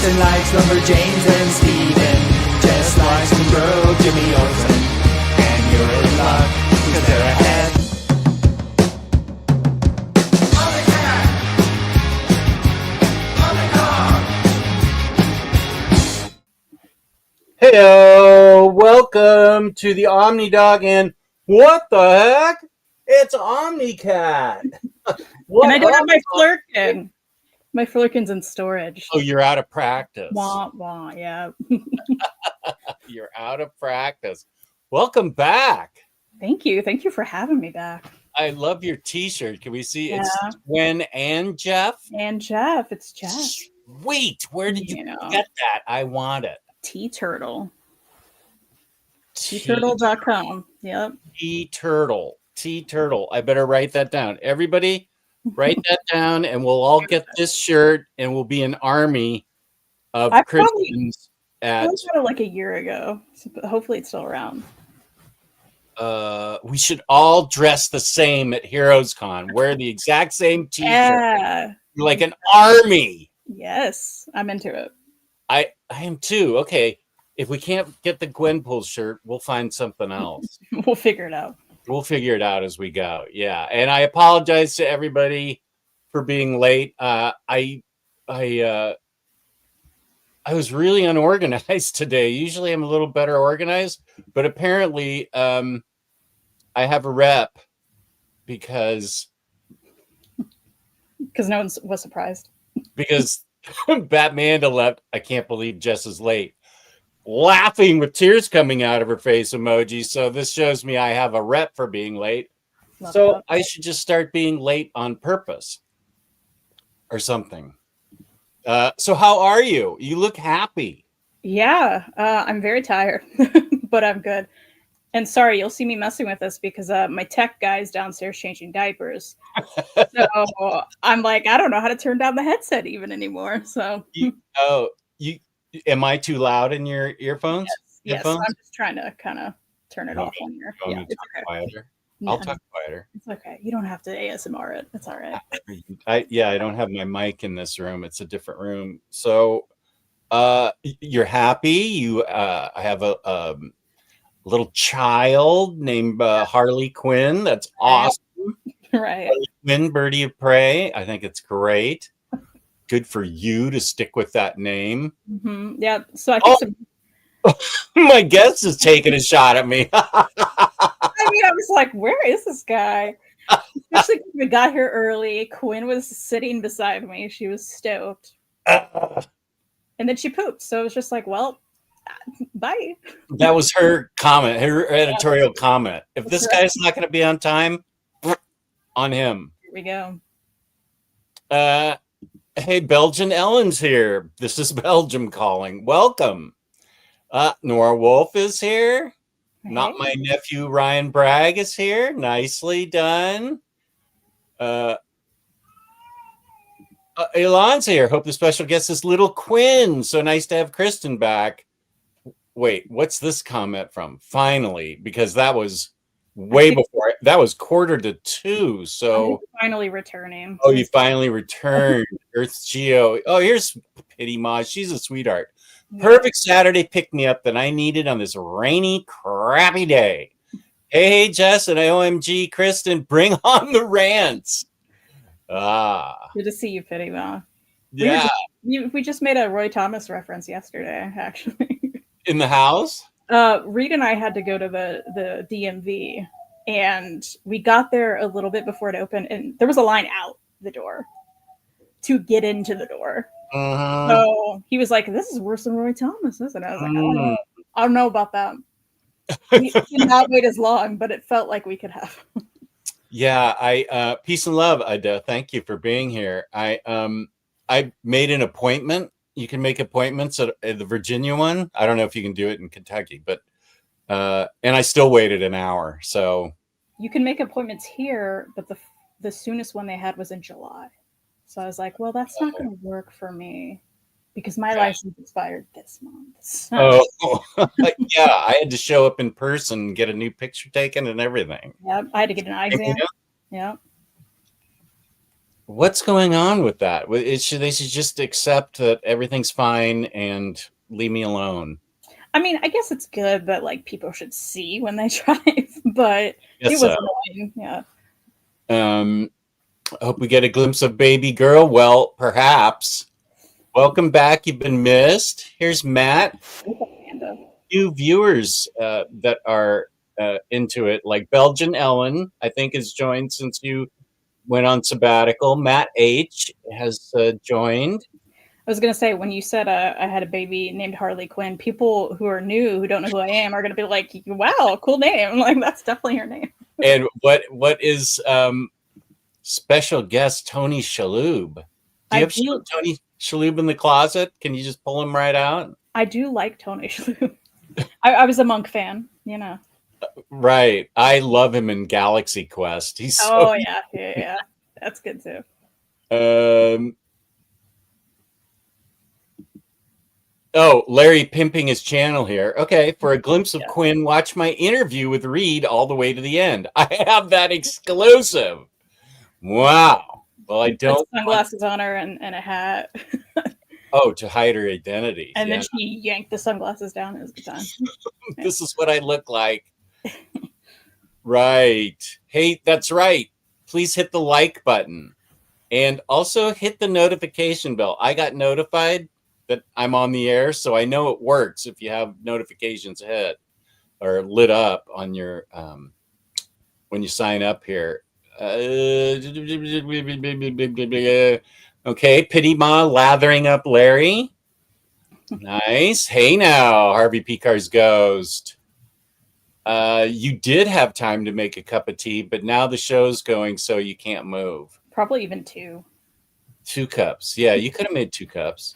Kristen likes Lumberjanes and Steven just likes to grow Jimmy Olsen. And you're in luck, because they're ahead. OmniCat! OmniDog! Heyo, welcome to the OmniDog, and what the heck? It's OmniCat. And I don't have my Flurkin. My Flurkin's in storage. Oh, you're out of practice. Wah, wah, yeah. You're out of practice. Welcome back. Thank you. Thank you for having me back. I love your t-shirt. Can we see? Yeah. It's Quinn and Jeff. And Jeff. It's Jeff. Sweet. Where did you get that? I want it. T-Turtle. T-Turtle.com. Yep. T-Turtle. T-Turtle. I better write that down. Everybody, write that down, and we'll all get this shirt, and we'll be an army of Christians. I got it like a year ago, so hopefully it's still around. We should all dress the same at Heroes Con. Wear the exact same t-shirt. Yeah. Like an army. Yes, I'm into it. I am too. Okay. If we can't get the Gwenpool shirt, we'll find something else. We'll figure it out. We'll figure it out as we go. Yeah. And I apologize to everybody for being late. I was really unorganized today. Usually I'm a little better organized, but apparently I have a rep because no one was surprised. Because Batmanda left. I can't believe Jess is late. Laughing with tears coming out of her face emoji. So this shows me I have a rep for being late. So I should just start being late on purpose or something. So how are you? You look happy. Yeah, I'm very tired, but I'm good. And sorry, you'll see me messing with this because my tech guy's downstairs changing diapers. So I'm like, I don't know how to turn down the headset even anymore. So am I too loud in your earphones? Yes. I'm just trying to kind of turn it off on here. Yeah, it's okay. Quieter. I'll talk quieter. It's okay. You don't have to ASMR it. It's all right. I don't have my mic in this room. It's a different room. So you're happy. I have a little child named Harley Quinn. That's awesome. Right. Harley Quinn, Birdie of Prey. I think it's great. Good for you to stick with that name. Mm-hmm. Yeah. So I think my guest is taking a shot at me. I mean, I was like, where is this guy? Especially because we got here early. Quinn was sitting beside me. She was stoked. And then she pooped. So it was just like, well, bye. That was her comment, her editorial comment. If this guy's not going to be on time, on him. Here we go. Hey, Belgian Ellen's here. This is Belgium calling. Welcome. Nora Wolf is here. Hey. Not my nephew Ryan Bragg is here. Nicely done. Elon's here. Hope the special guest is little Quinn. So nice to have Kristen back. Wait, what's this comment from? Finally, because that was way before. That was 1:45. So finally returning. Oh, you finally returned. Earth Geo. Oh, here's Pity Moz. She's a sweetheart. Perfect Saturday pick-me-up that I needed on this rainy, crappy day. Hey, Jess and OMG, Kristen, bring on the rants. Good to see you, Pity Moz. Yeah. We just made a Roy Thomas reference yesterday, actually. In the house? Reed and I had to go to the DMV, and we got there a little bit before it opened, and there was a line out the door to get into the door. So he was like, "This is worse than Roy Thomas, isn't it?" I was like, I don't know about that. We did not wait as long, but it felt like we could have. Yeah, I peace and love, Ida. Thank you for being here. I made an appointment. You can make appointments at the Virginia one. I don't know if you can do it in Kentucky, but and I still waited an hour. So you can make appointments here, but the soonest one they had was in July. So I was like, well, that's not going to work for me because my license expired this month. So. Yeah, I had to show up in person, get a new picture taken and everything. Yeah, I had to get an eye exam. Yeah. What's going on with that? They should just accept that everything's fine and leave me alone. I mean, I guess it's good that like people should see when they drive, but Yes, it was so. annoying. Yeah. I hope we get a glimpse of baby girl. Well, perhaps. Welcome back. You've been missed. Here's Matt. Few viewers that are into it, like Belgian Ellen, I think, has joined since you went on sabbatical. Matt H has joined. I was gonna say when you said I had a baby named Harley Quinn, people who are new who don't know who I am are gonna be like, "Wow, cool name!" Like that's definitely her name. And what is special guest Tony Shalhoub? Do you have Tony Shalhoub in the closet? Can you just pull him right out? I do like Tony Shalhoub. I was a Monk fan, you know. Right. I love him in Galaxy Quest. He's so yeah. That's good too. Oh, Larry pimping his channel here. Okay, for a glimpse of Quinn, watch my interview with Reed all the way to the end. I have that exclusive. Wow. Well, I don't. Sunglasses on her and a hat. Oh, to hide her identity. And then she yanked the sunglasses down. It was a good time. This is what I look like. Right. Hey, that's right. Please hit the like button. And also hit the notification bell. I got notified that I'm on the air, so I know it works if you have notifications hit or lit up on your when you sign up here. Okay, Pity Ma lathering up Larry. Nice. Hey now, Harvey Picar's ghost. You did have time to make a cup of tea, but now the show's going, so you can't move. Probably even 2. 2 cups. Yeah, you could have made 2 cups.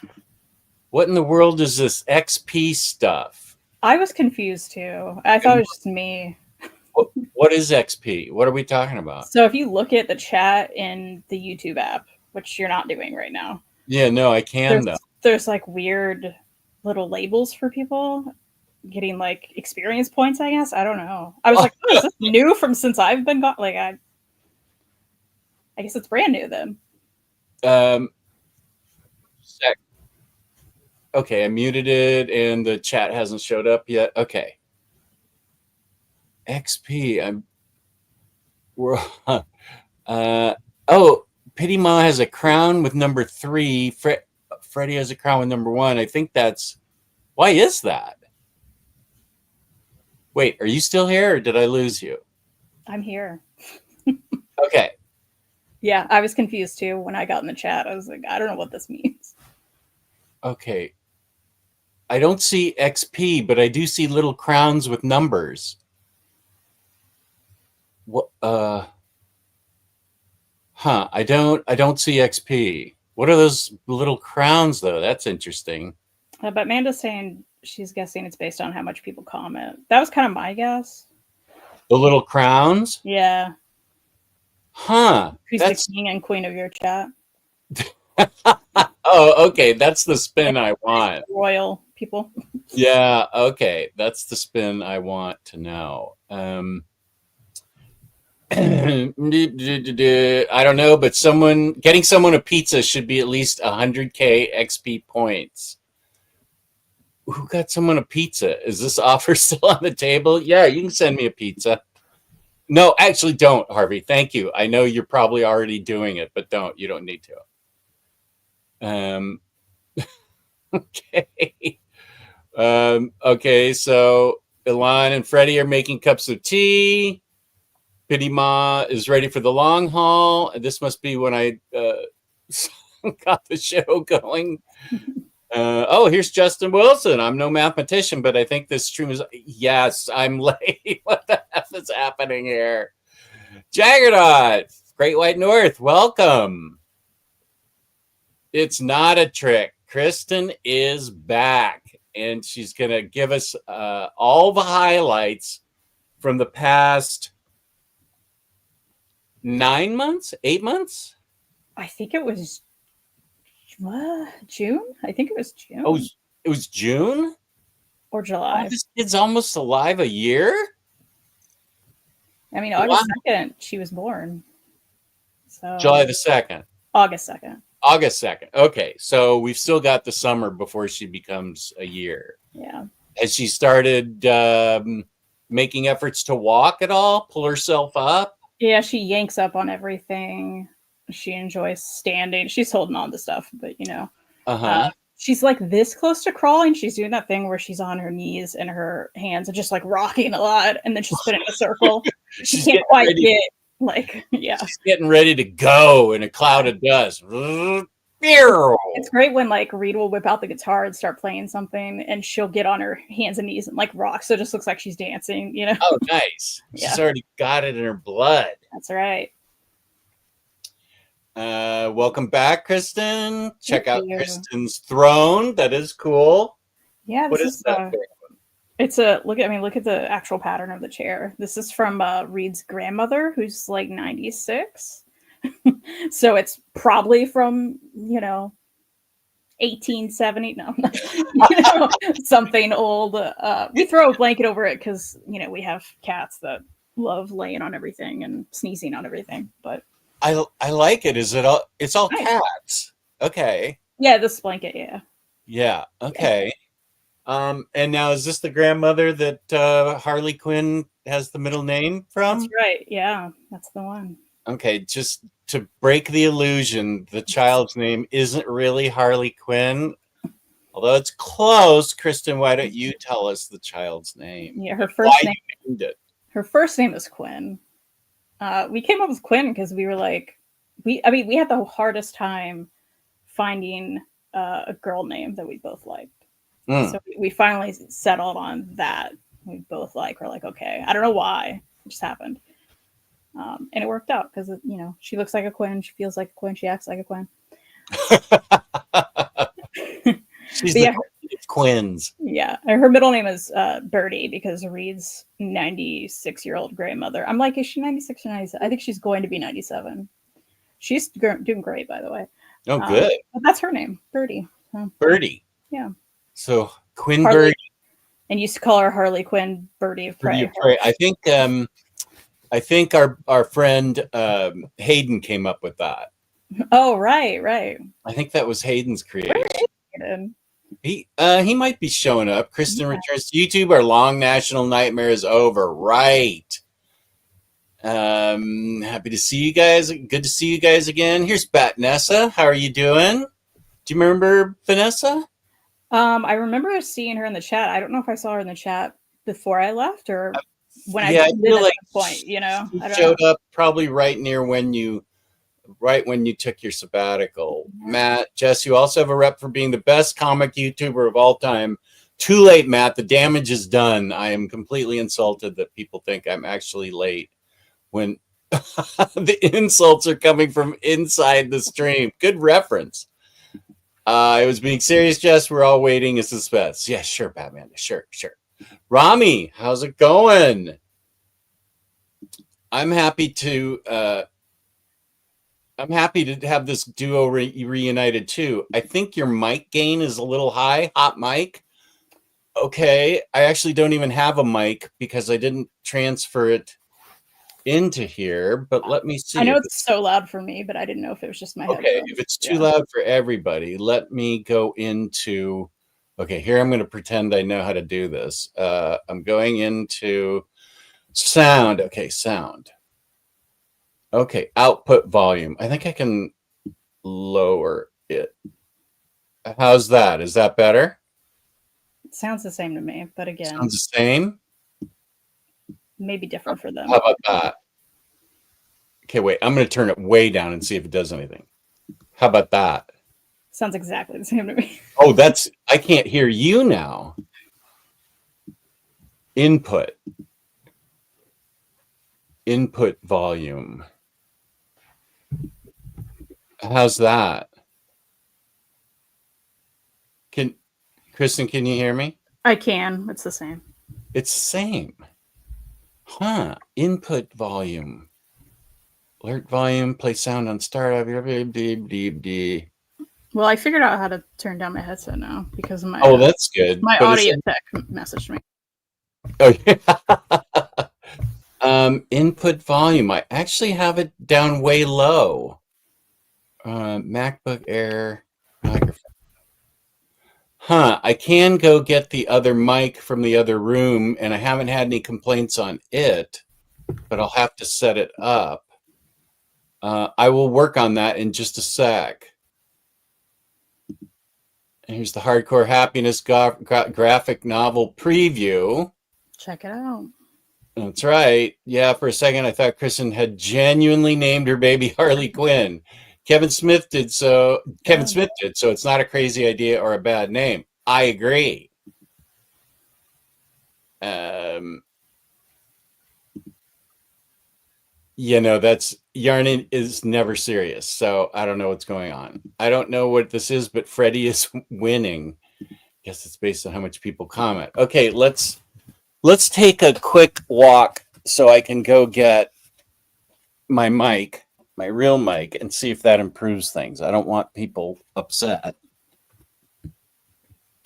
What in the world is this XP stuff? I was confused too. I thought it was just me. What is XP? What are we talking about? So if you look at the chat in the YouTube app, which you're not doing right now. Yeah, no, I can though. There's like weird little labels for people getting like experience points, I guess. I don't know. I was like, oh, is this new from since I've been gone? Like I guess it's brand new then. Okay, I muted it and the chat hasn't showed up yet. Okay. XP. Oh, Pity Ma has a crown with number 3. Freddie has a crown with number 1. I think that's. Why is that? Wait, are you still here or did I lose you? I'm here. Okay. Yeah, I was confused too when I got in the chat. I was like, I don't know what this means. Okay. I don't see XP, but I do see little crowns with numbers. What? I don't see XP. What are those little crowns though? That's interesting. But Amanda's saying she's guessing it's based on how much people comment. That was kind of my guess. The little crowns? Yeah. Huh. Who's the king and queen of your chat? Oh, okay. That's the spin I want. Royal people. Yeah, okay. That's the spin I want to know. I don't know, but getting someone a pizza should be at least 100k XP points. Who got someone a pizza? Is this offer still on the table? Yeah, you can send me a pizza. No, actually don't, Harvey. Thank you. I know you're probably already doing it, but don't. You don't need to. Okay. Okay, so Ilan and Freddie are making cups of tea. Pity Ma is ready for the long haul. This must be when I got the show going. Oh, here's Justin Wilson. I'm no mathematician, but I think this stream is... Yes, I'm late. What the F is happening here? Jaggernaut, Great White North, welcome. It's not a trick. Kristen is back, and she's going to give us all the highlights from the past 9 months, 8 months. I think it was June. I think it was June. Oh, it was June or July. Oh, this kid's almost alive a year. I mean, August 2nd, she was born. So July the 2nd. August 2nd. August 2nd. Okay, so we've still got the summer before she becomes a year. Yeah. Has she started making efforts to walk at all? Pull herself up? Yeah, she yanks up on everything. She enjoys standing. She's holding on to stuff, but she's like this close to crawling. She's doing that thing where she's on her knees and her hands are just like rocking a lot, and then she's spinning a circle. She can't quite get She's getting ready to go in a cloud of dust. It's great when like Reed will whip out the guitar and start playing something, and she'll get on her hands and knees and like rock. So it just looks like she's dancing, you know? Oh, nice. Yeah. She's already got it in her blood. That's right. Welcome back, Kristen. Check out Kristen's throne. That is cool. Yeah. What is that? It's look at the actual pattern of the chair. This is from Reed's grandmother, who's like 96. So it's probably from 1870. No, something old. We throw a blanket over it because we have cats that love laying on everything and sneezing on everything. But I like it. Is it all? It's all nice. Cats. Okay. Yeah, this blanket. Yeah. Yeah. Okay. And now is this the grandmother that Harley Quinn has the middle name from? That's right. Yeah, that's the one. Okay, just to break the illusion, the child's name isn't really Harley Quinn, although it's close. Kristen, why don't you tell us the child's name? Yeah, her first name. You named it. Her first name is Quinn. We came up with Quinn because we were like, we had the hardest time finding a girl name that we both liked. So we finally settled on that. We both we're like, okay, I don't know why, it just happened. And it worked out because, she looks like a Quinn. She feels like a Quinn. She acts like a Quinn. She's the Quins. Yeah. Her middle name is Birdie because Reed's 96-year-old grandmother. I'm like, is she 96 or 97? I think she's going to be 97. She's doing great, by the way. Oh, good. But that's her name, Birdie. Birdie. Yeah. So Quinn Harley, Birdie. And used to call her Harley Quinn, Birdie of Prey. I think our friend Hayden came up with that. Oh, right. I think that was Hayden's creation. Where is He might be showing up. Kristen returns to YouTube. Our long national nightmare is over. Right. Happy to see you guys. Good to see you guys again. Here's Batnessa. How are you doing? Do you remember Vanessa? I remember seeing her in the chat. I don't know if I saw her in the chat before I left or when I did feel at like that point, I don't showed know. up probably right when you took your sabbatical. Yeah. Matt, Jess, you also have a rep for being the best comic YouTuber of all time. Too late, Matt. The damage is done. I am completely insulted that people think I'm actually late when the insults are coming from inside the stream. Good reference. I was being serious, Jess. We're all waiting in suspense. Yeah, sure, Batman. Sure. Rami, how's it going? I'm happy to have this duo reunited too. I think your mic gain is a little high. Hot mic. Okay, I actually don't even have a mic because I didn't transfer it into here, but let me see. I know it's so loud for me, but I didn't know if it was just my headphones. Okay, if it's too loud for everybody, let me go into. Okay, here I'm going to pretend I know how to do this. I'm going into sound. Okay, sound. Okay, output volume. I think I can lower it. How's that? Is that better? It sounds the same to me, but again, sounds the same. Maybe different for them. How about that? Okay, wait. I'm going to turn it way down and see if it does anything. How about that? Sounds exactly the same to me. Oh, I can't hear you now. Input volume. How's that? Kristen, can you hear me? I can. It's the same. It's the same. Huh. Input volume. Alert volume. Play sound on start. Well, I figured out how to turn down my headset now because of my. Oh, that's good. My audio tech messaged me. Oh yeah. Input volume. I actually have it down way low. MacBook Air microphone. I can go get the other mic from the other room, and I haven't had any complaints on it, but I'll have to set it up. I will work on that in just a sec. And here's the Hardcore Happiness graphic novel preview. Check it out. That's right. Yeah, for a second I thought Kristen had genuinely named her baby Harley Quinn. Kevin Smith did, so it's not a crazy idea or a bad name. I agree. That's Yarnin is never serious, so I don't know what's going on. I don't know what this is, but Freddie is winning. Guess it's based on how much people comment. Okay, let's take a quick walk so I can go get my mic, my real mic, and see if that improves things. I don't want people upset.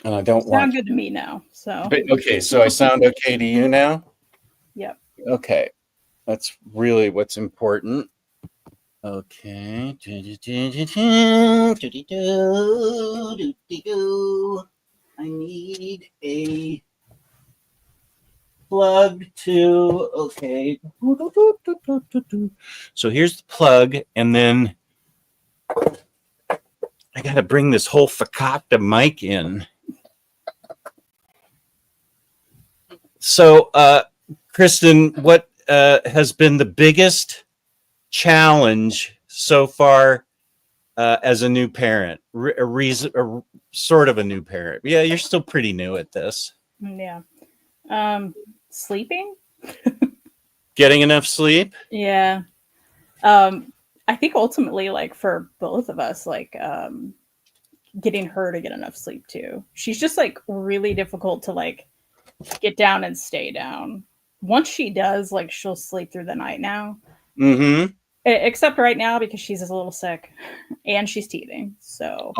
And I don't sound good to me now. So okay, so I sound okay to you now? Yep. Okay. That's really what's important. Okay. I need a plug to, okay. So here's the plug, and then I got to bring this whole fakakta mic in. So, Kristen, what has been the biggest challenge so far as a new parent? Sort of a new parent. Yeah, you're still pretty new at this. Yeah. Sleeping? Getting enough sleep? Yeah. I think ultimately, like, for both of us, like, getting her to get enough sleep too. She's just like really difficult to like get down and stay down. Once she does, like, she'll sleep through the night now. Mm-hmm. Except right now because she's a little sick and she's teething. So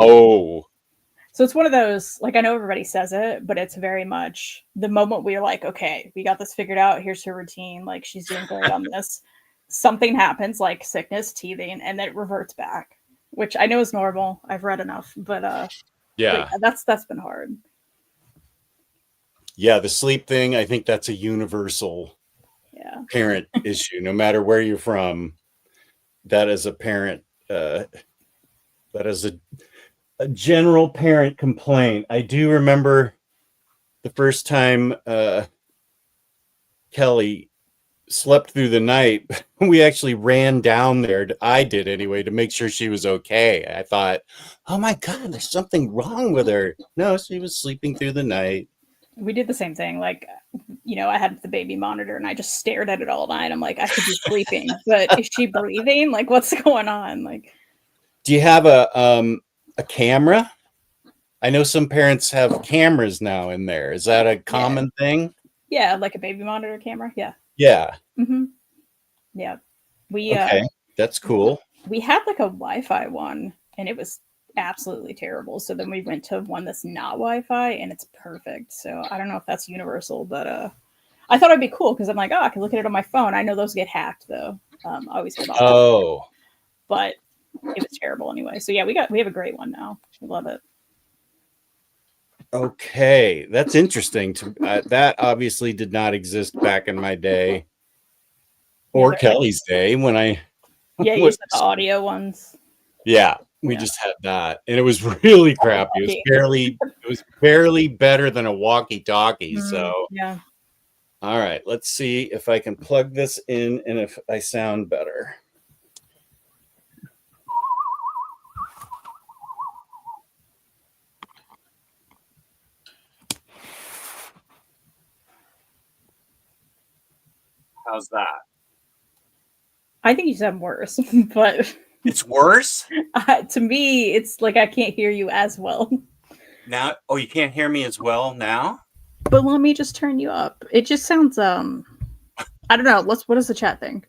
it's one of those, like, I know everybody says it, but it's very much the moment we're like, okay, we got this figured out. Here's her routine. Like, she's doing great on this. Something happens, like sickness, teething, and then it reverts back, which I know is normal. I've read enough, but yeah, that's been hard. Yeah, the sleep thing, I think that's a universal parent issue. No matter where you're from, that is a parent, that is a general parent complaint. I do remember the first time Kelly slept through the night. We actually ran down there. I did anyway, to make sure she was okay. I thought, oh my God, there's something wrong with her. No, she was sleeping through the night. We did the same thing. Like, you know, I had the baby monitor and I just stared at it all night. I'm like, I should be sleeping, but is she breathing? Like, what's going on? Like, do you have a camera? I know some parents have cameras now in there. Is that a common thing? Yeah, like a baby monitor camera. Yeah. Yeah. Mm-hmm. Yeah. Okay, that's cool. We had like a Wi-Fi one, and it was absolutely terrible. So then we went to one that's not Wi-Fi, and it's perfect. So I don't know if that's universal, but I thought it'd be cool because I'm like, oh, I can look at it on my phone. I know those get hacked though. I always hold on. But it was terrible anyway. So yeah, we have a great one now. We love it. Okay, that's interesting. That obviously did not exist back in my day or Kelly's day when I. Yeah, you used the audio ones. Yeah, we just had that, and it was really crappy. It was barely better than a walkie-talkie. So yeah. All right, let's see if I can plug this in and if I sound better. How's that? I think you sound worse, but it's worse? To me, it's like I can't hear you as well. Now, oh, you can't hear me as well now? But let me just turn you up. It just sounds I don't know. What does the chat think?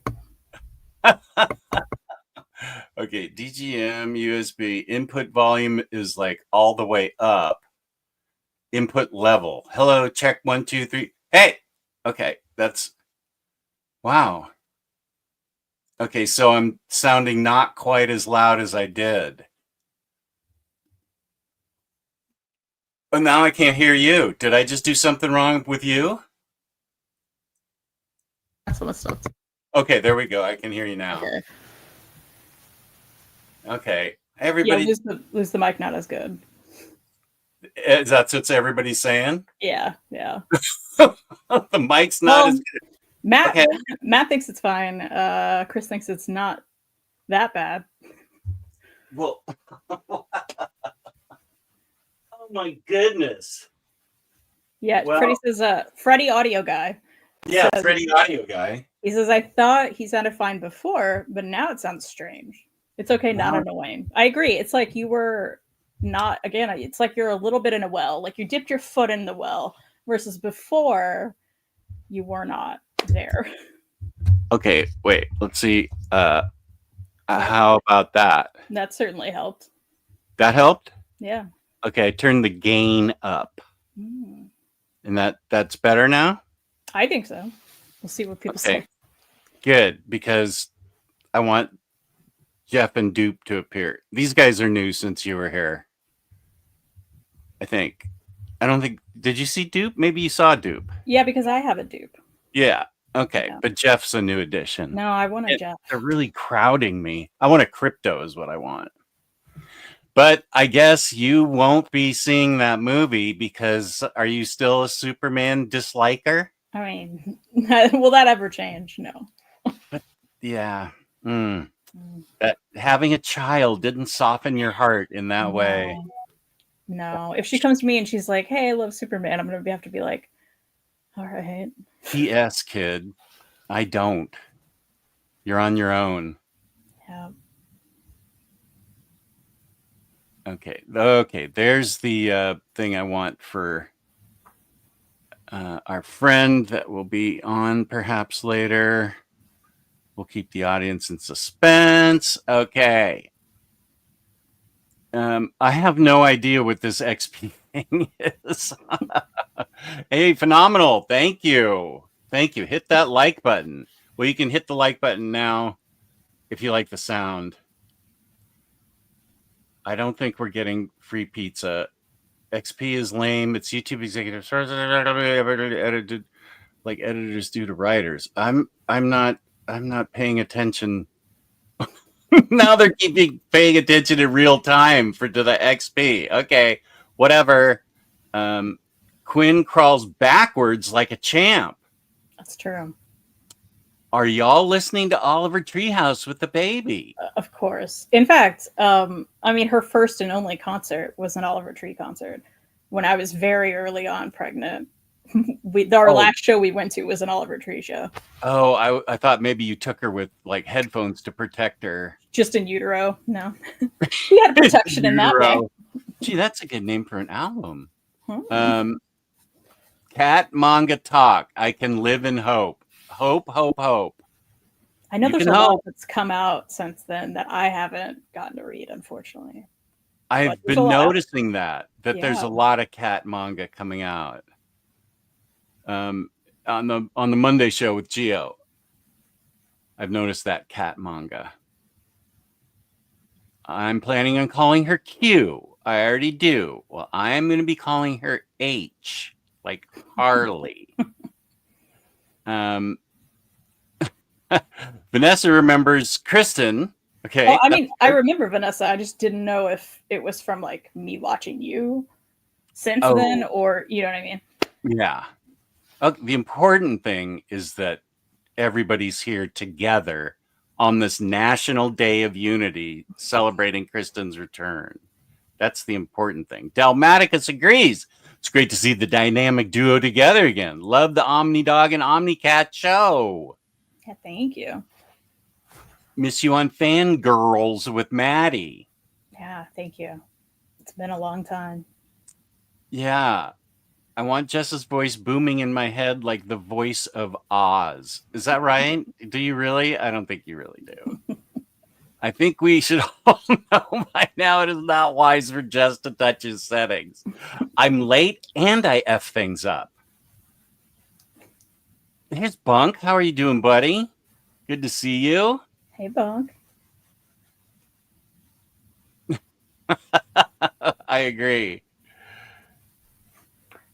Okay, DGM USB input volume is like all the way up. Input level. Hello, check 1, 2, 3. Hey. Okay, that's wow. Okay, so I'm sounding not quite as loud as I did. But now I can't hear you. Did I just do something wrong with you? Okay, there we go. I can hear you now. Okay. Everybody. Yeah, lose the mic not as good. That's what everybody's saying? Yeah. The mic's not as good. Matt thinks it's fine. Chris thinks it's not that bad. Well, oh my goodness. Yeah, Freddie says, Freddie audio guy. Yeah, Freddie audio guy. He says, I thought he sounded fine before, but now it sounds strange. It's okay, not annoying. I agree. It's like you were not, again, it's like you're a little bit in a well. Like you dipped your foot in the well versus before you were not there. Okay, wait, let's see. How about that? That certainly helped. That helped? Yeah. Okay, I turned the gain up. And that's better now? I think so. We'll see what people say. Good, because I want Jeff and Dupe to appear. These guys are new since you were here. I think. I don't think. Did you see Dupe? Maybe you saw Dupe. Yeah, because I have a Dupe. Yeah. Okay. Yeah. But Jeff's a new addition. No, I want a Jeff. They're really crowding me. I want a crypto is what I want. But I guess you won't be seeing that movie because are you still a Superman disliker? I mean, will that ever change? No. But yeah. That having a child didn't soften your heart in that way. No. If she comes to me and she's like, hey, I love Superman, I'm going to have to be like, all right. P.S. kid, I don't. You're on your own. Yeah. Okay. There's the thing I want for our friend that will be on perhaps later. We'll keep the audience in suspense. Okay. I have no idea what this XP thing is. Hey, phenomenal. Thank you. Hit that like button. Well, you can hit the like button now if you like the sound. I don't think we're getting free pizza. XP is lame. It's YouTube executive edited like editors do to writers. I'm not paying attention. Now they're paying attention in real time to the XP. Okay, whatever. Quinn crawls backwards like a champ. That's true. Are y'all listening to Oliver Treehouse with the baby? Of course. In fact, I mean, her first and only concert was an Oliver Tree concert when I was very early on pregnant. Our last show we went to was an Oliver Tree show. Oh, I thought maybe you took her with like headphones to protect her. Just in utero. No. She had protection in that way. Gee, that's a good name for an album. Cat Manga Talk. I can live in hope. Hope. I know there's a lot that's come out since then that I haven't gotten to read, unfortunately. I've been noticing that there's a lot of cat manga coming out. On the Monday show with Gio, I've noticed that cat manga. I'm planning on calling her Q. I already do. Well, I am going to be calling her H, like Harley. Vanessa remembers Kristen. Okay. Well, I mean, I remember Vanessa. I just didn't know if it was from like me watching you since then, or you know what I mean? Yeah. The important thing is that everybody's here together on this National Day of Unity celebrating Kristen's return. That's the important thing. Dalmaticus agrees. It's great to see the dynamic duo together again. Love the OmniDog and OmniCat show. Yeah, thank you. Miss you on Fangirls with Maddie. Yeah, thank you. It's been a long time. Yeah. I want Jess's voice booming in my head like the voice of Oz. Is that right? Do you really? I don't think you really do. I think we should all know by now it is not wise for Jess to touch his settings. I'm late and I F things up. Here's Bunk. How are you doing, buddy? Good to see you. Hey, Bunk. I agree.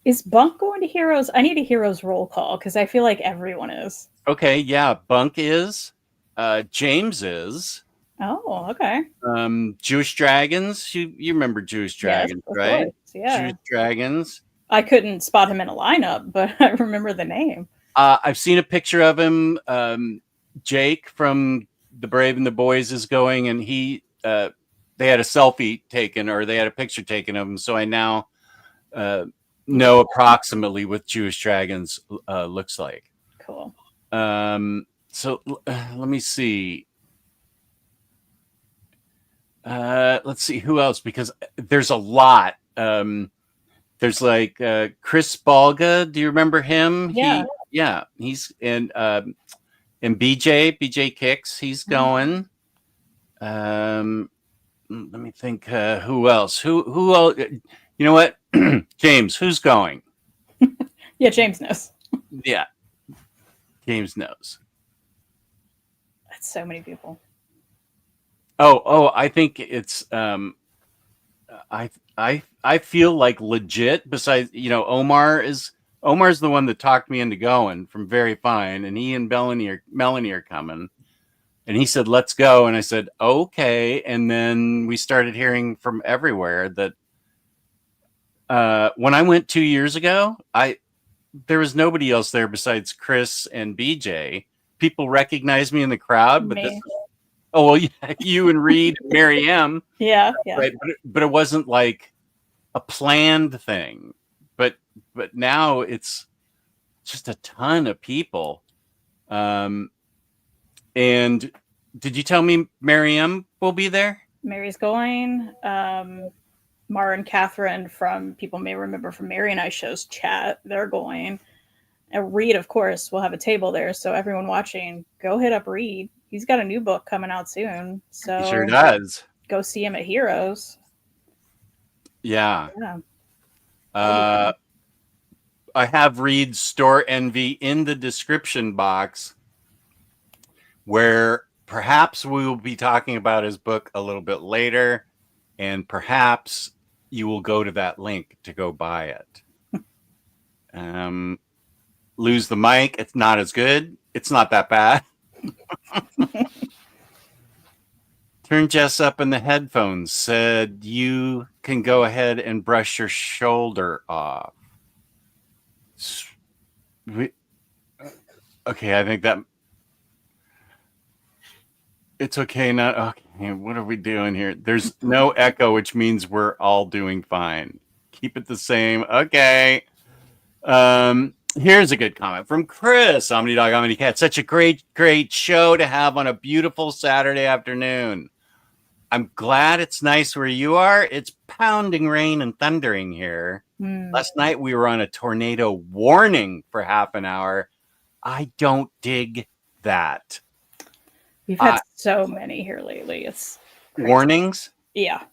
Is Bunk going to Heroes? I need a Heroes roll call because I feel like everyone is. Okay, yeah, Bunk is. James is. Oh, okay. Jewish Dragons. You remember Jewish Yes, Dragons, of right? course. Yeah. Jewish Dragons. I couldn't spot him in a lineup, but I remember the name. I've seen a picture of him. Jake from The Brave and the Boys is going, and they had a selfie taken, or they had a picture taken of him. So I now know approximately what Jewish Dragons looks like. Cool. So let me see. Let's see who else, because there's a lot. There's like Chris Balga. Do you remember him? Yeah. He's and BJ Kicks. He's going. Let me think. Who else? Who else? You know what? James, who's going? Yeah, James knows. Yeah, James knows. That's so many people. Oh, I think it's I feel like legit. Besides, Omar's the one that talked me into going from Very Fine, and he and Melanie are coming, and he said let's go, and I said okay, and then we started hearing from everywhere that when I went 2 years ago, there was nobody else there besides Chris and BJ. People recognized me in the crowd, but oh well, yeah, you and Reed, and Mary M. Yeah. Right, but it wasn't like a planned thing. But now it's just a ton of people. And did you tell me Mary M will be there? Mary's going. Mara and Catherine from people may remember from Mary and I show's chat. They're going. And Reed, of course, will have a table there. So everyone watching, go hit up Reed. He's got a new book coming out soon. So He sure does. Go see him at Heroes. Yeah. I have Reed's Store Envy in the description box, where perhaps we will be talking about his book a little bit later, and perhaps you will go to that link to go buy it. Lose the mic. It's not as good. It's not that bad. Turn Jess up in the headphones. Said you can go ahead and brush your shoulder off. Okay, I think that it's okay. Not okay. What are we doing here? There's no echo, which means we're all doing fine. Keep it the same. Okay. Here's a good comment from Chris. OmniDog, OmniCat. Such a great show to have on a beautiful Saturday afternoon. I'm glad it's nice where you are. It's pounding rain and thundering here. Last night we were on a tornado warning for half an hour. I don't dig that. We've had so many here lately. It's crazy. Warnings? Yeah.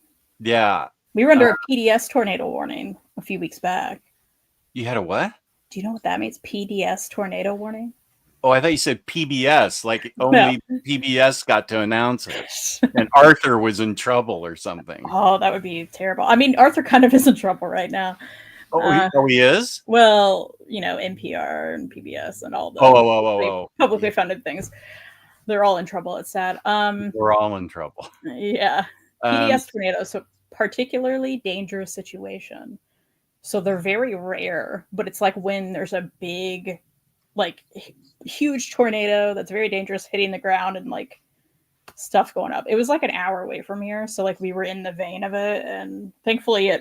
Yeah. We were under a PDS tornado warning a few weeks back. You had a what? Do you know what that means? PDS tornado warning? Oh, I thought you said PBS, like only PBS got to announce it. And Arthur was in trouble or something. Oh, that would be terrible. I mean, Arthur kind of is in trouble right now. Oh, he is? Well, NPR and PBS and all the publicly funded things. They're all in trouble. It's sad. We're all in trouble. Yeah. PDS tornadoes, so particularly dangerous situation. So they're very rare, but it's like when there's a big, like huge tornado that's very dangerous hitting the ground and like stuff going up. It was like an hour away from here. So like we were in the vein of it, and thankfully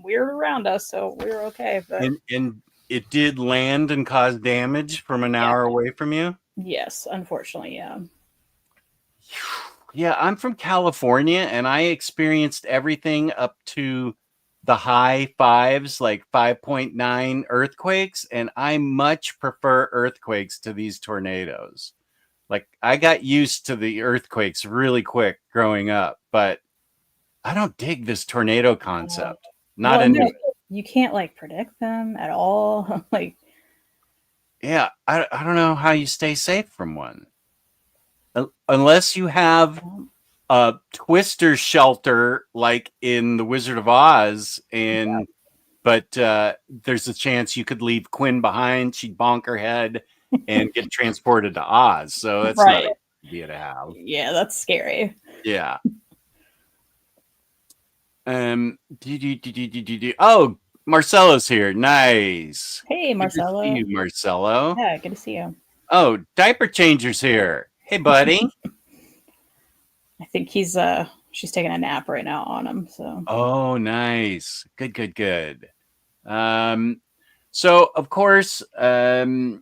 we were around us, so we were okay. But and it did land and cause damage from an hour away from you? Yes, unfortunately, yeah. Yeah, I'm from California, and I experienced everything up to the high fives, like 5.9 earthquakes, and I much prefer earthquakes to these tornadoes. Like, I got used to the earthquakes really quick growing up, but I don't dig this tornado concept. You can't like predict them at all. Like, yeah, I don't know how you stay safe from one. unless you have a Twister shelter like in The Wizard of Oz, but there's a chance you could leave Quinn behind. She'd bonk her head and get transported to Oz. So that's not a good idea to have. Yeah, that's scary. Yeah. Oh, Marcelo's here. Nice. Hey, Marcelo. Good to see you, Marcelo. Yeah, good to see you. Oh, Diaper Changer's here. Hey, buddy. I think she's taking a nap right now on him. So. Oh, nice. Good. So of course, you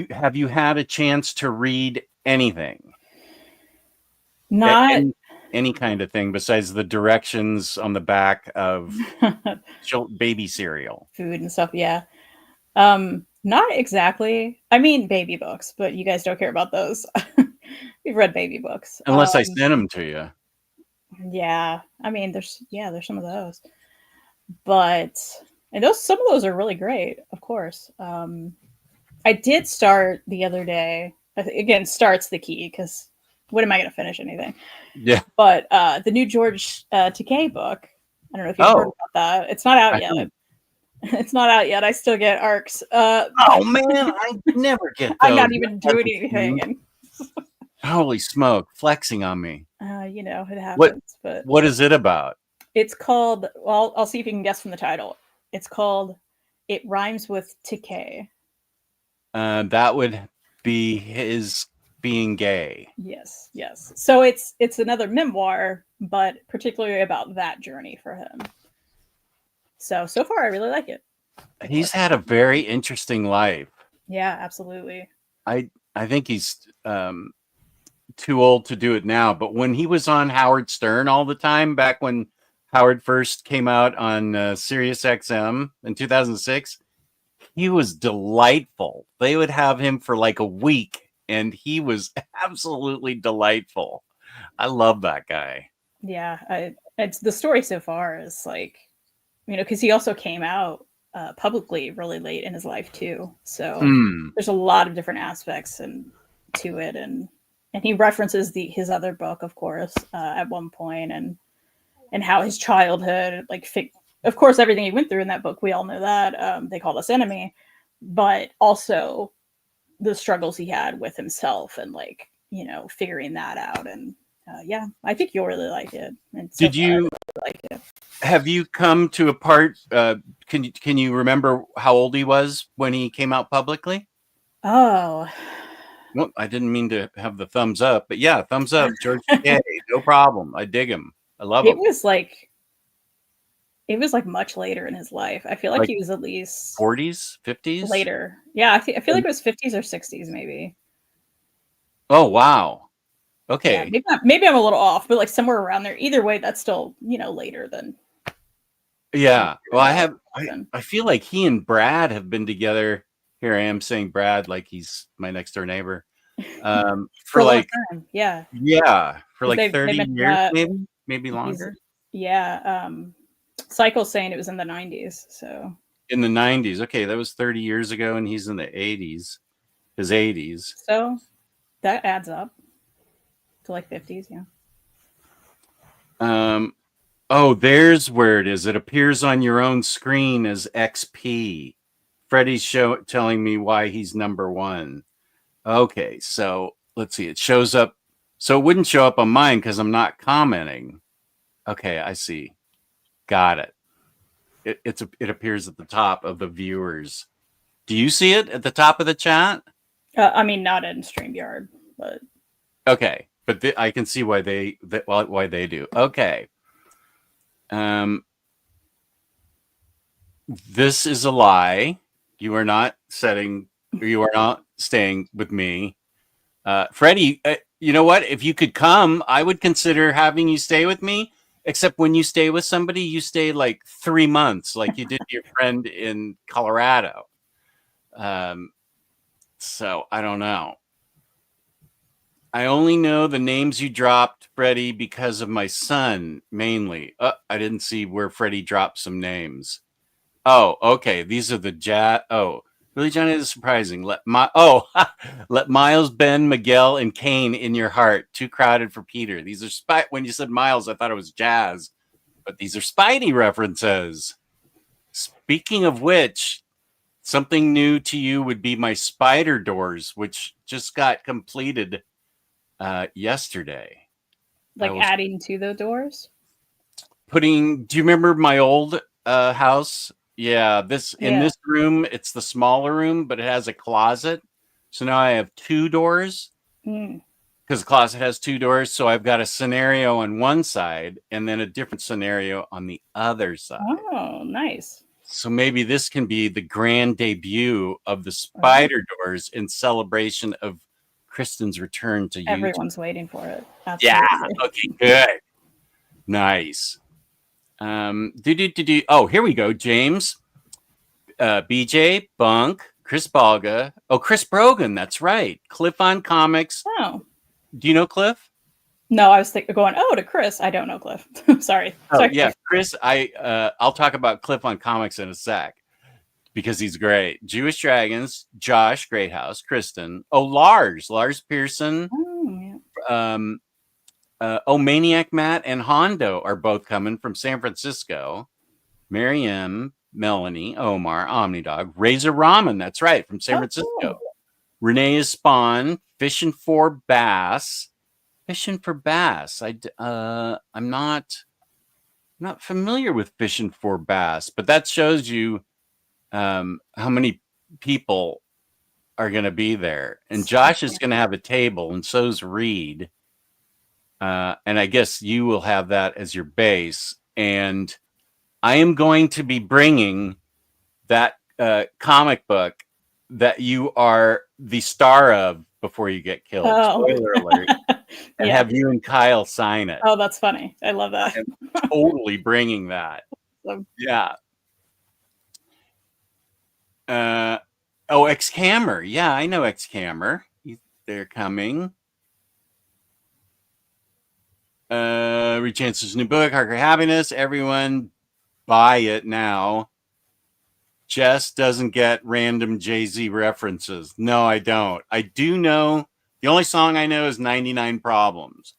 had a chance to read anything? Not any kind of thing besides the directions on the back of baby cereal, food and stuff. Yeah. Not exactly. I mean, baby books, but you guys don't care about those. We've read baby books. Unless I sent them to you. Yeah. I mean, there's some of those. But some of those are really great, of course. I did start the other day. Again, start's the key, because when am I going to finish anything? Yeah. But the new George Takei book. I don't know if you've heard about that. It's not out yet. It's not out yet. I still get arcs. Oh man, I never get those. I'm not even doing anything. Holy smoke, flexing on me. It happens. What is it about? It's called, well, I'll see if you can guess from the title. It's called It Rhymes with Takei. That would be his being gay. Yes. So it's another memoir, but particularly about that journey for him. So far I really like it. He's had a very interesting life. Yeah, absolutely. I think he's too old to do it now, but when he was on Howard Stern all the time, back when Howard first came out on Sirius XM in 2006, he was delightful. They would have him for like a week, and he was absolutely delightful. I love that guy. Yeah, it's the story so far is like, because he also came out publicly really late in his life too. So there's a lot of different aspects to it, and he references his other book, of course, at one point, and how his childhood, of course, everything he went through in that book, we all know that. They called us enemy, but also the struggles he had with himself and figuring that out. And yeah, I think you'll really like it. And so Did you really like it? Have you come to a part? Can you remember how old he was when he came out publicly? Oh, well, I didn't mean to have the thumbs up, but yeah, thumbs up, George Takei, no problem. I dig him. I love him. It was much later in his life. I feel like he was at least 40s, 50s later. Yeah, I feel like it was 50s or 60s, maybe. Oh wow. Okay. Yeah, maybe I'm a little off, but somewhere around there. Either way, that's still later than. Yeah. Well, I feel like he and Brad have been together. Here I am saying Brad like he's my next door neighbor. For like time. Yeah. Yeah, for like 30 years, maybe longer. Yeah. Cycle's saying it was in the 90s. So in the 90s. Okay, that was 30 years ago, and he's in the 80s. His 80s. So that adds up to 50s, yeah. Oh, there's where it is. It appears on your own screen as XP. Freddie's telling me why he's number 1. Okay, so let's see. It shows up. So it wouldn't show up on mine because I'm not commenting. Okay, I see. Got it. It appears at the top of the viewers. Do you see it at the top of the chat? I mean, not in StreamYard, but okay. But I can see why they do. Okay. This is a lie. You are not staying with me. Freddie, you know what? If you could come, I would consider having you stay with me. Except when you stay with somebody, you stay 3 months, like you did your friend in Colorado. So I don't know. I only know the names you dropped, Freddie, because of my son, mainly. I didn't see where Freddie dropped some names. Oh, okay. These are the Billy John is surprising. Let Miles, Ben, Miguel, and Kane in your heart. Too crowded for Peter. These are when you said Miles, I thought it was jazz, but these are Spidey references. Speaking of which, something new to you would be my spider doors, which just got completed yesterday. Like adding to the doors? Do you remember my old house? Yeah, in this room, it's the smaller room, but it has a closet. So now I have 2 doors because the closet has 2 doors. So I've got a scenario on one side and then a different scenario on the other side. Oh, nice. So maybe this can be the grand debut of the spider doors in celebration of Kristen's return to YouTube. Everyone's waiting for it. Absolutely. Yeah. Okay, good. Nice. Oh, here we go. James, BJ, Bunk, Chris Balga. Oh, Chris Brogan. That's right. Cliff on Comics. Oh. Do you know Cliff? No, I was going, to Chris. I don't know Cliff. Sorry. Sorry. Yeah, Chris. I'll talk about Cliff on Comics in a sec because he's great. Jewish Dragons, Josh Greathouse, Kristen. Oh, Lars Pearson. Oh, yeah. Maniac Matt and Hondo are both coming from San Francisco. Mary M, Melanie, Omar, OmniDog, Razor Ramen. That's right, from San Francisco. Cool. Renee is Spawn, Fishing for Bass. I'm not familiar with Fishing for Bass, but that shows you how many people are going to be there. And Josh is going to have a table, and so's Reed. And I guess you will have that as your base. And I am going to be bringing that comic book that you are the star of before you get killed. Oh. Spoiler alert. And have you and Kyle sign it. Oh, that's funny. I love that. I'm totally bringing that. Yeah. X-Cammer. Yeah, I know X-Cammer. They're coming. Reed Chancellor's new book, Harker Happiness. Everyone buy it now. Jess doesn't get random Jay-Z references. No, I don't. I do know, the only song I know is 99 Problems.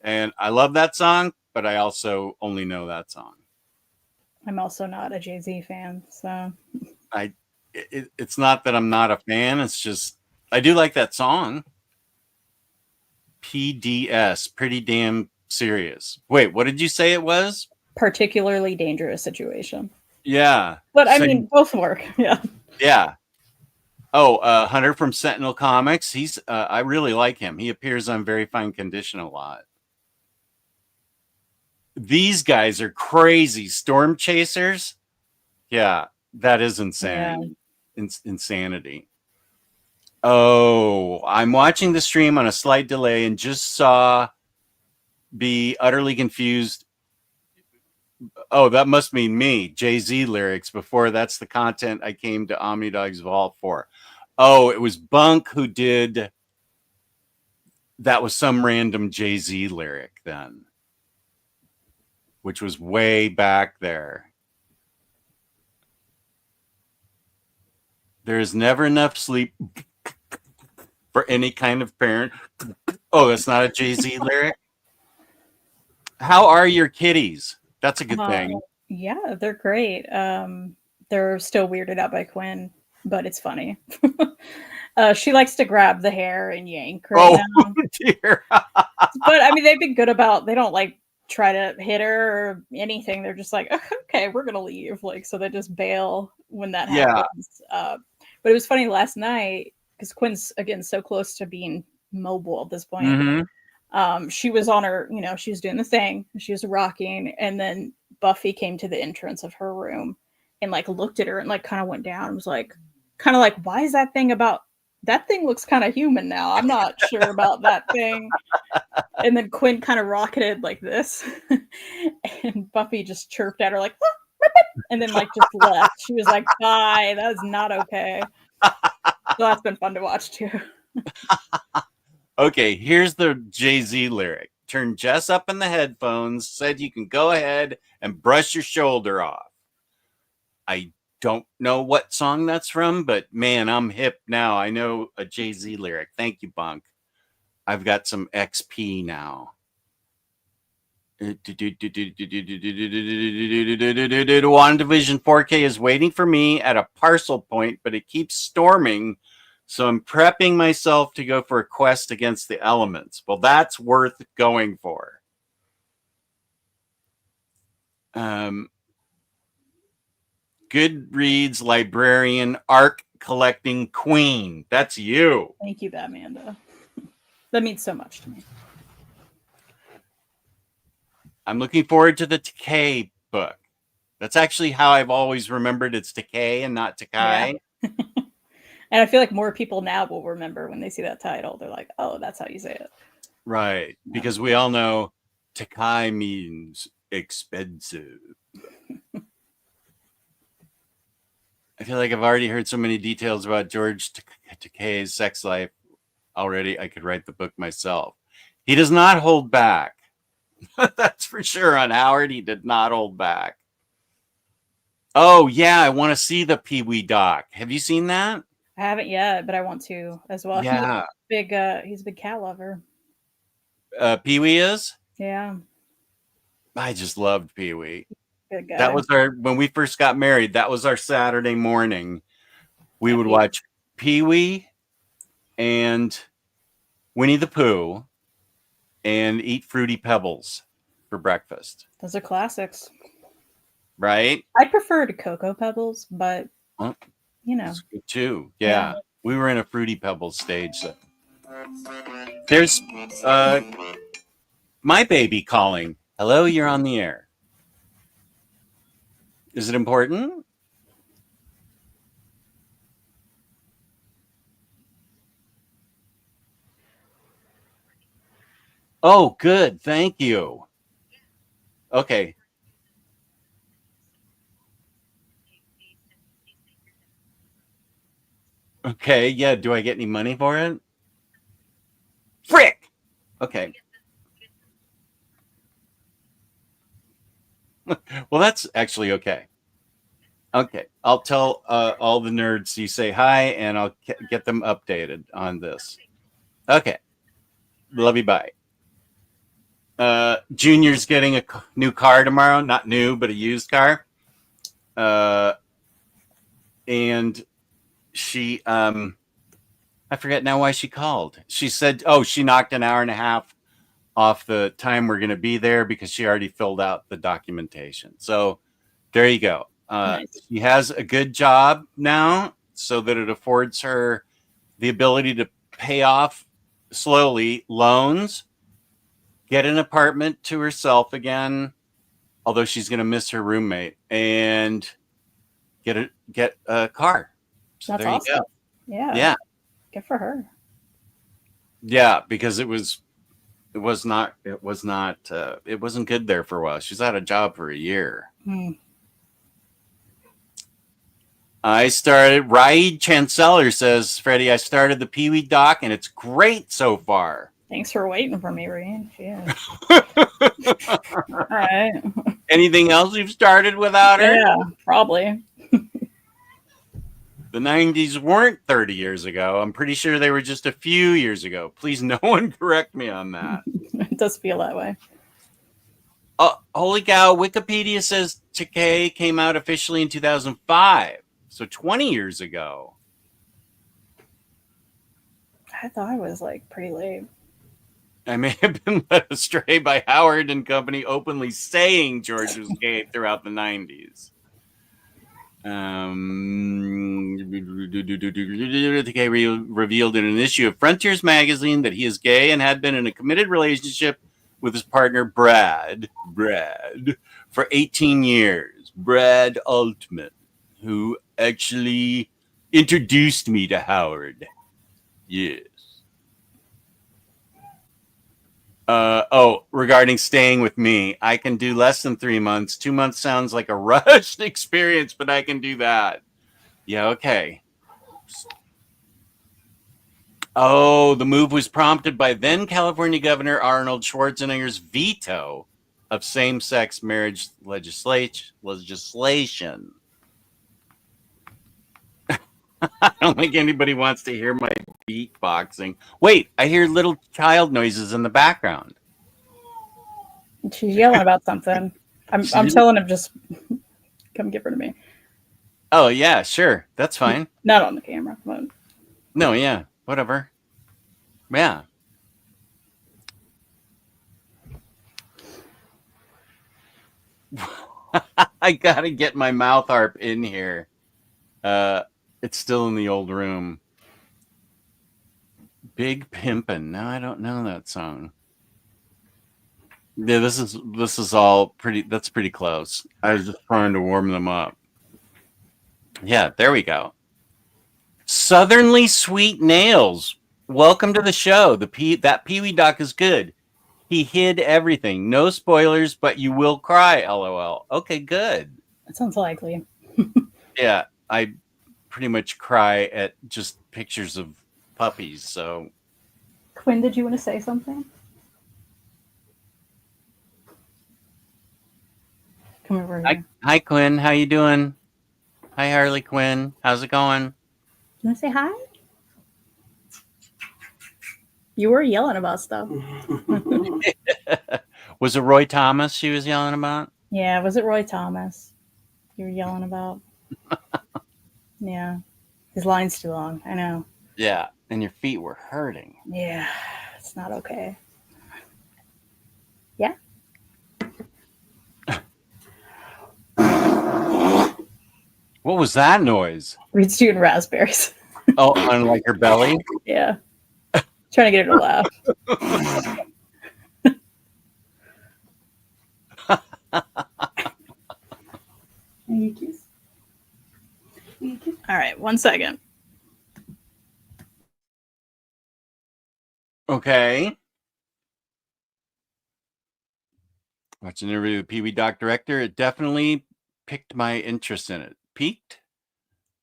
And I love that song, but I also only know that song. I'm also not a Jay-Z fan, so. It's not that I'm not a fan. It's just, I do like that song. PDS, Pretty Damn Serious. Wait, what did you say it was? Particularly Dangerous Situation. Yeah. But I mean, both work. Yeah. Yeah. Oh, Hunter from Sentinel Comics. He's I really like him. He appears on Very Fine Condition a lot. These guys are crazy. Storm Chasers. Yeah, that is insane. Yeah. Insanity. Oh, I'm watching the stream on a slight delay and just saw Be Utterly Confused. Oh, that must mean me. Jay-Z lyrics before. That's the content I came to OmniDog's Vault for. Oh, it was Bunk who did. That was some random Jay-Z lyric then, which was way back there. There's never enough sleep for any kind of parent. Oh, that's not a Jay-Z lyric. How are your kitties? That's a good thing. Yeah, they're great. They're still weirded out by Quinn, but it's funny. She likes to grab the hair and yank right now. Dear. But I mean, they've been good about, they don't like try to hit her or anything. They're just like, okay, we're going to leave. Like, so they just bail when that happens. But it was funny last night because Quinn's, again, so close to being mobile at this point. Mm-hmm. She was on her, she was doing the thing. She was rocking. And then Buffy came to the entrance of her room and like looked at her and like kind of went down and was like, why is that thing looks kind of human now. I'm not sure about that thing. And then Quinn kind of rocketed like this. And Buffy just chirped at her like, and then like just left. She was like, bye, that is not okay. So that's been fun to watch too. Okay, here's the Jay-Z lyric. Turn Jess up in the headphones, said you can go ahead and brush your shoulder off. I don't know what song that's from, but man, I'm hip now. I know a Jay-Z lyric. Thank you, Bunk. I've got some XP now. WandaVision 4K is waiting for me at a parcel point, but it keeps storming. So I'm prepping myself to go for a quest against the elements. Well, that's worth going for. Goodreads librarian arc collecting queen. That's you. Thank you, Batmanda. That means so much to me. I'm looking forward to the Takei book. That's actually how I've always remembered it's Takei and not Takai. Yeah. And I feel like more people now will remember when they see that title. They're like, oh, that's how you say it. Right. Yeah. Because we all know Takai means expensive. I feel like I've already heard so many details about George Takei's sex life already. I could write the book myself. He does not hold back. That's for sure. On Howard, he did not hold back. Oh, yeah. I want to see the Pee-wee doc. Have you seen that? I haven't yet, but I want to as well. Yeah. He's a big cat lover. Pee-wee is? Yeah. I just loved Pee-wee. Good guy. That was when we first got married, that was our Saturday morning. We would watch Pee-wee and Winnie the Pooh and eat Fruity Pebbles for breakfast. Those are classics. Right? I prefer to Cocoa Pebbles, but you know. It's good too. Yeah. We were in a Fruity Pebbles stage. So. There's my baby calling. Hello, you're on the air. Is it important? Oh, good. Thank you. Okay. Okay. Yeah. Do I get any money for it? Frick. Okay. Well, that's actually okay. Okay. I'll tell all the nerds you say hi, and I'll get them updated on this. Okay. Love you. Bye. Junior's getting a new car tomorrow. Not new, but a used car. And she, I forget now why she called. She said, she knocked an hour and a half off the time we're going to be there because she already filled out the documentation. So there you go. Nice. She has a good job now so that it affords her the ability to pay off slowly loans, get an apartment to herself again, although she's going to miss her roommate, and get a car. So that's awesome. Yeah. Good for her. Yeah, because it wasn't good there for a while. She's out of job for a year. I started, Raid Chanceller says, Freddie, I started the Pee-wee doc and it's great so far. Thanks for waiting for me, Raid. Yeah. All right. Anything else you've started without her? Yeah, probably. The 90s weren't 30 years ago. I'm pretty sure they were just a few years ago. Please, no one correct me on that. It does feel that way. Holy cow, Wikipedia says Takei came out officially in 2005. So 20 years ago. I thought it was like pretty late. I may have been led astray by Howard and company openly saying George was gay throughout the 90s. Takei revealed in an issue of Frontiers magazine that he is gay and had been in a committed relationship with his partner Brad for 18 years. Brad Altman, who actually introduced me to Howard. Yes. Regarding staying with me, I can do less than 3 months. 2 months sounds like a rushed experience, but I can do that. Yeah, okay. The move was prompted by then California Governor Arnold Schwarzenegger's veto of same-sex marriage legislation. I don't think anybody wants to hear my beatboxing. Wait, I hear little child noises in the background. She's yelling about something. I'm telling him just come give her to me. Oh yeah, sure, that's fine. Not on the camera. But... No, yeah, whatever. Yeah. I gotta get my mouth harp in here. It's still in the old room. Big Pimpin'. No, I don't know that song. Yeah, this is all pretty. That's pretty close. I was just trying to warm them up. Yeah, there we go. Southernly Sweet Nails. Welcome to the show. That Pee-wee doc is good. He hid everything. No spoilers, but you will cry. LOL. Okay, good. That sounds likely. Yeah, I pretty much cry at just pictures of puppies. So, Quinn, did you want to say something? Come over here. Hi, Quinn. How you doing? Hi, Harley Quinn. How's it going? You want to say hi? You were yelling about stuff. Was it Roy Thomas she was yelling about? Yeah, was it Roy Thomas you were yelling about? Yeah. His line's too long. I know. Yeah, and your feet were hurting. Yeah, it's not okay. Yeah? What was that noise? Reed's doing raspberries. Oh, on like her belly? Yeah. Trying to get her to laugh. All right, 1 second. Okay. Watch an interview with Pee-wee Doc director. It definitely piqued my interest in it. Peaked?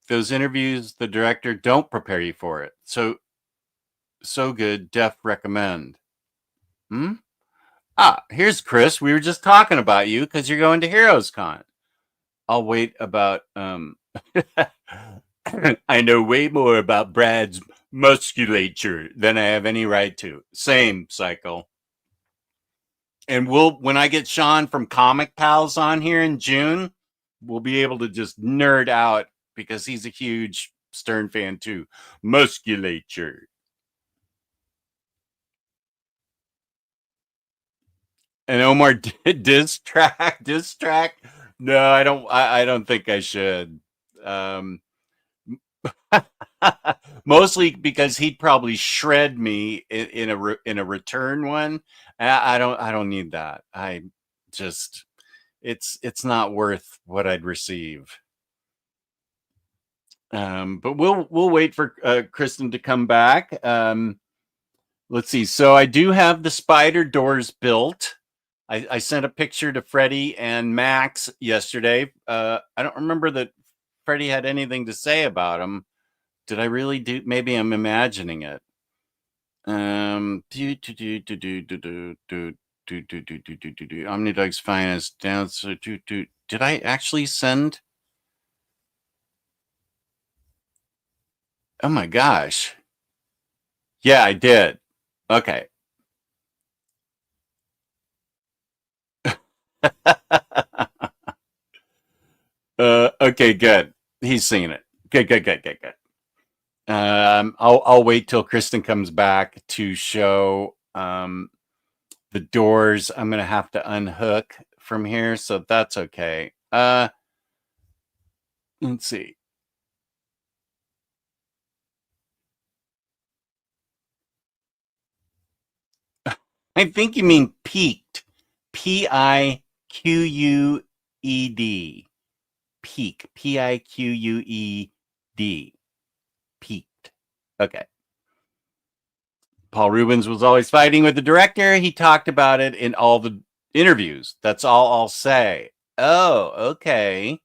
Those interviews, the director don't prepare you for it. So good. Def recommend. Here's Chris. We were just talking about you because you're going to Heroes Con. I'll wait about I know way more about Brad's musculature than I have any right to. Same, Cycle. And when I get Sean from Comic Pals on here in June, we'll be able to just nerd out because he's a huge Stern fan too. Musculature. And Omar diss track. No, I don't think I should. Mostly because he'd probably shred me in a return one. I don't need that. I just it's not worth what I'd receive. But we'll wait for Kristen to come back. Let's see. So I do have the spider doors built. I sent a picture to Freddie and Max yesterday. I don't remember that Freddie had anything to say about them. Did I really do? Maybe I'm imagining it. OmniDog's finest down. So did I actually send? Oh my gosh. Yeah, I did. Okay. Okay, good. He's seen it. Good. I'll wait till Kristen comes back to show the doors. I'm gonna have to unhook from here, so that's okay. Let's see. I think you mean peaked. Piqued. Peak. Piqued. Peaked. Okay. Paul Rubens was always fighting with the director. He talked about it in all the interviews. That's all I'll say. Oh, okay.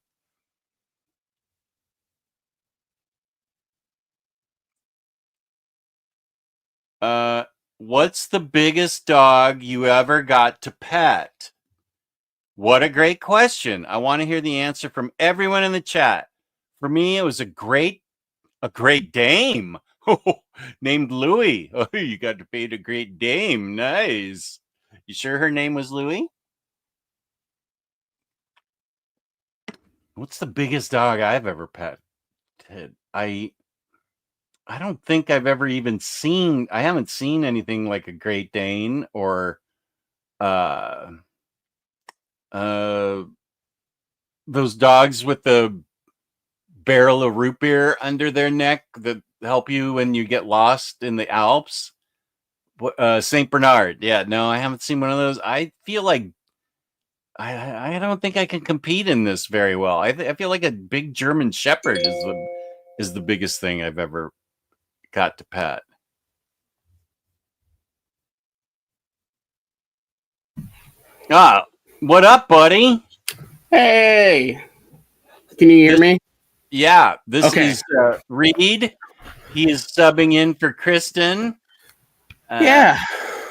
What's the biggest dog you ever got to pet? What a great question. I want to hear the answer from everyone in the chat. For me, it was a Great A Great Dane. Named Louie. Oh, you got to feed a Great Dane. Nice. You sure her name was Louie? What's the biggest dog I've ever petted? I don't think I've ever even seen. I haven't seen anything like a Great Dane or uh uh those dogs with the barrel of root beer under their neck that help you when you get lost in the Alps. Saint Bernard. Yeah, no, I haven't seen one of those. I feel like I don't think I can compete in this very well. I feel like a big German Shepherd is the biggest thing I've ever got to pet. What up, buddy? Hey, can you hear me? Yeah, this Okay. is Reed. He is subbing in for Kristen. Yeah.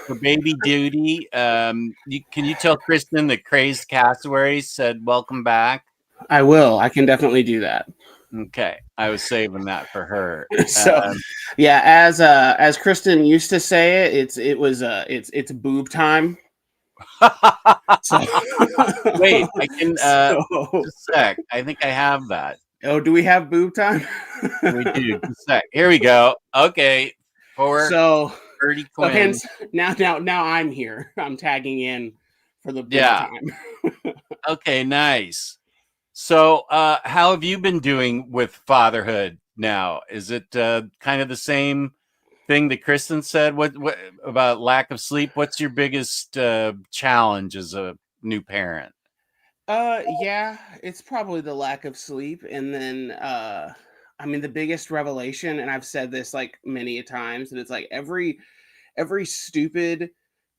For baby duty. Can you tell Kristen that Crazed Cassowary said welcome back? I will. I can definitely do that. Okay, I was saving that for her. So, yeah, as Kristen used to say it, it's boob time. So, wait, I can just a so, sec. I think I have that. oh, do we have boob time? We do. Just a sec. Here we go. Okay, for so Birdie Quinn. Okay, now I'm here. I'm tagging in for the boob time. Okay, nice. So, how have you been doing with fatherhood now? Is it kind of the same thing that Kristen said? What about lack of sleep? What's your biggest challenge as a new parent? Yeah, it's probably the lack of sleep, and then I mean the biggest revelation, and I've said this like many a times, and it's like every stupid,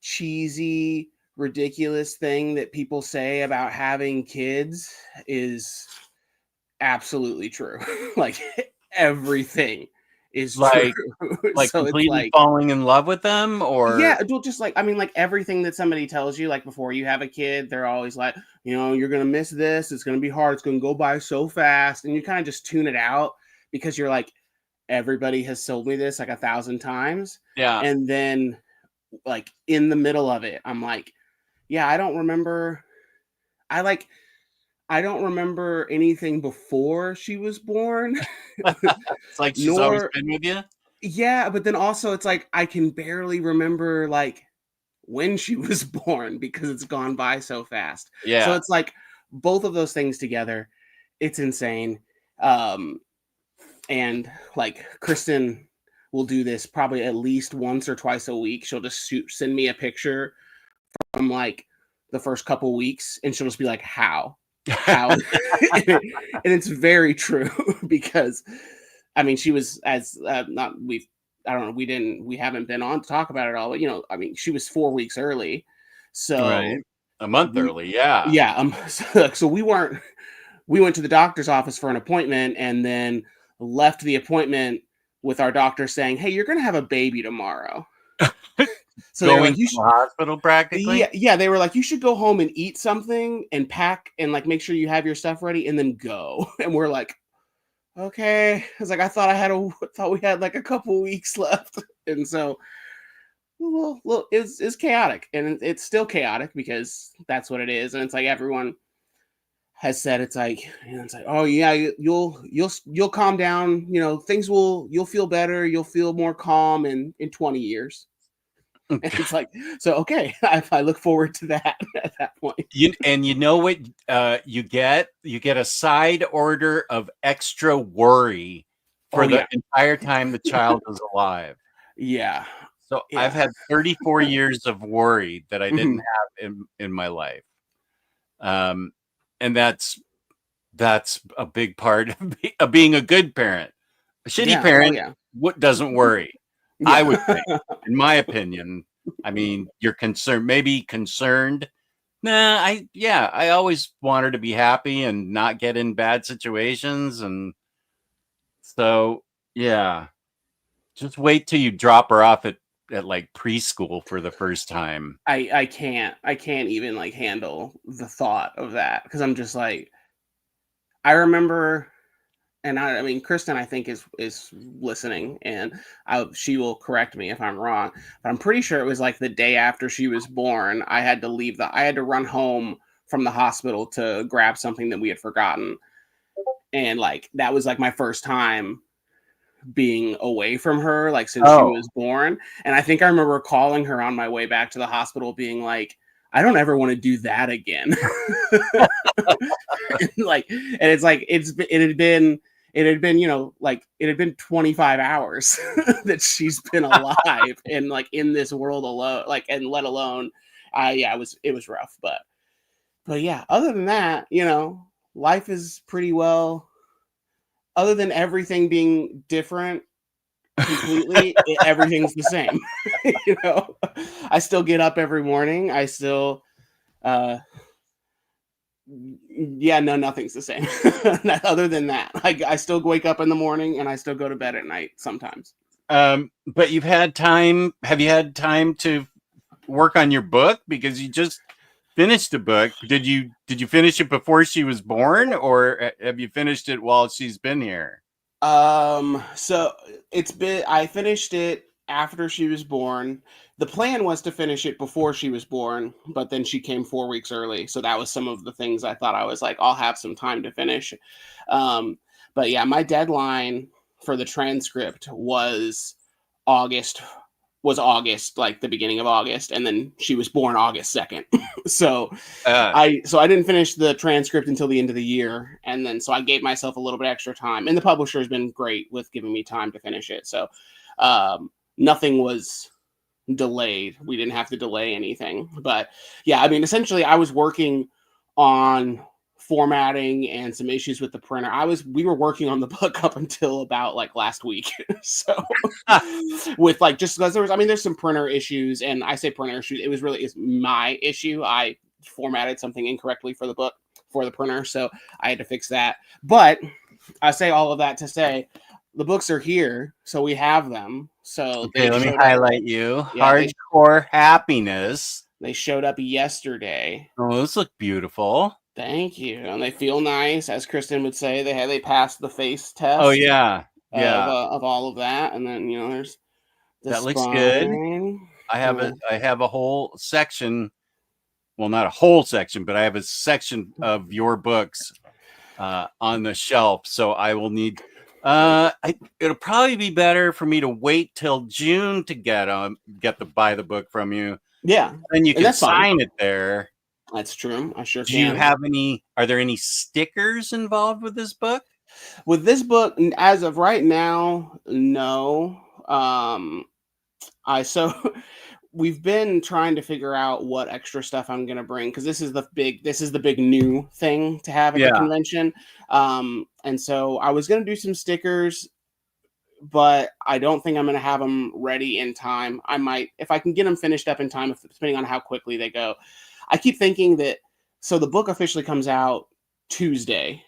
cheesy, ridiculous thing that people say about having kids is absolutely true. Like everything is Like, true. like So it's completely like, falling in love with them, or yeah, well, just like, I mean, like everything that somebody tells you, like before you have a kid, they're always like, you're gonna miss this. It's gonna be hard. It's gonna go by so fast, and you kind of just tune it out because you're like, everybody has told me this like 1,000 times, yeah. and then like in the middle of it, I'm like, yeah, I don't remember. I don't remember anything before she was born. It's like she's always been with you. Yeah, but then also it's like I can barely remember like when she was born because it's gone by so fast. Yeah. So it's like both of those things together, it's insane. And like Kristen will do this probably at least once or twice a week. She'll just send me a picture from like the first couple weeks, and she'll just be like, how and it's very true because I mean she was as not we've I don't know we haven't been on to talk about it all, but I mean she was 4 weeks early, so right. A month early. Yeah. So we went to the doctor's office for an appointment and then left the appointment with our doctor saying, hey, you're gonna have a baby tomorrow. So going to the hospital practically. Yeah, they were like, you should go home and eat something and pack and like make sure you have your stuff ready and then go. And we're like, okay. I was like, I thought we had like a couple weeks left, and so well, it's chaotic, and it's still chaotic because that's what it is. And it's like everyone has said, it's like oh yeah, you'll calm down. You'll feel better. You'll feel more calm in 20 years. And it's like, so okay, I look forward to that at that point. You know what you get a side order of extra worry for the entire time the child is alive. Yeah. So I've had 34 years of worry that I didn't have in my life. And that's a big part of being a good parent. A shitty parent what doesn't worry. Yeah. I would think, in my opinion. I mean, you're concerned. Nah, I always want her to be happy and not get in bad situations. And so, yeah, just wait till you drop her off at like preschool for the first time. I can't even like handle the thought of that because I'm just like, I remember, and I mean, Kristen, I think is listening, and she will correct me if I'm wrong, but I'm pretty sure it was like the day after she was born. I had to run home from the hospital to grab something that we had forgotten, and like that was like my first time being away from her, like since she was born. And I think I remember calling her on my way back to the hospital, being like, I don't ever want to do that again. And it's like it had been it had been 25 hours that she's been alive and like in this world alone, like, and let alone it was rough, but yeah, other than that, life is pretty well, other than everything being different completely. Everything's the same. I still get up every morning. I still nothing's the same. Other than that, I still wake up in the morning and I still go to bed at night sometimes. But you've had time. Have you had time to work on your book? Because you just finished the book. Did you finish it before she was born, or have you finished it while she's been here? So I finished it after she was born. The plan was to finish it before she was born, but then she came 4 weeks early. So that was some of the things I thought I was like, I'll have some time to finish. But yeah, my deadline for the transcript was August, like the beginning of August, and then she was born August 2nd. So I didn't finish the transcript until the end of the year, and then so I gave myself a little bit extra time, and the publisher has been great with giving me time to finish it. So nothing was delayed. We didn't have to delay anything. But yeah, I mean, essentially I was working on formatting and some issues with the printer. We were working on the book up until about like last week. So with like, just because there's some printer issues, and I say printer issues, it's my issue. I formatted something incorrectly for the book, for the printer. So I had to fix that. But I say all of that to say the books are here. So we have them. So okay, let me highlight you. Yeah, Hardcore Happiness. They showed up yesterday. Oh, those look beautiful. Thank you. And they feel nice, as Kristen would say. They passed the face test. Oh yeah, of all of that, and then there's the that spine. Looks good. I have a whole section. Well, not a whole section, but I have a section of your books on the shelf. So I will need. It'll probably be better for me to wait till June to buy the book from you. Yeah, and you can sign it there. That's true. I sure can. Do you have any? Are there any stickers involved with this book? With this book, as of right now, no. We've been trying to figure out what extra stuff I'm gonna bring, because this is the big new thing to have at the convention. And so I was gonna do some stickers, but I don't think I'm gonna have them ready in time. I might, if I can get them finished up in time, depending on how quickly they go. I keep thinking that, so the book officially comes out Tuesday,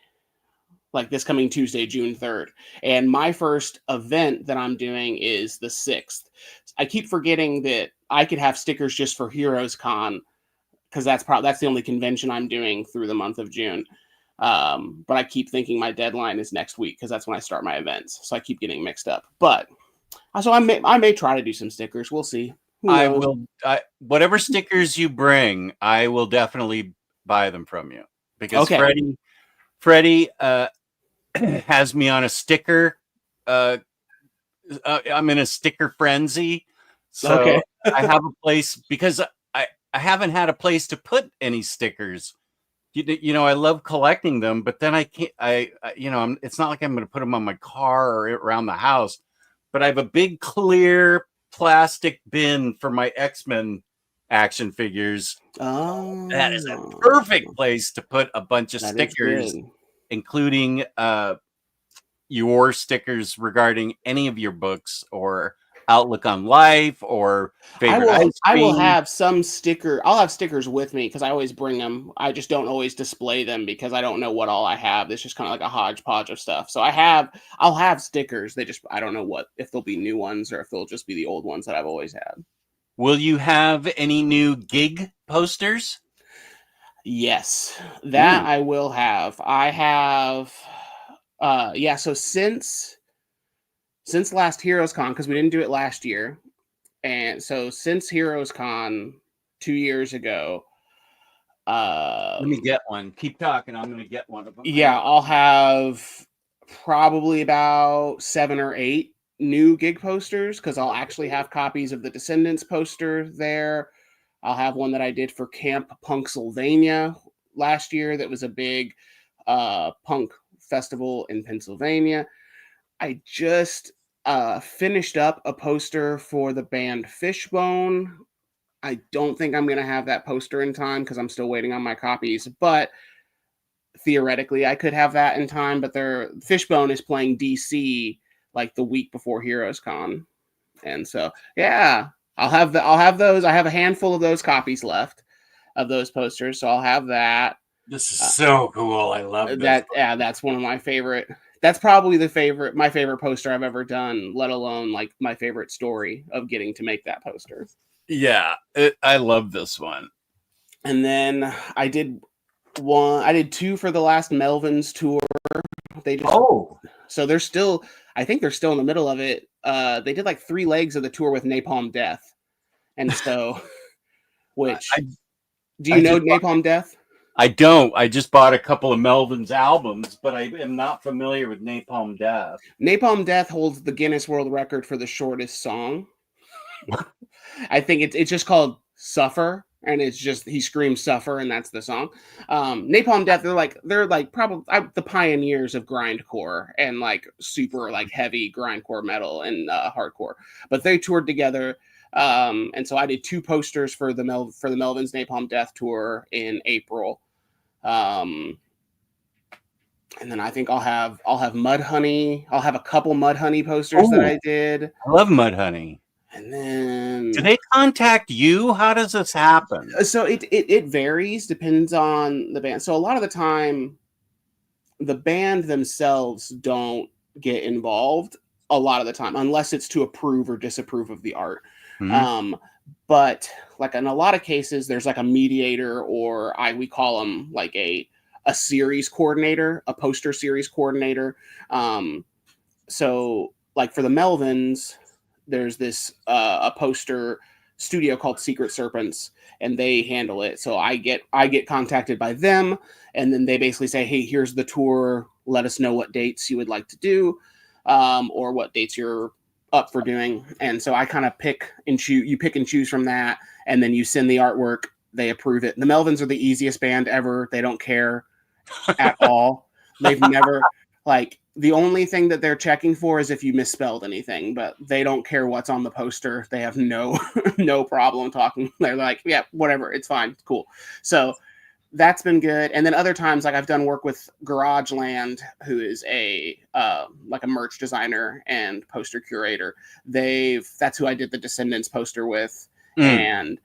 like this coming Tuesday, June 3rd. And my first event that I'm doing is the 6th. I keep forgetting that I could have stickers just for Heroes Con, because that's the only convention I'm doing through the month of June. But I keep thinking my deadline is next week, because that's when I start my events. So I keep getting mixed up. But so I may try to do some stickers. We'll see. I will. Whatever stickers you bring, I will definitely buy them from you, because Freddie has me on a sticker. I'm in a sticker frenzy, so I have a place, because I haven't had a place to put any stickers. I love collecting them, but then I can't. It's not like I'm going to put them on my car or around the house. But I have a big clear plastic bin for my X-Men action figures. Oh, that is a perfect place to put a bunch of stickers, including your stickers regarding any of your books, or outlook on life, or favorite ice cream. I will have some sticker. I'll have stickers with me, because I always bring them. I just don't always display them, because I don't know what all I have. It's just kind of like a hodgepodge of stuff. So I'll have stickers. I don't know if there'll be new ones, or if they'll just be the old ones that I've always had. Will you have any new gig posters? Yes, that I will have. I have Yeah, so since last Heroes Con, because we didn't do it last year, and so since Heroes Con 2 years ago, Let me get one. Keep talking. I'm going to get one of them. yeah, I'll have probably about 7 or 8 new gig posters, because I'll actually have copies of the Descendants poster there. I'll have one that I did for Camp Punksylvania last year. That was a big punk festival in Pennsylvania. I just finished up a poster for the band Fishbone. I don't think I'm going to have that poster in time because I'm still waiting on my copies, but theoretically I could have that in time. But their Fishbone is playing DC like the week before Heroes Con. And so, yeah, I'll have those. I have a handful of those copies left of those posters, so I'll have that. This is so cool. I love that. this. Yeah, that's one of my favorite. That's probably my favorite poster I've ever done, let alone like my favorite story of getting to make that poster. Yeah, I love this one. And then I did 2 for the last Melvins tour. So they're still, I think they're still in the middle of it. They did like 3 legs of the tour with Napalm Death. And so, which, do you know Napalm Death? I don't. I just bought a couple of Melvin's albums, but I am not familiar with Napalm Death. Napalm Death holds the Guinness World Record for the shortest song. I think it's just called Suffer, and it's just he screams Suffer, and that's the song. Napalm Death, they're like probably the pioneers of grindcore and like super like heavy grindcore metal and hardcore. But they toured together. And so I did 2 posters for the Melvins Napalm Death tour in April. And then I think I'll have Mudhoney. I'll have a couple Mudhoney posters that I did. I love Mudhoney. And then do they contact you? How does this happen? So it varies, depends on the band. So a lot of the time, the band themselves don't get involved a lot of the time, unless it's to approve or disapprove of the art. Mm-hmm. But like in a lot of cases, there's like a mediator, or we call them like a series coordinator, a poster series coordinator. So like for the Melvins, there's this a poster studio called Secret Serpents, and they handle it. So I get contacted by them, and then they basically say, hey, here's the tour. Let us know what dates you would like to do, or what dates you're up for doing. And so I kind of pick and choose. You pick and choose from that, and then you send the artwork. They approve it. The Melvins are the easiest band ever. They don't care at all. They've never like. The only thing that they're checking for is if you misspelled anything, but they don't care what's on the poster. They have no problem talking. They're like, yeah, whatever, it's fine, it's cool. So that's been good. And then other times, like I've done work with Garageland, who is a like a merch designer and poster curator. That's who I did the Descendants poster with, and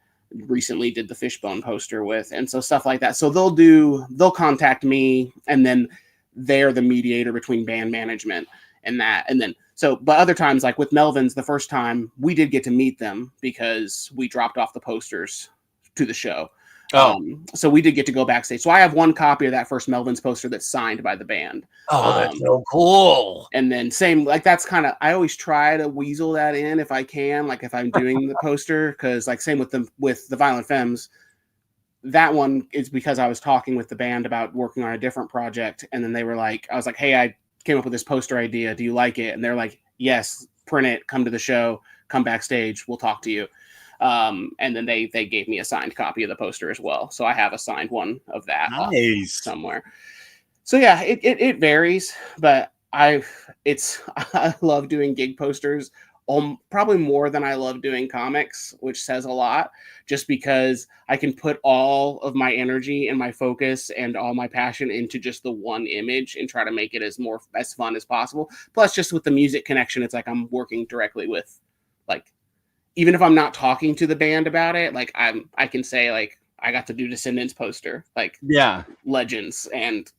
recently did the Fishbone poster with, and so stuff like that. So they'll contact me, and then they're the mediator between band management and that. And then, but other times, like with Melvins, the first time we did get to meet them because we dropped off the posters to the show. So we did get to go backstage. So I have 1 copy of that first Melvins poster that's signed by the band. That's so cool. And then same, like that's kind of, I always try to weasel that in if I can, like if I'm doing the poster, because like same with the Violent Femmes. That one is because I was talking with the band about working on a different project. And then they were like, I was like, hey, I came up with this poster idea. Do you like it? And they're like, yes, print it, come to the show, come backstage. We'll talk to you. And then they gave me a signed copy of the poster as well. So I have a signed one of that somewhere. So yeah, it varies, but I love doing gig posters. Probably more than I love doing comics, which says a lot, just because I can put all of my energy and my focus and all my passion into just the one image and try to make it as fun as possible. Plus, just with the music connection, it's like I'm working directly with, like, even if I'm not talking to the band about it, like I can say like I got to do Descendants poster, like legends, and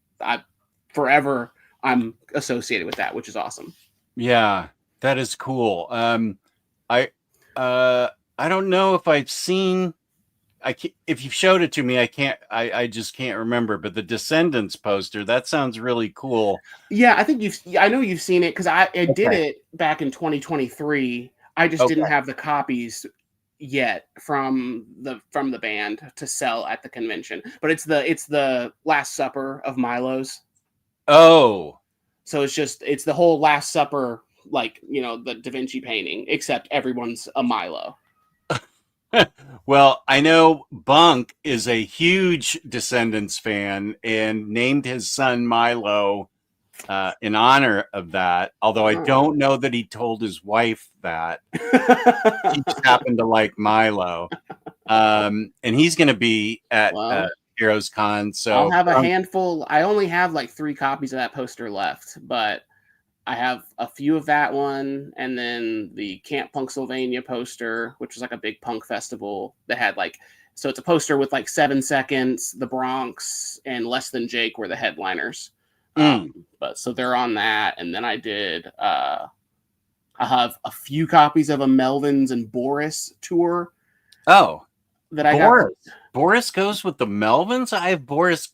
forever I'm associated with that, which is awesome. Yeah. That is cool. I don't know if I've seen if you showed it to me, I just can't remember. But the Descendants poster, that sounds really cool. Yeah, I know you've seen it because I did Okay. it back in 2023. I just didn't have the copies yet from the band to sell at the convention. But it's the Last Supper of Milo's. Oh, So it's the whole Last Supper, like, the Da Vinci painting, except everyone's a Milo. well, I know Bunk is a huge Descendants fan and named his son Milo in honor of that. Although I don't know that he told his wife that. He just happened to like Milo. And he's going to be at Heroes Con. So I'll have a handful. I only have like 3 copies of that poster left, but I have a few of that one, and then the Camp Punksylvania poster, which was like a big punk festival that had so it's a poster with like 7 Seconds, The Bronx, and Less Than Jake were the headliners. But so they're on that, and then I have a few copies of a Melvins and Boris tour. Oh, that I got. Boris goes with the Melvins. I have Boris.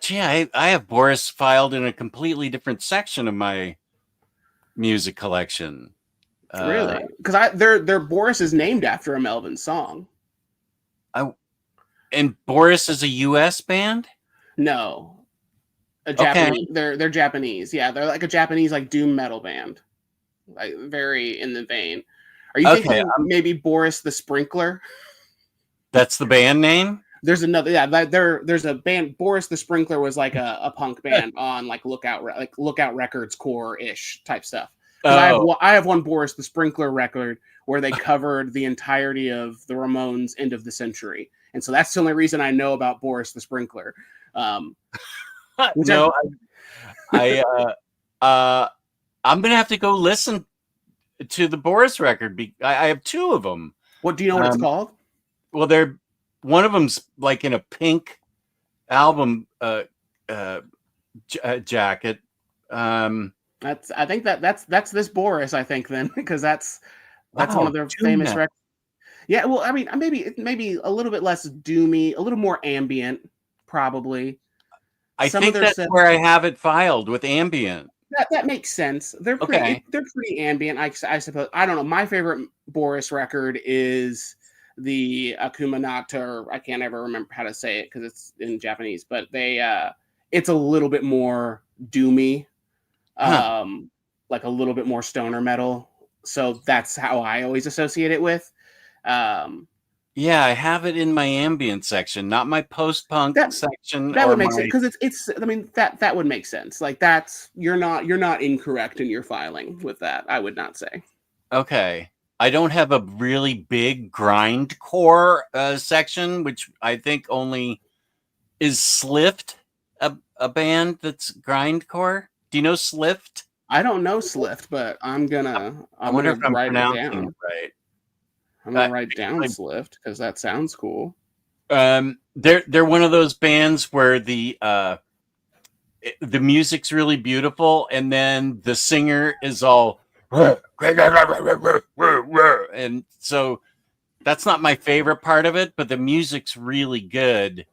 Gee, I have Boris filed in a completely different section of my music collection. Really? Because their Boris is named after a Melvin song. And Boris is a U.S. band? No, Japanese. They're Japanese. Yeah, they're like a Japanese like doom metal band, like very in the vein. Are you thinking maybe Boris the Sprinkler? That's the band name. There's another, there's a band. Boris the Sprinkler was like a punk band on like Lookout Records core-ish type stuff. I have one Boris the Sprinkler record where they covered the entirety of the Ramones' End of the Century, and so that's the only reason I know about Boris the Sprinkler. I'm gonna have to go listen to the Boris record. I have 2 of them. What do you know what it's called? Well, one of them's like in a pink album jacket. I think that's this Boris. I think then because that's one of their famous records. Yeah, well, I mean, maybe a little bit less doomy, a little more ambient, probably. I think that's where I have it filed with ambient. That makes sense. They're pretty ambient, I suppose. I don't know. My favorite Boris record is the Akumanata, or I can't ever remember how to say it because it's in Japanese, but it's a little bit more doomy, like a little bit more stoner metal. So that's how I always associate it with. Yeah, I have it in my ambient section, not my post-punk section. That would make sense because it's. I mean, that would make sense. Like you're not incorrect in your filing with that. I would not say. Okay. I don't have a really big grindcore section, which I think only is Slift a band that's grindcore. Do you know Slift? I don't know Slift, but I'm gonna wonder if I'm write it pronouncing down. it right. I'm gonna write down Slift because that sounds cool. They're one of those bands where the music's really beautiful, and then the singer is all. And so that's not my favorite part of it, but the music's really good.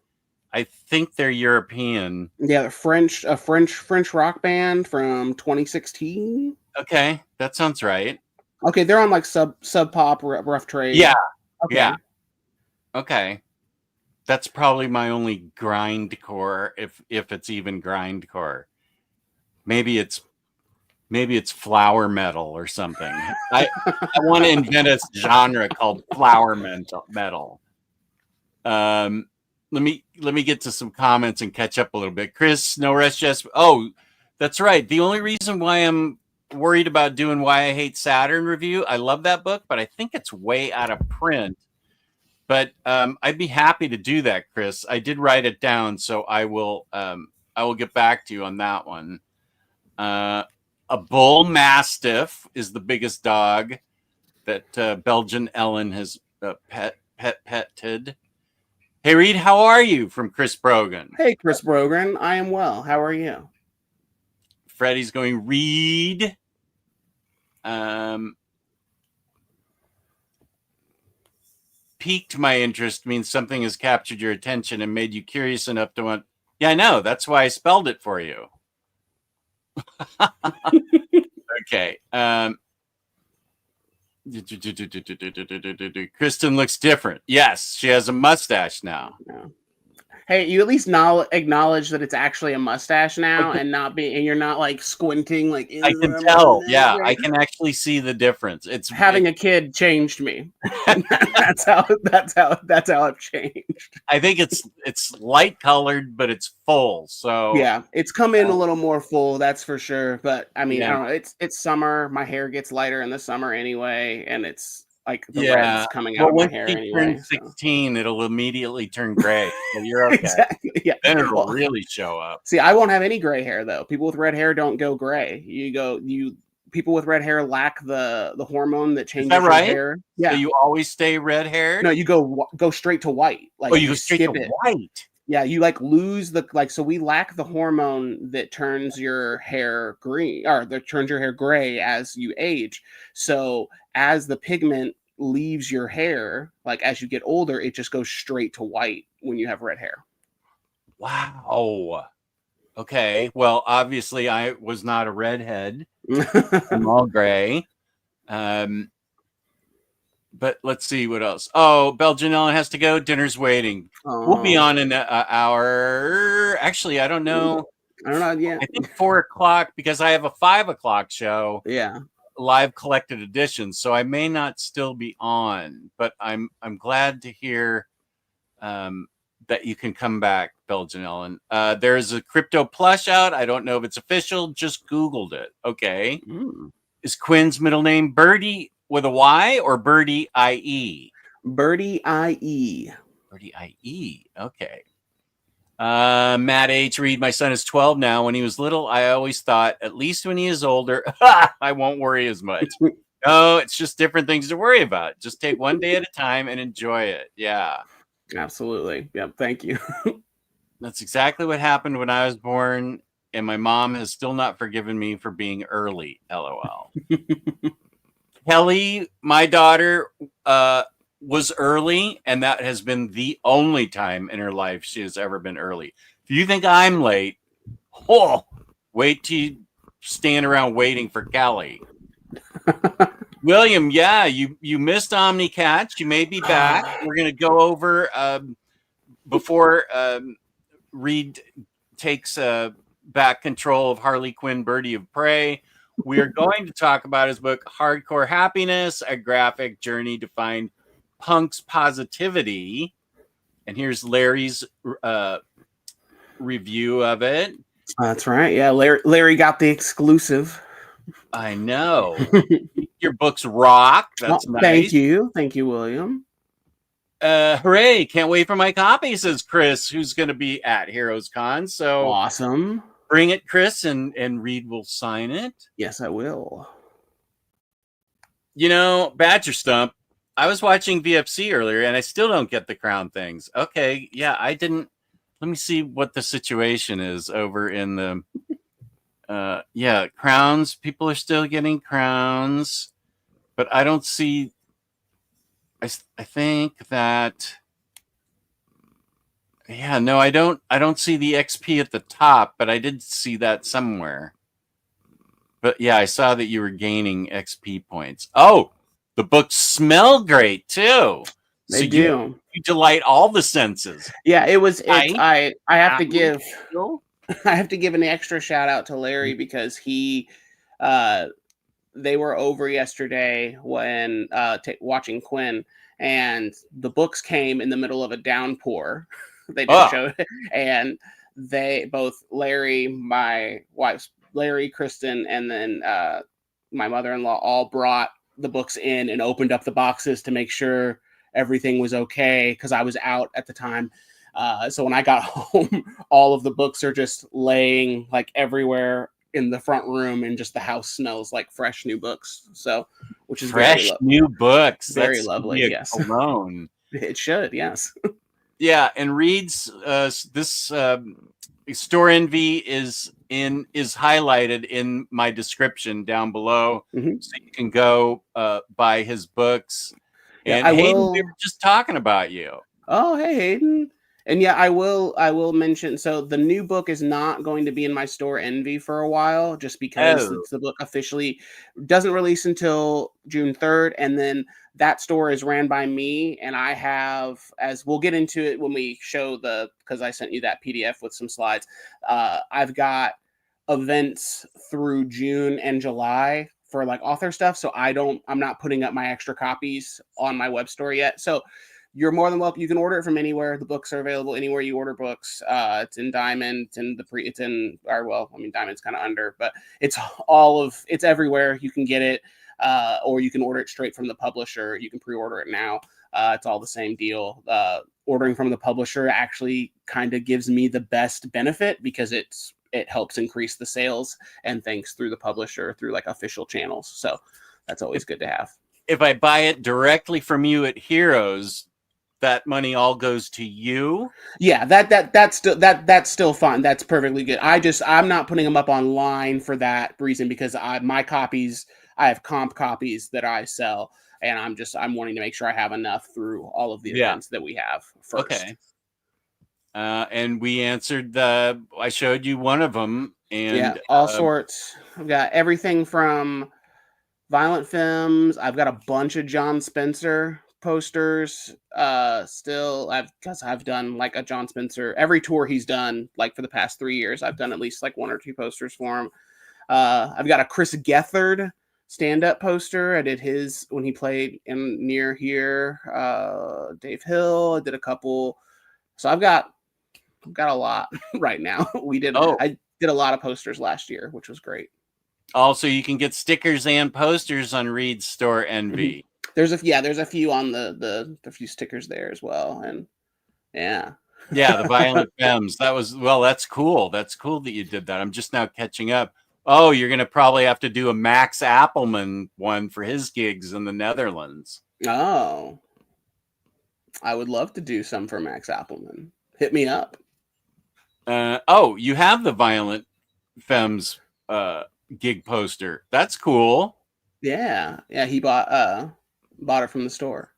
I think they're European. Yeah, a French rock band from 2016. Okay, that sounds right. Okay, they're on like Sub Pop, Rough Trade. Yeah. Okay. Yeah. Okay. That's probably my only grindcore, if it's even grindcore. Maybe it's flower metal or something. I want to invent a genre called flower metal. Let me get to some comments and catch up a little bit. Chris, no rest, yes. Oh, that's right. The only reason why I'm worried about doing Why I Hate Saturn review, I love that book, but I think it's way out of print. But I'd be happy to do that, Chris. I did write it down, so I will get back to you on that one. A bull mastiff is the biggest dog that Belgian Ellen has petted. Hey, Reed, how are you? From Chris Brogan. Hey, Chris Brogan. I am well. How are you? Freddie's going, Reed. piqued my interest means something has captured your attention and made you curious enough to want. Yeah, I know. That's why I spelled it for you. Okay. Kristen looks different. Yes, she has a mustache now. Yeah. Hey, you at least acknowledge that it's actually a mustache now, and you're not like squinting. Like I can tell. Yeah, I can actually see the difference. It's having a kid changed me. that's how I've changed. I think it's light colored, but it's full. So yeah, it's come in a little more full. That's for sure. But I mean, Yeah. I don't know. It's summer. My hair gets lighter in the summer anyway, and it's like the Yeah. red's coming Well, out of my once hair she anyway. turns 16, it'll immediately turn gray. So you're okay. Exactly. Yeah. Then it'll Well, really show up. see, I won't have any gray hair though. People with red hair don't go gray. People with red hair lack the hormone that changes that right? your hair. Yeah. So you always stay red haired? No, you go straight to white. Like you go straight to white. Yeah, you like lose so we lack the hormone that turns your hair green or that turns your hair gray as you age. So as the pigment leaves your hair, like as you get older, it just goes straight to white when you have red hair. Wow. Okay. Well, obviously I was not a redhead. I'm all gray. But let's see what else. Oh, Belgianella has to go. Dinner's waiting. We'll be on in an hour. Actually, I don't know. Yeah. I think 4:00 because I have a 5:00 show. Yeah. Live collected edition, so I may not still be on. But I'm glad to hear that you can come back, Belgianella. There's a crypto plush out. I don't know if it's official. Just Googled it. Okay. Is Quinn's middle name Birdie with a Y or Birdie IE? Birdie IE. Birdie IE. Okay. Matt H. Reed, my son is 12 now. When he was little, I always thought, at least when he is older, I won't worry as much. No, it's just different things to worry about. Just take one day at a time and enjoy it. Yeah. Absolutely. Yep. Thank you. That's exactly what happened when I was born. And my mom has still not forgiven me for being early. LOL. Kelly, my daughter, was early, and that has been the only time in her life she has ever been early. If you think I'm late, wait till you stand around waiting for Kelly. William, yeah, you missed OmniCat. You may be back. We're going to go over before Reed takes back control of Harley Quinn, Birdie of Prey. We are going to talk about his book, Hardcore Happiness, a graphic journey to find punk's positivity. And here's Larry's review of it. That's right. Yeah, Larry got the exclusive. I know. Your books rock. That's nice. Thank you, William. Hooray! Can't wait for my copy, says Chris, who's going to be at Heroes Con. So awesome. Bring it, Chris, and Reed will sign it. Yes, I will. You know, Badger Stump, I was watching VFC earlier, and I still don't get the crown things. Okay, yeah, I didn't. Let me see what the situation is over in the... yeah, crowns. People are still getting crowns, but I don't see... I think that... Yeah, no, I don't see the XP at the top, but I did see that somewhere. But yeah, I saw that you were gaining XP points. Oh, the books smell great too. They do. You delight all the senses. Yeah, it was. I have to give. I have to give an extra shout out to Larry because they were over yesterday when watching Quinn, and the books came in the middle of a downpour. They just showed it, and they both Larry, my wife's Larry, Kristen, and then my mother-in-law all brought the books in and opened up the boxes to make sure everything was okay because I was out at the time. So when I got home, all of the books are just laying like everywhere in the front room, and just the house smells like fresh new books. So, which is fresh new books. Very That's lovely. Yes, alone. It should. Yes. Yeah, and Reed's this store envy is highlighted in my description down below, so you can go buy his books. Yeah, And I Hayden, will. we were just talking about you. Oh, hey, Hayden. And yeah, I will mention. So the new book is not going to be in my store Envy for a while, just because Oh, it's the book officially doesn't release until June 3rd, and then that store is ran by me, and I have, as we'll get into it when we show because I sent you that PDF with some slides. I've got events through June and July for like author stuff, so I'm not putting up my extra copies on my web store yet. So you're more than welcome. You can order it from anywhere. The books are available anywhere you order books. It's in Diamond. Diamond's kind of under, but it's everywhere. You can get it, or you can order it straight from the publisher. You can pre-order it now. It's all the same deal. Ordering from the publisher actually kind of gives me the best benefit because it helps increase the sales and things through the publisher through like official channels. So that's always good to have. if I buy it directly from you at Heroes, that money all goes to you. Yeah, that's still fine. That's perfectly good. I'm not putting them up online for that reason because I have comp copies that I sell, and I'm wanting to make sure I have enough through all of the events that we have first. Okay. And we answered I showed you one of them, and all sorts. I've got everything from Violent Femmes. I've got a bunch of John Spencer posters. I've done like a John Spencer every tour he's done, like for the past 3 years. I've done at least like 1 or 2 posters for him. I've got a Chris Gethard stand-up poster. I did his when he played near here. Dave Hill. I did a couple. So I've got a lot right now. I did a lot of posters last year, which was great. Also, you can get stickers and posters on Reed's store Envy. There's a few on the few stickers there as well, and yeah, the Violent Femmes. That's cool. That's cool that you did that. I'm just now catching up. Oh, you're gonna probably have to do a Max Appelman one for his gigs in the Netherlands. Oh, I would love to do some for Max Appelman. Hit me up. You have the Violent Femmes gig poster. That's cool. Yeah, he bought it from the store.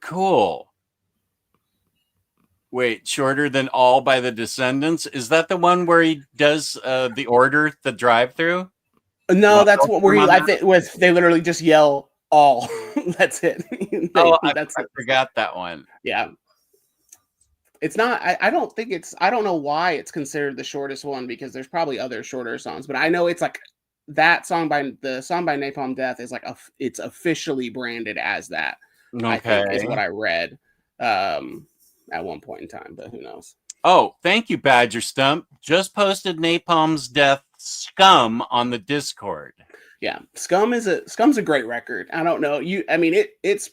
Cool. Wait, Shorter Than All by the Descendants? Is that the one where he does the order, the drive-through? No, that's what they literally just yell all. That's it. I forgot that one. Yeah. It's not. I don't think it's. I don't know why it's considered the shortest one because there's probably other shorter songs, but I know it's like that song by Napalm Death is like it's officially branded as that. Okay. I think is what I read at one point in time, but who knows? Oh, thank you, Badger Stump. Just posted Napalm's Death Scum on the Discord. Yeah, Scum's a great record. I don't know it's.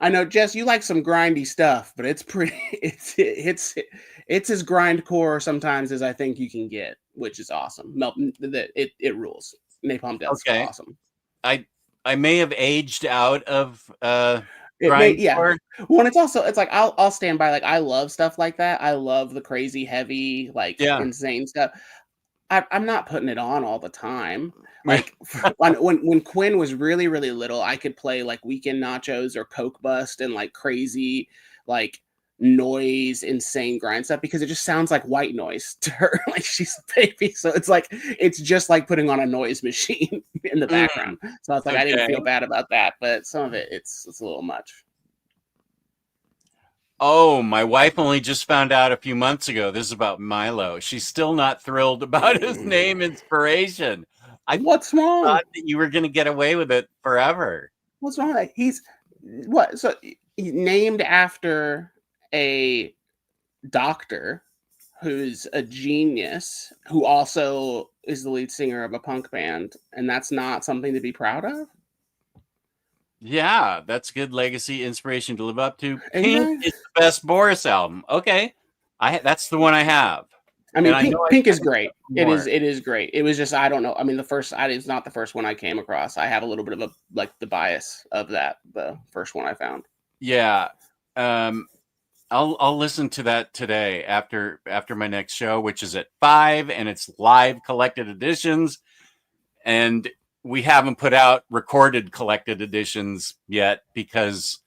I know, Jess, you like some grindy stuff, but it's pretty. It's as grindcore sometimes as I think you can get, which is awesome. It rules. Napalm Death's awesome. I may have aged out of grindcore. Well, it's like I'll stand by. Like I love stuff like that. I love the crazy, heavy, insane stuff. I'm not putting it on all the time. Like when Quinn was really, really little, I could play like Weekend Nachos or Coke Bust and like crazy, like noise, insane grind stuff because it just sounds like white noise to her. Like she's a baby, so it's just like putting on a noise machine in the background. So I was like, I didn't feel bad about that, but some of it's a little much. Oh, my wife only just found out a few months ago. This is about Milo. She's still not thrilled about his name Inspiration. What's wrong? Thought that you were going to get away with it forever. What's wrong? He's named after a doctor who's a genius who also is the lead singer of a punk band, and that's not something to be proud of. Yeah, that's good legacy inspiration to live up to. Pink is the best Boris album. Okay, that's the one I have. I mean, Pink is great. It is great. It was just I don't know. I mean, it's not the first one I came across. I have a little bit of the bias of that. The first one I found. Yeah, I'll listen to that today after my next show, which is at 5, and it's live collected editions. And we haven't put out recorded collected editions yet because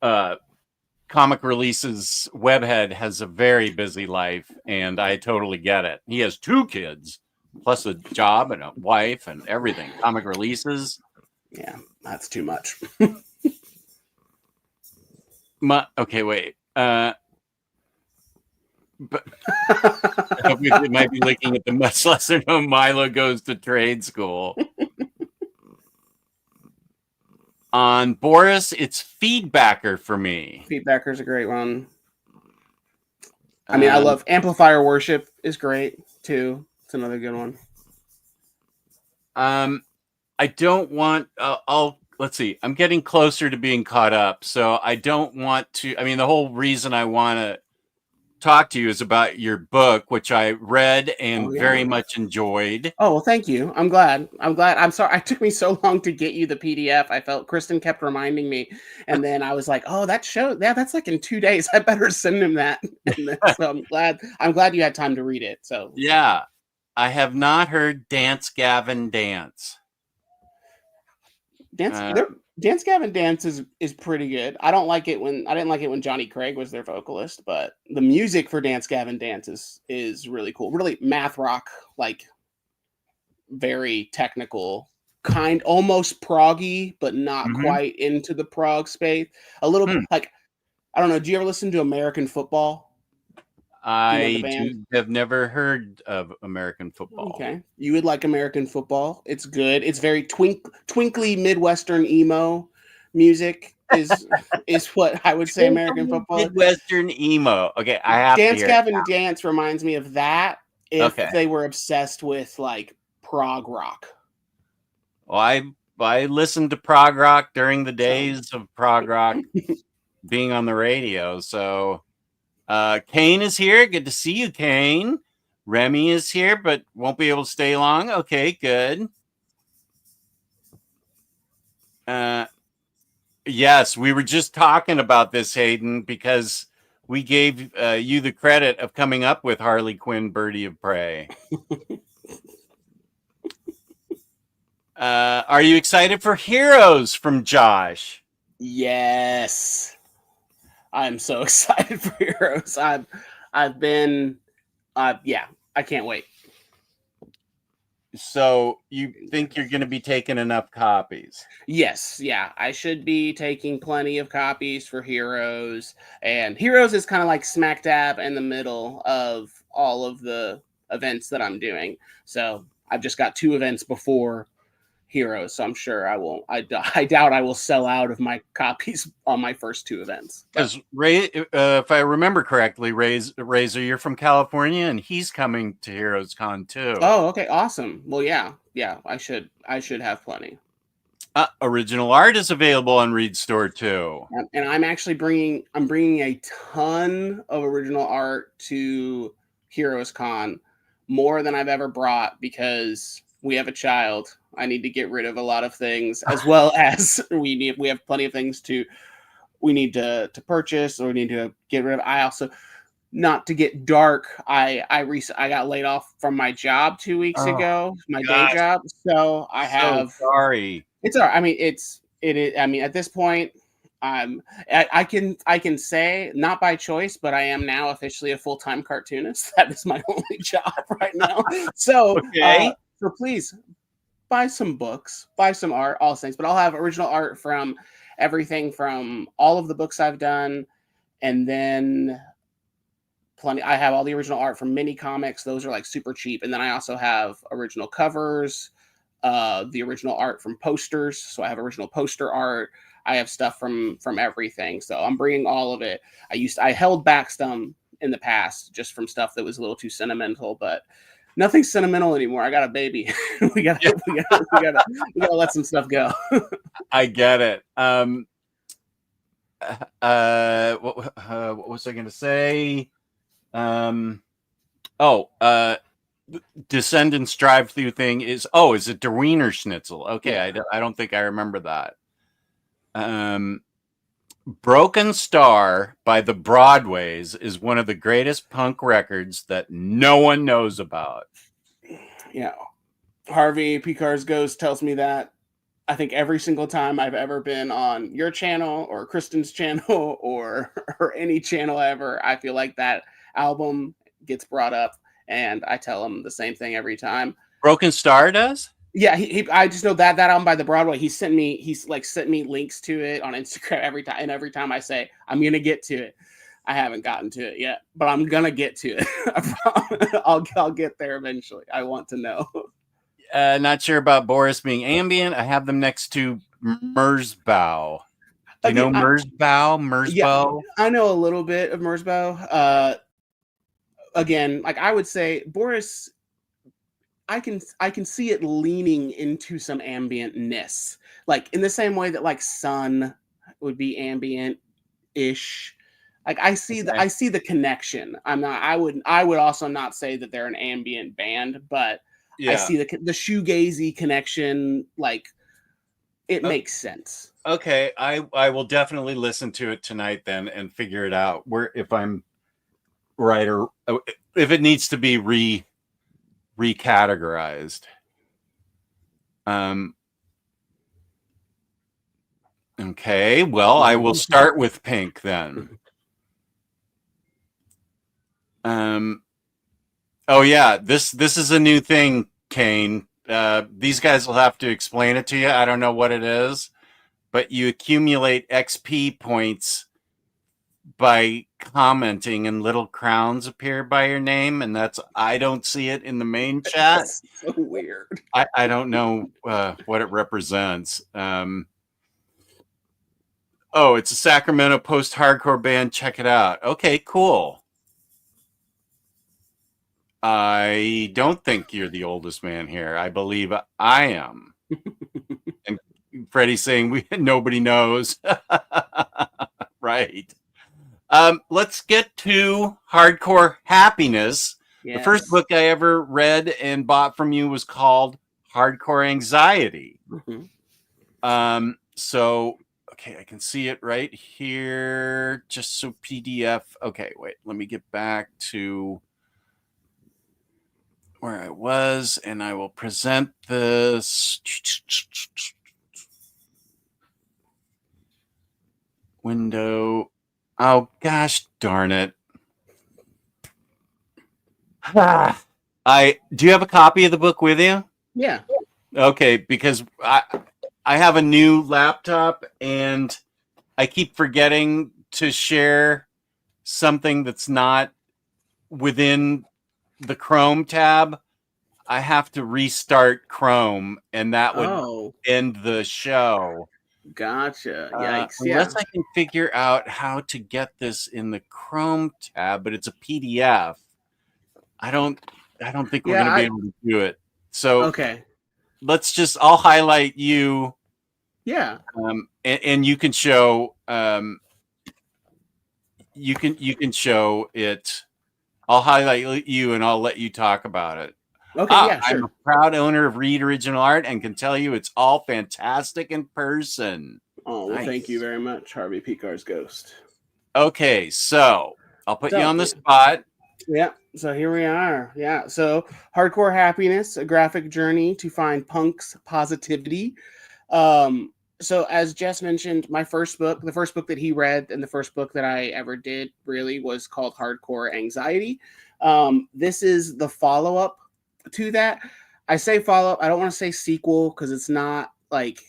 Comic Releases Webhead has a very busy life, and I totally get it. He has 2 kids, plus a job and a wife and everything. Comic Releases. Yeah, that's too much. Okay, wait. But we might be looking at the much lesser known Milo Goes to Trade School. On Boris, it's Feedbacker for me. Feedbacker's a great one. I mean, I love Amplifier Worship is great too. It's another good one. I don't want. Let's see. I'm getting closer to being caught up, so I don't want to. I mean, the whole reason I want to talk to you is about your book, which I read and very much enjoyed. Oh, well, thank you. I'm glad. I'm sorry. It took me so long to get you the PDF. I felt Kristen kept reminding me. And then I was like, oh, that show. Yeah, that's like in 2 days. I better send him that. And then, so I'm glad you had time to read it. So yeah, I have not heard Dance Gavin Dance. Dance Gavin Dance is pretty good. I didn't like it when Johnny Craig was their vocalist, but the music for Dance Gavin Dance is really cool. Really math rock, like very technical, kind almost proggy, but not quite into the prog space. A little bit like, I don't know, do you ever listen to American Football? I have never heard of American Football. Okay. You would like American Football. It's good. It's very twinkly Midwestern emo music is what I would say American Football is. Midwestern emo. Okay, I have Dance to hear Gavin Dance reminds me of that if they were obsessed with like prog rock. Well, I listened to prog rock during the days of prog rock being on the radio, so Kane is here. Good to see you, Kane. Remy is here, but won't be able to stay long. Okay, good. Yes, we were just talking about this, Hayden, because we gave you the credit of coming up with Harley Quinn, Birdie of Prey. Are you excited for Heroes from Josh? Yes. I'm so excited for Heroes. I've been, yeah, I can't wait. So you think you're going to be taking enough copies? Yes, yeah, I should be taking plenty of copies for Heroes, and Heroes is kind of like smack dab in the middle of all of the events that I'm doing. So I've just got 2 events before Heroes, so I'm sure I won't. I doubt I will sell out of my copies on my first 2 events. Because Ray, if I remember correctly, Razor, you're from California, and he's coming to Heroes Con too. Oh, okay, awesome. Well, yeah, I should have plenty. Original art is available on Reed Store too, and I'm actually bringing a ton of original art to Heroes Con, more than I've ever brought because we have a child. I need to get rid of a lot of things, as well as we have plenty of things we need to purchase, or we need to get rid of. I also, not to get dark, I got laid off from my job 2 weeks ago, my day job. So sorry. It's all right. I mean, it is. I mean, at this point, I can say, not by choice, but I am now officially a full-time cartoonist. That is my only job right now. So, so please buy some books, buy some art, all things. But I'll have original art from everything from all of the books I've done, and then plenty. I have all the original art from mini comics. Those are like super cheap. And then I also have original covers, the original art from posters. So I have original poster art. I have stuff from everything. So I'm bringing all of it. I held back some in the past just from stuff that was a little too sentimental, but nothing's sentimental anymore. I got a baby. we gotta let some stuff go. I get it. What was I going to say? Descendants drive-through thing is it Der Wiener Schnitzel? Okay, yeah. I don't think I remember that. Broken Star by the Broadways is one of the greatest punk records that no one knows about. Yeah. Harvey Picar's Ghost tells me that I think every single time I've ever been on your channel or Kristen's channel or any channel ever, I feel like that album gets brought up, and I tell him the same thing every time. Broken Star does? Yeah, I just know that album by the Broadway. He's sent me links to it on Instagram every time, and every time I say I'm gonna get to it, I haven't gotten to it yet, but I'm gonna get to it. I'll get there eventually. I want to know. Not sure about Boris being ambient. I have them next to Merzbow. Do you know Merzbow? Yeah, I know a little bit of Merzbow. Again, like I would say, Boris, I can see it leaning into some ambientness, like in the same way that like Sun would be ambient-ish. Like I see the connection. I would also not say that they're an ambient band, but I see the shoegazy connection. Like it makes sense. Okay, I will definitely listen to it tonight then and figure it out where if I'm right or if it needs to be recategorized. Okay, well, I will start with Pink then. Oh yeah, this is a new thing, Kane. These guys will have to explain it to you. I don't know what it is, but you accumulate XP points by commenting, and little crowns appear by your name, and I don't see it in the main chat. That's so weird. I don't know what it represents. Oh, it's a Sacramento post-hardcore band. Check it out. Okay, cool. I don't think you're the oldest man here. I believe I am. And Freddie's saying nobody knows. Right. Let's get to Hardcore Happiness. Yes. The first book I ever read and bought from you was called Hardcore Anxiety. Mm-hmm. So, okay, I can see it right here. Just so PDF. Okay, wait, let me get back to where I was, and I will present this. Window. Oh, gosh darn it. Do you have a copy of the book with you? Yeah. Okay, because I have a new laptop and I keep forgetting to share something that's not within the Chrome tab. I have to restart Chrome, and that would end the show. Gotcha. Yikes. Unless I can figure out how to get this in the Chrome tab, but it's a PDF. I don't think we're going to be able to do it. So okay, I'll highlight you. Yeah. And you can show you can show it. I'll highlight you and I'll let you talk about it. Okay, yeah, sure. I'm a proud owner of Reed Original Art and can tell you it's all fantastic in person. Oh, well, nice. Thank you very much, Harvey Picar's Ghost. Okay, so I'll put you on the spot. Yeah, so here we are. Yeah, so Hardcore Happiness, a graphic journey to find punk's positivity. So as Jess mentioned, the first book that he read and the first book that I ever did really was called Hardcore Anxiety. This is the follow-up to that. I say follow-up. I don't want to say sequel because it's not like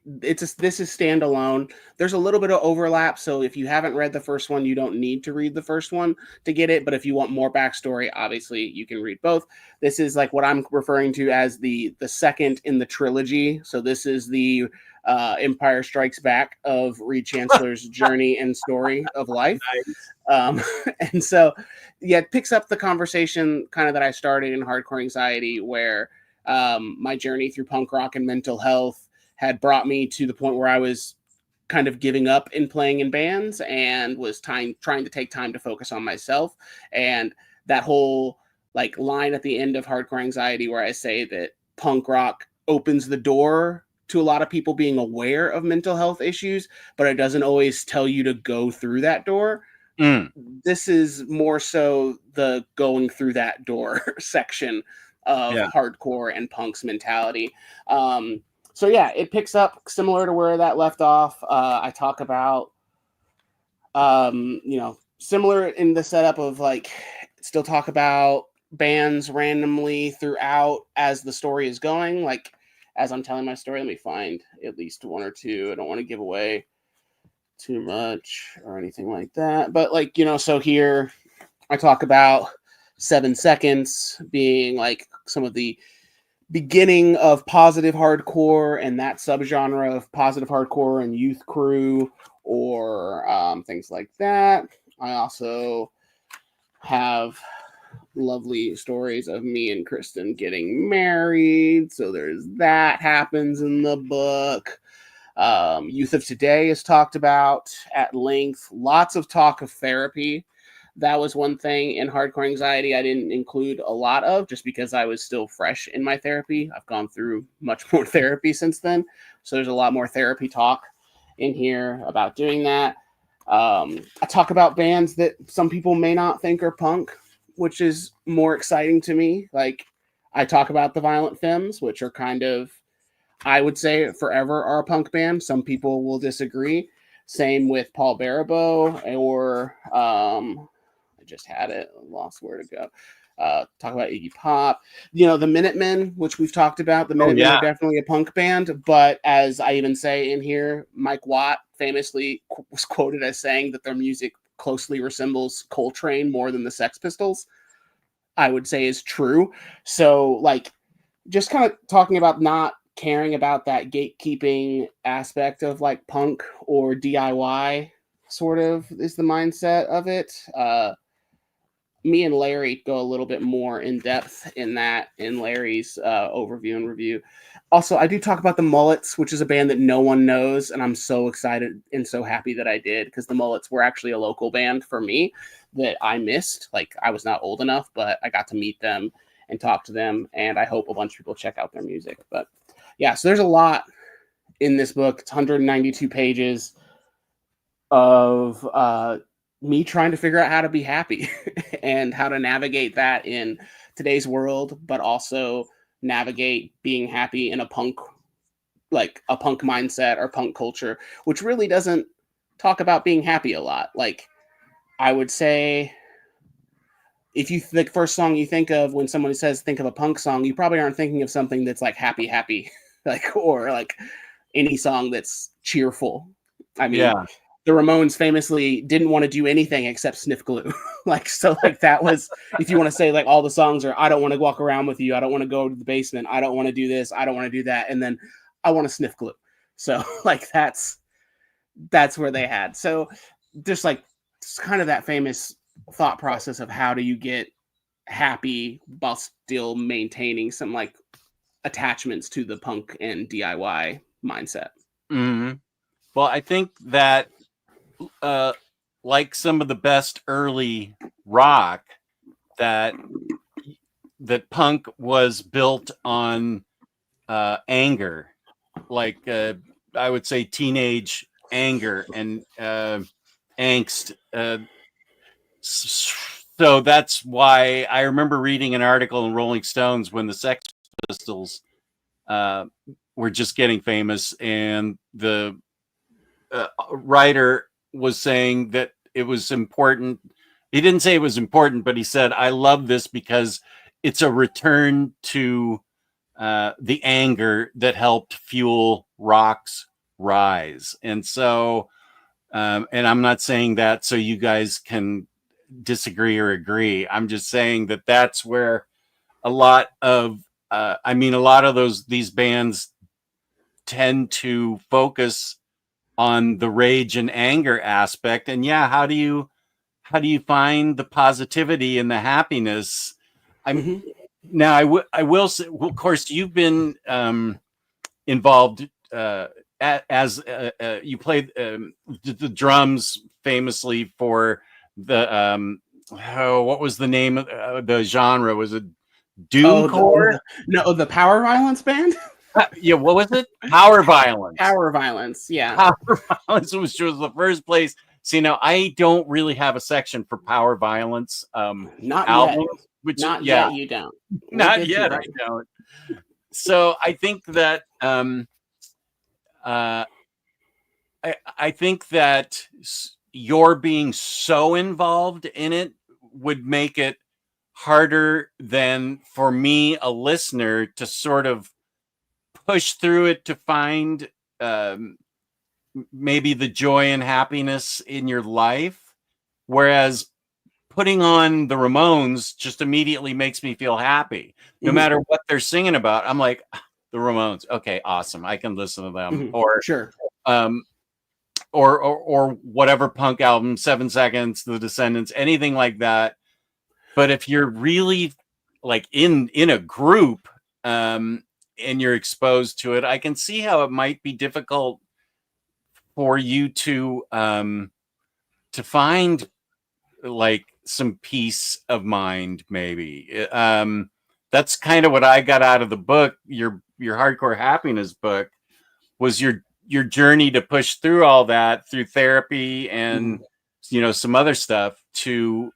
this is standalone. There's a little bit of overlap, so if you haven't read the first one, you don't need to read the first one to get it. But if you want more backstory, obviously you can read both. This is like what I'm referring to as the second in the trilogy. So this is the Empire Strikes Back of Reed Chancellor's journey and story of life. Nice. And so, yeah, it picks up the conversation kind of that I started in Hardcore Anxiety, where my journey through punk rock and mental health had brought me to the point where I was kind of giving up in playing in bands and was trying to take time to focus on myself. And that whole like line at the end of Hardcore Anxiety where I say that punk rock opens the door to a lot of people being aware of mental health issues, but it doesn't always tell you to go through that door. This is more so the going through that door section of hardcore and punk's mentality. So yeah, it picks up similar to where that left off. I talk about, similar in the setup of like, still talk about bands randomly throughout as the story is going. Like, as I'm telling my story, let me find at least one or two. I don't want to give away too much or anything like that. But like, so here I talk about 7 Seconds being like some of the beginning of positive hardcore and that subgenre of positive hardcore and youth crew or things like that. I also have lovely stories of me and Kristen getting married. So there's that happens in the book. Youth of Today is talked about at length. Lots of talk of therapy. That was one thing in Hardcore Anxiety I didn't include a lot of just because I was still fresh in my therapy. I've gone through much more therapy since then. So there's a lot more therapy talk in here about doing that. I talk about bands that some people may not think are punk, which is more exciting to me. Like, I talk about the Violent Femmes, which are kind of, I would say, forever are a punk band. Some people will disagree. Same with Paul Barabeau or I just had it, lost where to go. Talk about Iggy Pop. The Minutemen, which we've talked about. The Minutemen are definitely a punk band, but as I even say in here, Mike Watt famously was quoted as saying that their music closely resembles Coltrane more than the Sex Pistols. I would say is true. So, like, just kind of talking about not caring about that gatekeeping aspect of like punk or DIY sort of is the mindset of it. Me and Larry go a little bit more in depth in that in Larry's overview and review. Also, I do talk about the Mullets, which is a band that no one knows, and I'm so excited and so happy that I did because the Mullets were actually a local band for me that I missed. Like, I was not old enough, but I got to meet them and talk to them, and I hope a bunch of people check out their music. But yeah, so there's a lot in this book. It's 192 pages of me trying to figure out how to be happy and how to navigate that in today's world, but also navigate being happy in a punk mindset or punk culture, which really doesn't talk about being happy a lot. Like, I would say if you the first song you think of when someone says think of a punk song, you probably aren't thinking of something that's like happy, like, or like any song that's cheerful. I mean, the Ramones famously didn't want to do anything except sniff glue. That was, if you want to say like all the songs are, I don't want to walk around with you. I don't want to go to the basement. I don't want to do this. I don't want to do that. And then I want to sniff glue. So like, that's where they had. So just like, it's kind of that famous thought process of how do you get happy while still maintaining some like attachments to the punk and DIY mindset. Mm-hmm. Well, I think that like some of the best early rock, that punk was built on anger, like I would say teenage anger and angst. So that's why I remember reading an article in Rolling Stones when the Sex Pistols were just getting famous, and the writer was saying that it was important. He didn't say it was important, but he said, I love this because it's a return to the anger that helped fuel rock's rise. And so, and I'm not saying that so you guys can disagree or agree. I'm just saying that that's where a lot of, these bands tend to focus on the rage and anger aspect. And yeah, how do you find the positivity and the happiness? Now I will say, well, of course, you've been involved as you played the drums famously for the what was the name of the genre? Was it doomcore? The Power Violence band. Yeah, what was it? Power Violence. Power Violence, yeah. Power Violence, which was the first place See, now I don't really have a section for power violence Not albums, yet. which Not yeah, yet. You don't. We'll not get you yet. there. I don't. So I think that uh, I think that your being so involved in it would make it harder than for me, a listener, to sort of push through it to find maybe the joy and happiness in your life. Whereas putting on the Ramones just immediately makes me feel happy. No matter what they're singing about, I'm like, the Ramones, okay, awesome. I can listen to them. Or Sure. or whatever punk album, 7 Seconds, The Descendants, anything like that. But if you're really like in a group and you're exposed to it, I can see how it might be difficult for you to find like some peace of mind, maybe. That's kind of what I got out of the book. Your Hardcore Happiness book was your journey to push through all that through therapy and some other stuff to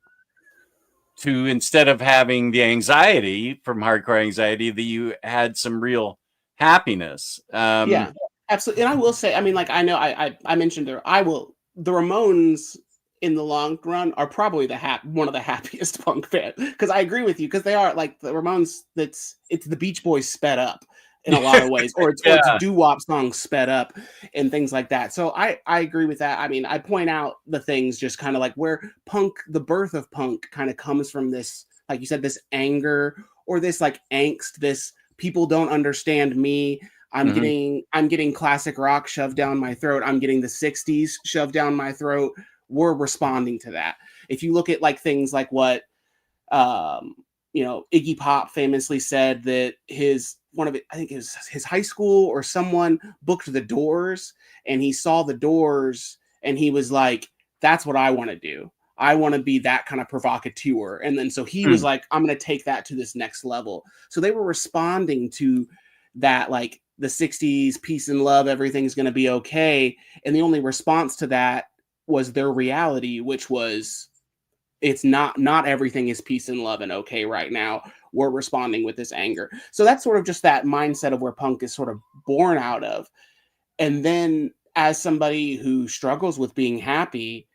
instead of having the anxiety from hardcore anxiety, that you had some real happiness. Yeah, absolutely. And I will say, I mean, like, I know I mentioned there, the Ramones in the long run are probably one of the happiest punk bands, because I agree with you, because they are like the Ramones. It's the Beach Boys sped up in a lot of ways, or it's doo-wop songs sped up and things like that. So I agree with that. I mean, I point out the things just kind of like where the birth of punk kind of comes from, this, like you said, this anger or this like angst, this people don't understand me. I'm getting classic rock shoved down my throat. I'm getting the 60s shoved down my throat. We're responding to that. If you look at like things like what Iggy Pop famously said, that I think it was his high school or someone booked the Doors, and he saw the Doors and he was like, that's what I want to do. I want to be that kind of provocateur. And then so he was like, I'm going to take that to this next level. So they were responding to that, like the 60s, peace and love, everything's going to be okay. And the only response to that was their reality, which was, it's not everything is peace and love and okay right now. We're responding with this anger. So that's sort of just that mindset of where punk is sort of born out of. And then as somebody who struggles with being happy,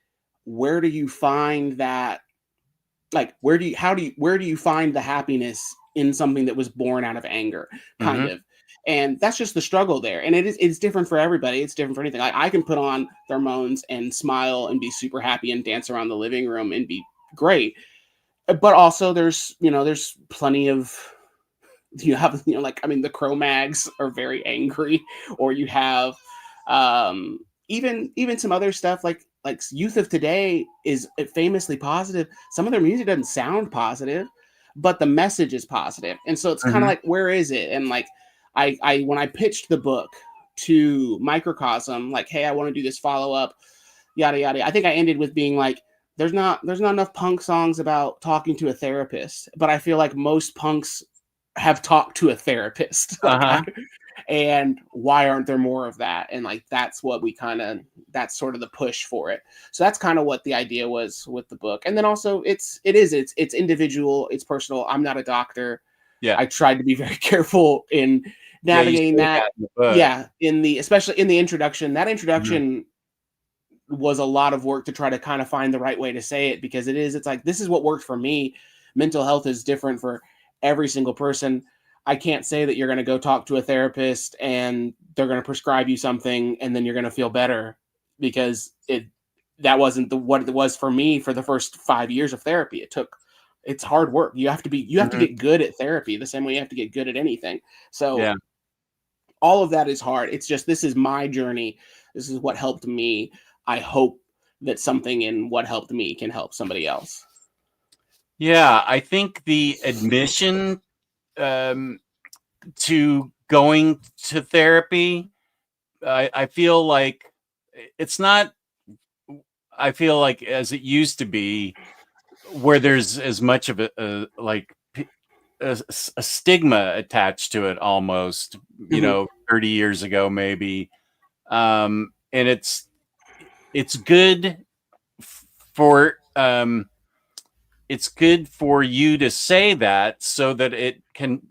where do you find that? Like, where do you find the happiness in something that was born out of anger, kind of? And that's just the struggle there. And it's different for everybody. It's different for anything. Like, I can put on the Ramones and smile and be super happy and dance around the living room and be great. But also there's plenty of, the Cro-Mags are very angry, or you have even some other stuff like Youth of Today is famously positive. Some of their music doesn't sound positive, but the message is positive. And so it's kind of like, where is it? And like, I when I pitched the book to Microcosm, like, hey, I want to do this follow-up, yada yada, I think I ended with being like, there's not enough punk songs about talking to a therapist, but I feel like most punks have talked to a therapist. And why aren't there more of that? And like, that's what that's sort of the push for it. So that's kind of what the idea was with the book. And then also it's individual, it's personal. I'm not a doctor. Yeah. I tried to be very careful in navigating that. Especially in the introduction. That introduction was a lot of work to try to kind of find the right way to say it, because it's like, this is what worked for me. Mental health is different for every single person. I can't say that you're going to go talk to a therapist and they're going to prescribe you something and then you're going to feel better, because that wasn't what it was for me for the first 5 years of therapy. It's hard work. You have to get good at therapy the same way you have to get good at anything. So all of that is hard. It's just, this is my journey. This is what helped me. I hope that something in what helped me can help somebody else. Yeah, I think the admission to going to therapy, I feel like it's not, I feel like as it used to be, where there's as much of a stigma attached to it almost, 30 years ago maybe. And it's good for it's good for you to say that so that it can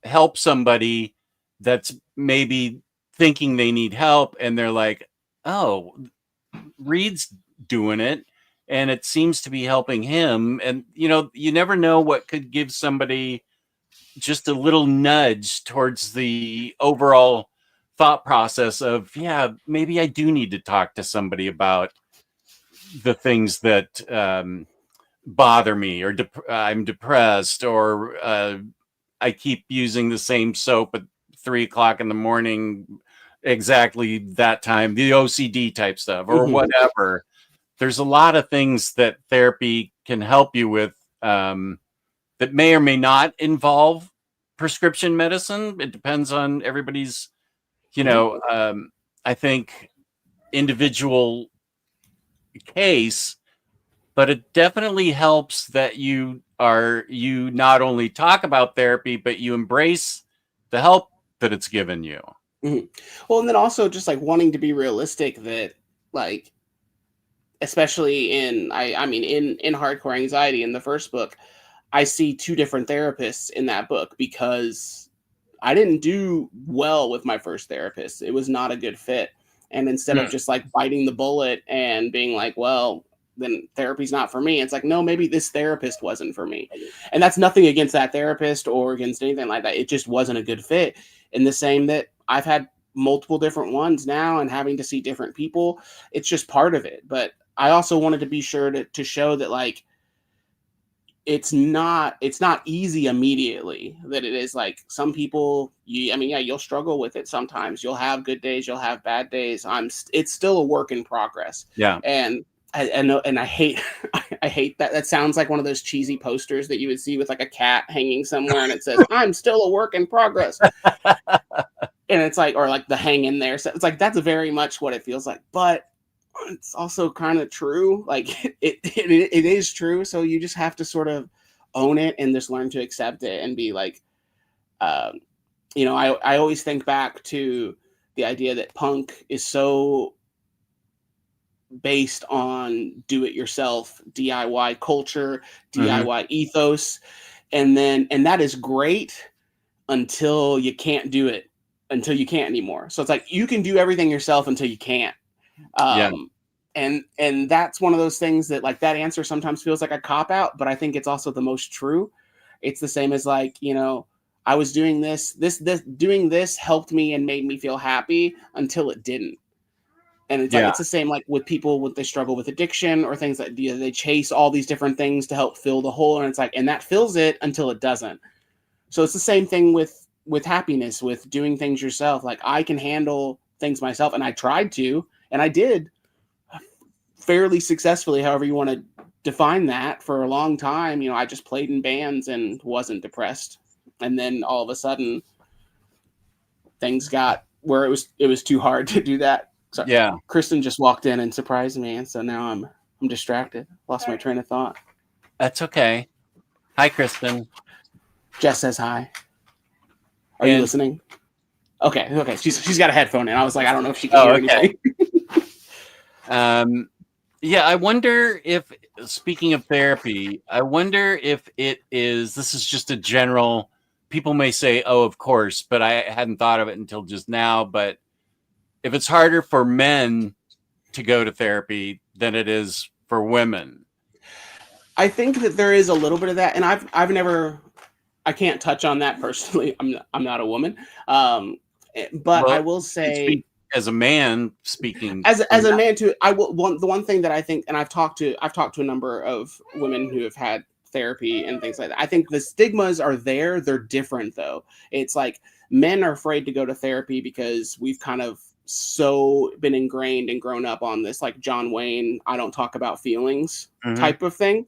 help somebody that's maybe thinking they need help, and they're like, oh, Reed's doing it and it seems to be helping him. And you never know what could give somebody just a little nudge towards the overall thought process of, yeah, maybe I do need to talk to somebody about the things that bother me, or I'm depressed, or I keep using the same soap at 3 o'clock in the morning, exactly that time, the OCD type stuff, or whatever. There's a lot of things that therapy can help you with that may or may not involve prescription medicine. It depends on everybody's, I think, individual case, but it definitely helps that you not only talk about therapy, but you embrace the help that it's given you. Well, and then also just like wanting to be realistic that, like, especially in Hardcore Anxiety, in the first book, I see 2 different therapists in that book because I didn't do well with my first therapist. It was not a good fit. And instead of just like biting the bullet and being like, well, then therapy's not for me, it's like, no, maybe this therapist wasn't for me. And that's nothing against that therapist or against anything like that. It just wasn't a good fit. In the same that I've had multiple different ones now, and having to see different people, it's just part of it. But I also wanted to be sure to show that, like, it's not easy immediately. That it is like, some people, you'll struggle with it sometimes. You'll have good days, you'll have bad days. It's still a work in progress. Yeah. And I know, and I hate I hate that. That sounds like one of those cheesy posters that you would see with like a cat hanging somewhere, and it says, "I'm still a work in progress." And it's like, or like the hang in there. So it's like, that's very much what it feels like. But it's also kind of true. Like, it is true. So you just have to sort of own it and just learn to accept it and be like, I always think back to the idea that punk is so based on do-it-yourself, DIY culture, DIY ethos, and that is great until you can't do it, until you can't anymore. So it's like, you can do everything yourself until you can't. And that's one of those things that, like, that answer sometimes feels like a cop-out, but I think it's also the most true. It's the same as, like, I was doing doing this helped me and made me feel happy until it didn't. And it's like, it's the same, like, with people when they struggle with addiction or things like, they chase all these different things to help fill the hole. And it's like, and that fills it until it doesn't. So it's the same thing with happiness, with doing things yourself. Like, I can handle things myself, and I tried to, and I did fairly successfully, however you want to define that, for a long time. I just played in bands and wasn't depressed. And then all of a sudden things got where it was too hard to do that. So Yeah. Kristen just walked in and surprised me, and so now I'm distracted. Lost my train of thought. That's okay. Hi, Kristen. Jess says hi. Are you listening? Okay. She's got a headphone in. I was like, I don't know if she can hear anything. Yeah, I wonder if, speaking of therapy, I wonder if this is just a general, people may say, oh, of course, but I hadn't thought of it until just now. But if it's harder for men to go to therapy than it is for women. I think that there is a little bit of that. And I can't touch on that personally. I'm not a woman. But I will say, as a man speaking, as a man too, the one thing that I think, and I've talked to a number of women who have had therapy and things like that. I think the stigmas are there. They're different though. It's like, men are afraid to go to therapy because we've kind of so been ingrained and grown up on this, like, John Wayne, I don't talk about feelings type of thing.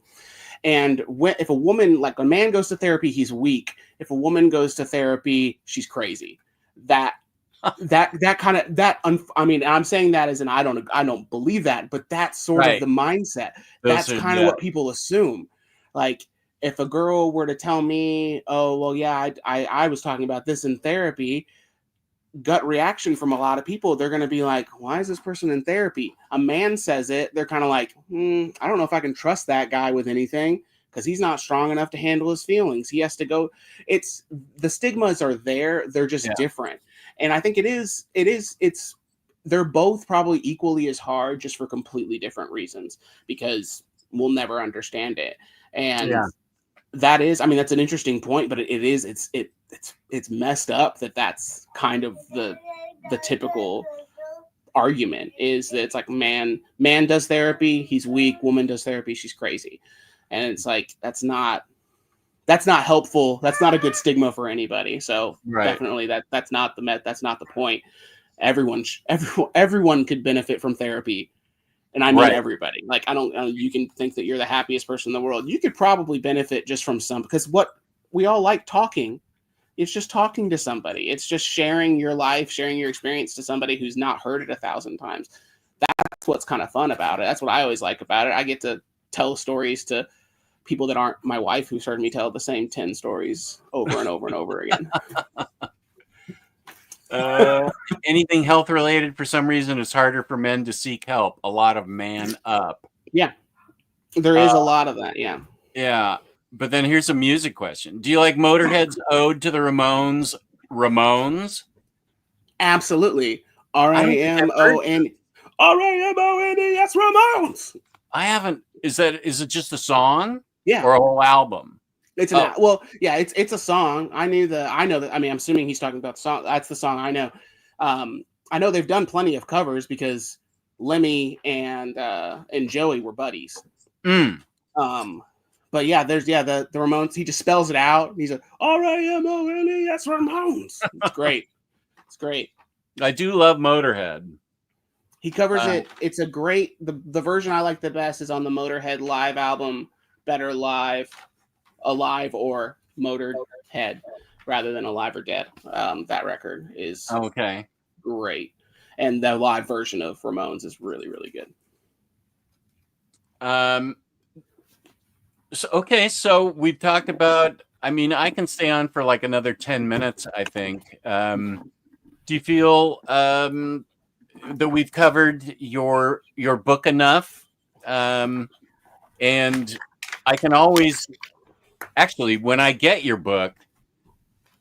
And if a woman, like, a man goes to therapy, he's weak. If a woman goes to therapy, she's crazy. I'm saying that as I don't believe that, but that's sort of the mindset. That's kind of what people assume. Like, if a girl were to tell me, oh, well, yeah, I was talking about this in therapy, gut reaction from a lot of people. They're going to be like, why is this person in therapy? A man says it. They're kind of like, I don't know if I can trust that guy with anything because he's not strong enough to handle his feelings. He has to go. It's the stigmas are there. They're just different. And I think it's they're both probably equally as hard, just for completely different reasons, because we'll never understand it. And that is, I mean, that's an interesting point, but it's messed up that's kind of the typical argument, is that it's like man does therapy, he's weak, woman does therapy, she's crazy. And it's like, that's not helpful. That's not a good stigma for anybody. So definitely that's not the point. Everyone could benefit from therapy. And I mean everybody. Like, you can think that you're the happiest person in the world. You could probably benefit just from because what we all like talking. It's just talking to somebody. It's just sharing your life, sharing your experience to somebody who's not heard it 1,000 times. That's what's kind of fun about it. That's what I always like about it. I get to tell stories to people that aren't my wife, who's heard me tell the same 10 stories over and over and over again. Anything health related, for some reason, it's harder for men to seek help. A lot of man up. Yeah, there is a lot of that. Yeah. Yeah. But then here's a music question. Do you like Motorhead's Ode to the Ramones? Ramones? Absolutely. R-A-M-O-N-E-S, Ramones. I haven't. Is it just a song? Yeah. Or a whole album? It's it's a song. I know that. I mean, I'm assuming he's talking about the song. That's the song I know. I know they've done plenty of covers because Lemmy and Joey were buddies. But yeah, there's the Ramones. He just spells it out. He's like, R-A-M-O-N-E-S, Ramones. It's great. It's great. I do love Motorhead. He covers it. It's a great. The version I like the best is on the Motorhead live album, Better Live, Alive or Motorhead, rather than Alive or Dead. That record is great, and the live version of Ramones is really, really good. So we've talked about. I mean, I can stay on for like another 10 minutes. I think. Do you feel that we've covered your book enough? And I can always, actually, when I get your book,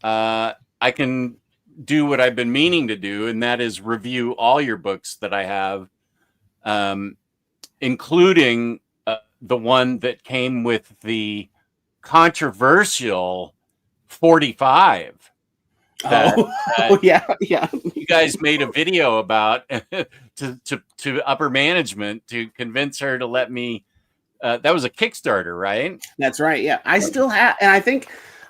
I can do what I've been meaning to do, and that is review all your books that I have, including the one that came with the controversial 45. You guys made a video about to upper management to convince her to let me. That was a Kickstarter, right? That's right. Yeah, I still have, and I think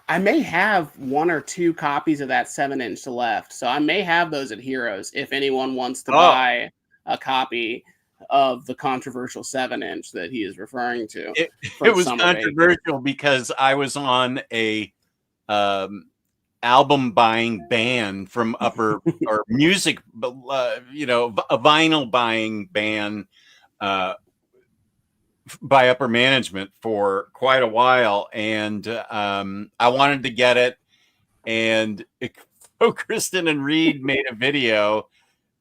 I may have 1 or 2 copies of that 7-inch left. So I may have those at Heroes if anyone wants to buy a copy of the controversial 7-inch that he is referring to. It was controversial because I was on a album buying ban from upper or music, a vinyl buying ban by upper management for quite a while, and I wanted to get it, and Kristen and Reed made a video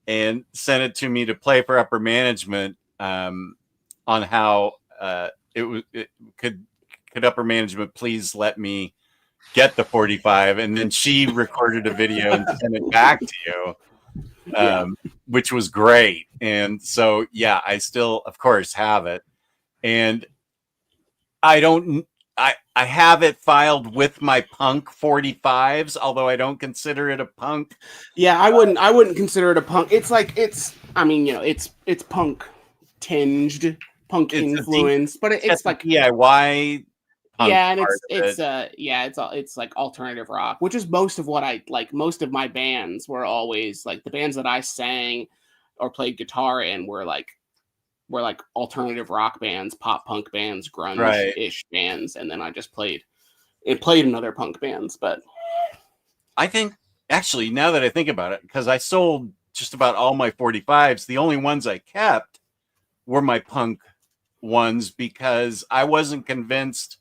and sent it to me to play for upper management on how could upper management please let me get the 45, and then she recorded a video and sent it back to you, which was great. And so I still of course have it, and I have it filed with my punk 45s, although I don't consider it a punk. Yeah, I wouldn't consider it a punk. It's like it's punk tinged, punk influence, but it's like DIY. Yeah, and it's like alternative rock, which is most of what I like. Most of my bands were always like the bands that I sang or played guitar in were like alternative rock bands, pop punk bands, grunge-ish bands, and then I just played in other punk bands. But I think actually, now that I think about it, because I sold just about all my 45s, the only ones I kept were my punk ones because I wasn't convinced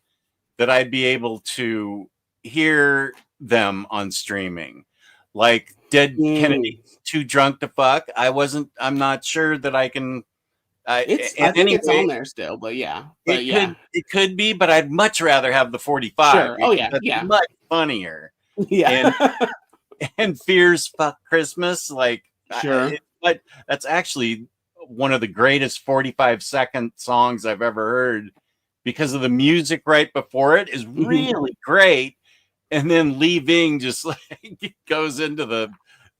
that I'd be able to hear them on streaming. Like Dead Kennedy, Too Drunk to Fuck. I'm not sure that I can. I think it's on there still, but yeah. It could be, but I'd much rather have the 45. Sure. Oh yeah, that's yeah. much funnier. Yeah. And Fears Fuck Christmas, like sure. But that's actually one of the greatest 45-second songs I've ever heard, because of the music right before it is really great, and then Leaving just like goes into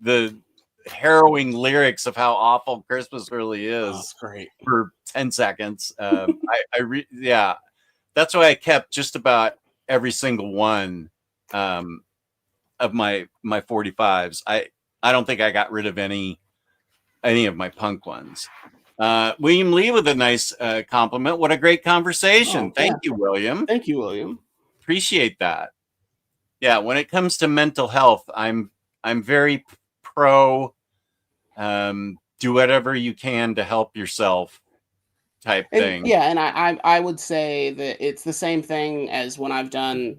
the harrowing lyrics of how awful Christmas really is. That's great. For 10 seconds. Yeah, that's why I kept just about every single one of my 45s. I don't think I got rid of any of my punk ones. William Lee with a nice compliment. What a great conversation. Thank you, William. Thank you, William. Appreciate that. Yeah, when it comes to mental health, I'm very pro do whatever you can to help yourself type thing. Yeah, and I would say that it's the same thing as when I've done,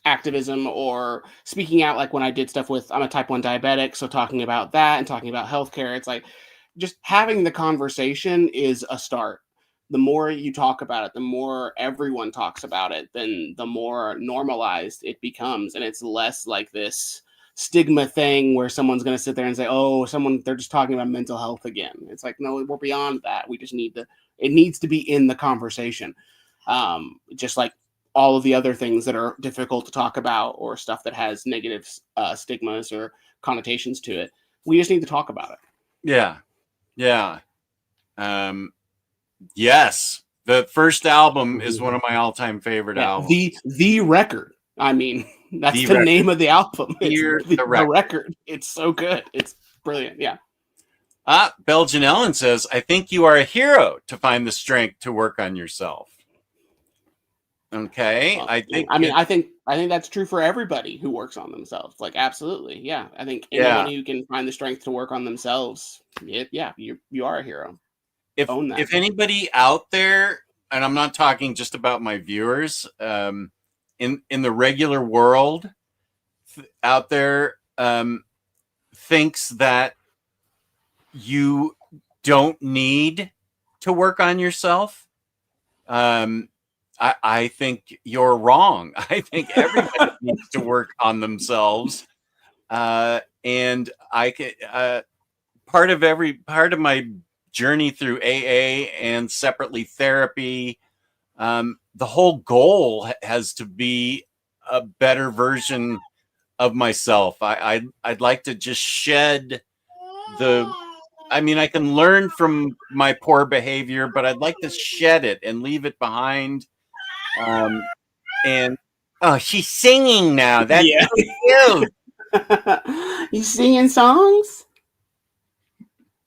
activism or speaking out, like when I did stuff with, I'm a type 1 diabetic, so talking about that and talking about healthcare, it's like just having the conversation is a start. The more you talk about it, the more everyone talks about it, then the more normalized it becomes, and it's less like this stigma thing where someone's going to sit there and say, oh, they're just talking about mental health again. It's like, no, we're beyond that. We just it needs to be in the conversation. Just like all of the other things that are difficult to talk about or stuff that has negative stigmas or connotations to it. We just need to talk about it. Yeah. Yeah. Yes. The first album is one of my all-time favorite albums. The Record. I mean, that's the name of the album. It's the record. It's so good. It's brilliant. Yeah. Belgian Ellen says, I think you are a hero to find the strength to work on yourself. Okay. I think that's true for everybody who works on themselves. Like, absolutely. Yeah. I think anyone who can find the strength to work on themselves, you are a hero. If anybody out there, and I'm not talking just about my viewers, in the regular world out there, thinks that you don't need to work on yourself, I think you're wrong. I think everybody needs to work on themselves, and I can part of my journey through AA and separately therapy. The whole goal has to be a better version of myself. I'd like to just shed I can learn from my poor behavior, but I'd like to shed it and leave it behind. And she's singing now. That's so cute. You singing songs?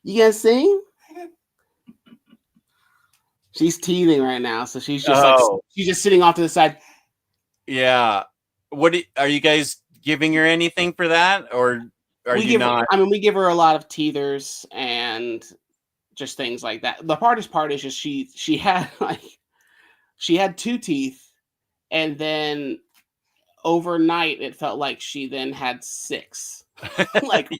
You gonna sing? She's teething right now, so she's just she's just sitting off to the side. Yeah. Are you guys giving her anything for that, or are you not? We give her a lot of teethers and just things like that. The hardest part is just she had 2 teeth, and then overnight it felt like she then had 6. like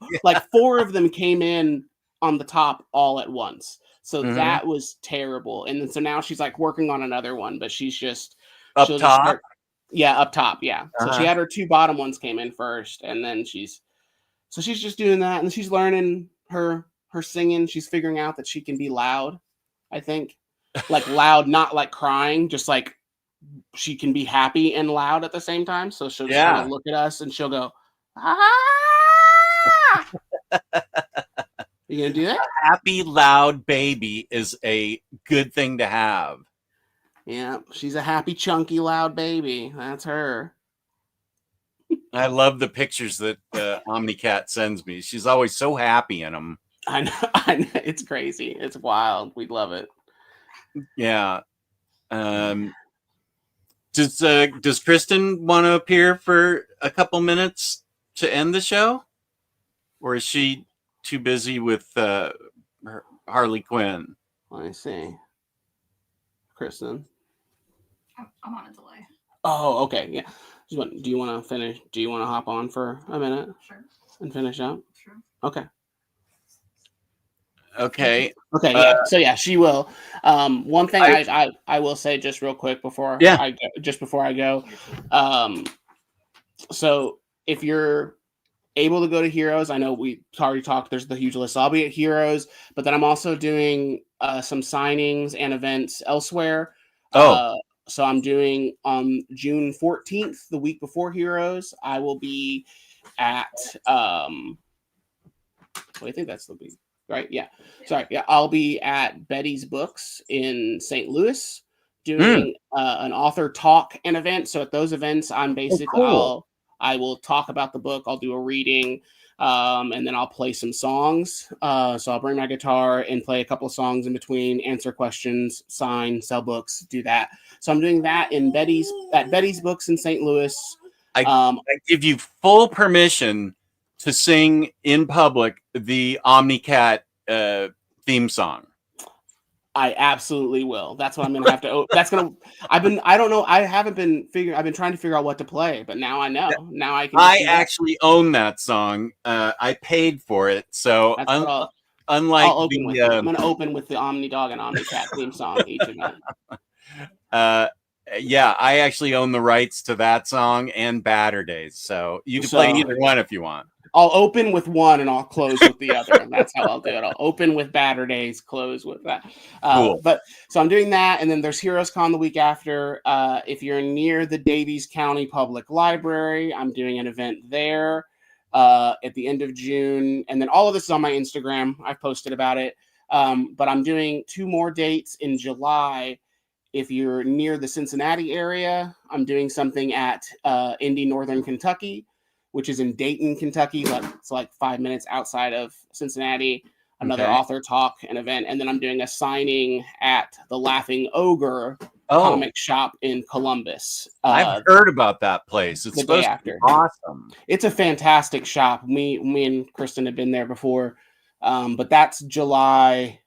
4 of them came in on the top all at once. So that was terrible. And then so now she's like working on another one, but she's just up top. Up top. Yeah. So she had her 2 bottom ones came in first, and then she's just doing that, and she's learning her singing. She's figuring out that she can be loud. I think like loud, not like crying, just like she can be happy and loud at the same time. So she'll just kind of look at us and she'll go, ah! You gonna do that? A happy, loud baby is a good thing to have. Yeah, she's a happy, chunky, loud baby. That's her. I love the pictures that OmniCat sends me. She's always so happy in them. I know. It's crazy. It's wild. We love it. Yeah. Does Kristen want to appear for a couple minutes to end the show, or is she too busy with Harley Quinn? Let me see. Kristen. I'm on a delay. Oh, okay. Yeah. Do you want to finish? Do you want to hop on for a minute Sure. and finish up? Sure. Okay. Okay. Okay. Yeah. So yeah, she will. One thing I will say just real quick before Yeah. I go. So if you're able to go to Heroes, I know we already talked. There's the huge list. I'll be at Heroes, but then I'm also doing some signings and events elsewhere. So I'm doing on June 14th, the week before Heroes. I will be at I think that's the week, right? Yeah. Sorry. Yeah, I'll be at Betty's Books in St. Louis doing an author talk and event. So at those events, I'm basically I will talk about the book. I'll do a reading, and then I'll play some songs. So I'll bring my guitar and play a couple of songs in between, answer questions, sign, sell books, do that. So I'm doing that at Betty's Books in St. Louis. I give you full permission to sing in public the OmniCat theme song. I absolutely will. That's what I'm gonna have to. I don't know. I've been trying to figure out what to play, but now I know. Now I can. I actually own that song. I paid for it, so unlike I'm gonna open with the OmniDog and OmniCat theme song each event. Yeah, I actually own the rights to that song and Batter Days, so you can play either one if you want. I'll open with one and I'll close with the other. That's how I'll do it. I'll open with Batter Days, close with that. Cool. But so I'm doing that, and then there's Heroes Con the week after. If you're near the Davies County Public Library, I'm doing an event there at the end of June, and then all of this is on my Instagram. I've posted about it. But I'm doing 2 more dates in July. If you're near the Cincinnati area, I'm doing something at Indy Northern Kentucky, which is in Dayton, Kentucky. It's like 5 minutes outside of Cincinnati. Another author talk and event. And then I'm doing a signing at the Laughing Ogre comic shop in Columbus. I've heard about that place. It's supposed to be awesome. It's a fantastic shop. Me and Kristen have been there before. But that's July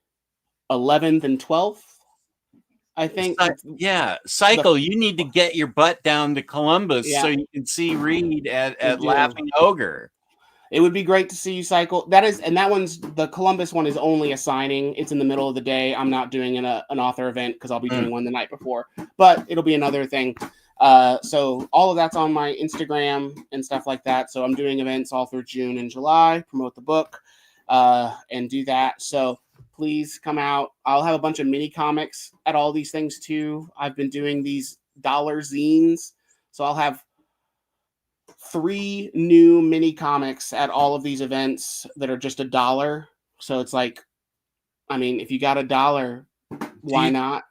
11th and 12th. I think. Cycle. You need to get your butt down to Columbus so you can see Reed at Laughing Ogre. It would be great to see you, Cycle. The Columbus one is only a signing. It's in the middle of the day. I'm not doing an author event because I'll be doing one the night before, but it'll be another thing. So all of that's on my Instagram and stuff like that. So I'm doing events all through June and July, promote the book, and do that. So please come out. I'll have a bunch of mini comics at all these things too. I've been doing these dollar zines. So I'll have 3 new mini comics at all of these events that are just $1. So it's like, I mean, if you got $1, why not?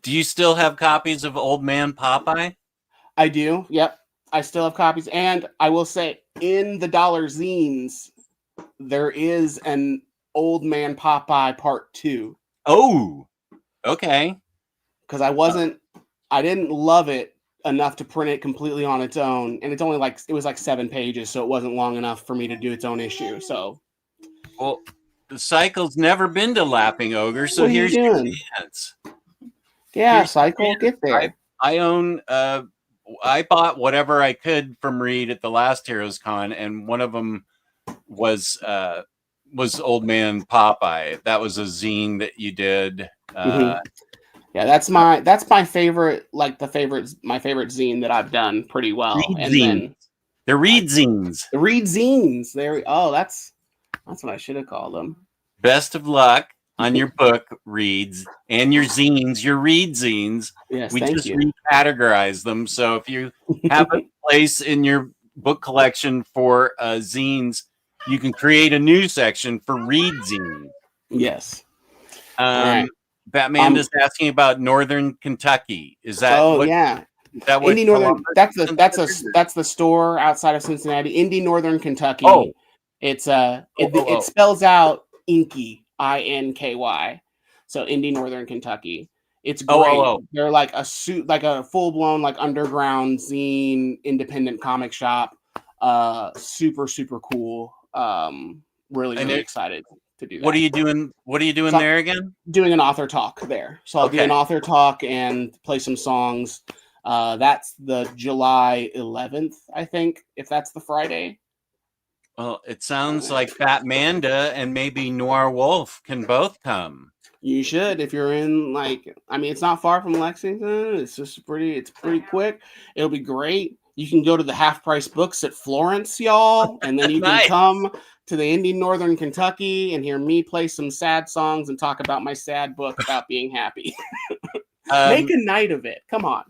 Do you still have copies of Old Man Popeye? I do. Yep. I still have copies. And I will say in the dollar zines, there is an Old Man Popeye Part 2. Oh, okay. Because I didn't love it enough to print it completely on its own, and it was like 7 pages, so it wasn't long enough for me to do its own issue. So, well, the Cycle's never been to Laughing Ogre, so here's your chance. Yeah, Cycle, get there. I own. I bought whatever I could from Reed at the last Heroes Con, and one of them was Old Man Popeye. That was a zine that you did. Yeah, that's my favorite. Like my favorite zine that I've done pretty well. The Reed zines. The Reed zines. That's what I should have called them. Best of luck on your book reads and your zines, your Reed zines. Yes, we just recategorize them. So if you have a place in your book collection for zines, you can create a new section for Reed zines. Yes. All right. Batman is asking about Northern Kentucky. Is that? Is that what Indy Northern? That's the store outside of Cincinnati. Indy Northern Kentucky. Oh, it spells out Inky, INKY. So Indy Northern Kentucky. It's great. They're like a full blown like underground zine independent comic shop. Super super cool. Really excited to do that. What are you doing? What are you doing there again? Doing an author talk there. So I'll do an author talk and play some songs. That's the July 11th, I think, if that's the Friday. Well, it sounds like Batmanda and maybe Noir Wolf can both come. You should, if you're in, like, I mean, it's not far from Lexington. It's just it's pretty quick. It'll be great. You can go to the half price books at Florence, y'all, and then you Nice. can come to the Indy Northern Kentucky and hear me play some sad songs and talk about my sad book about being happy. Make a night of it. Come on.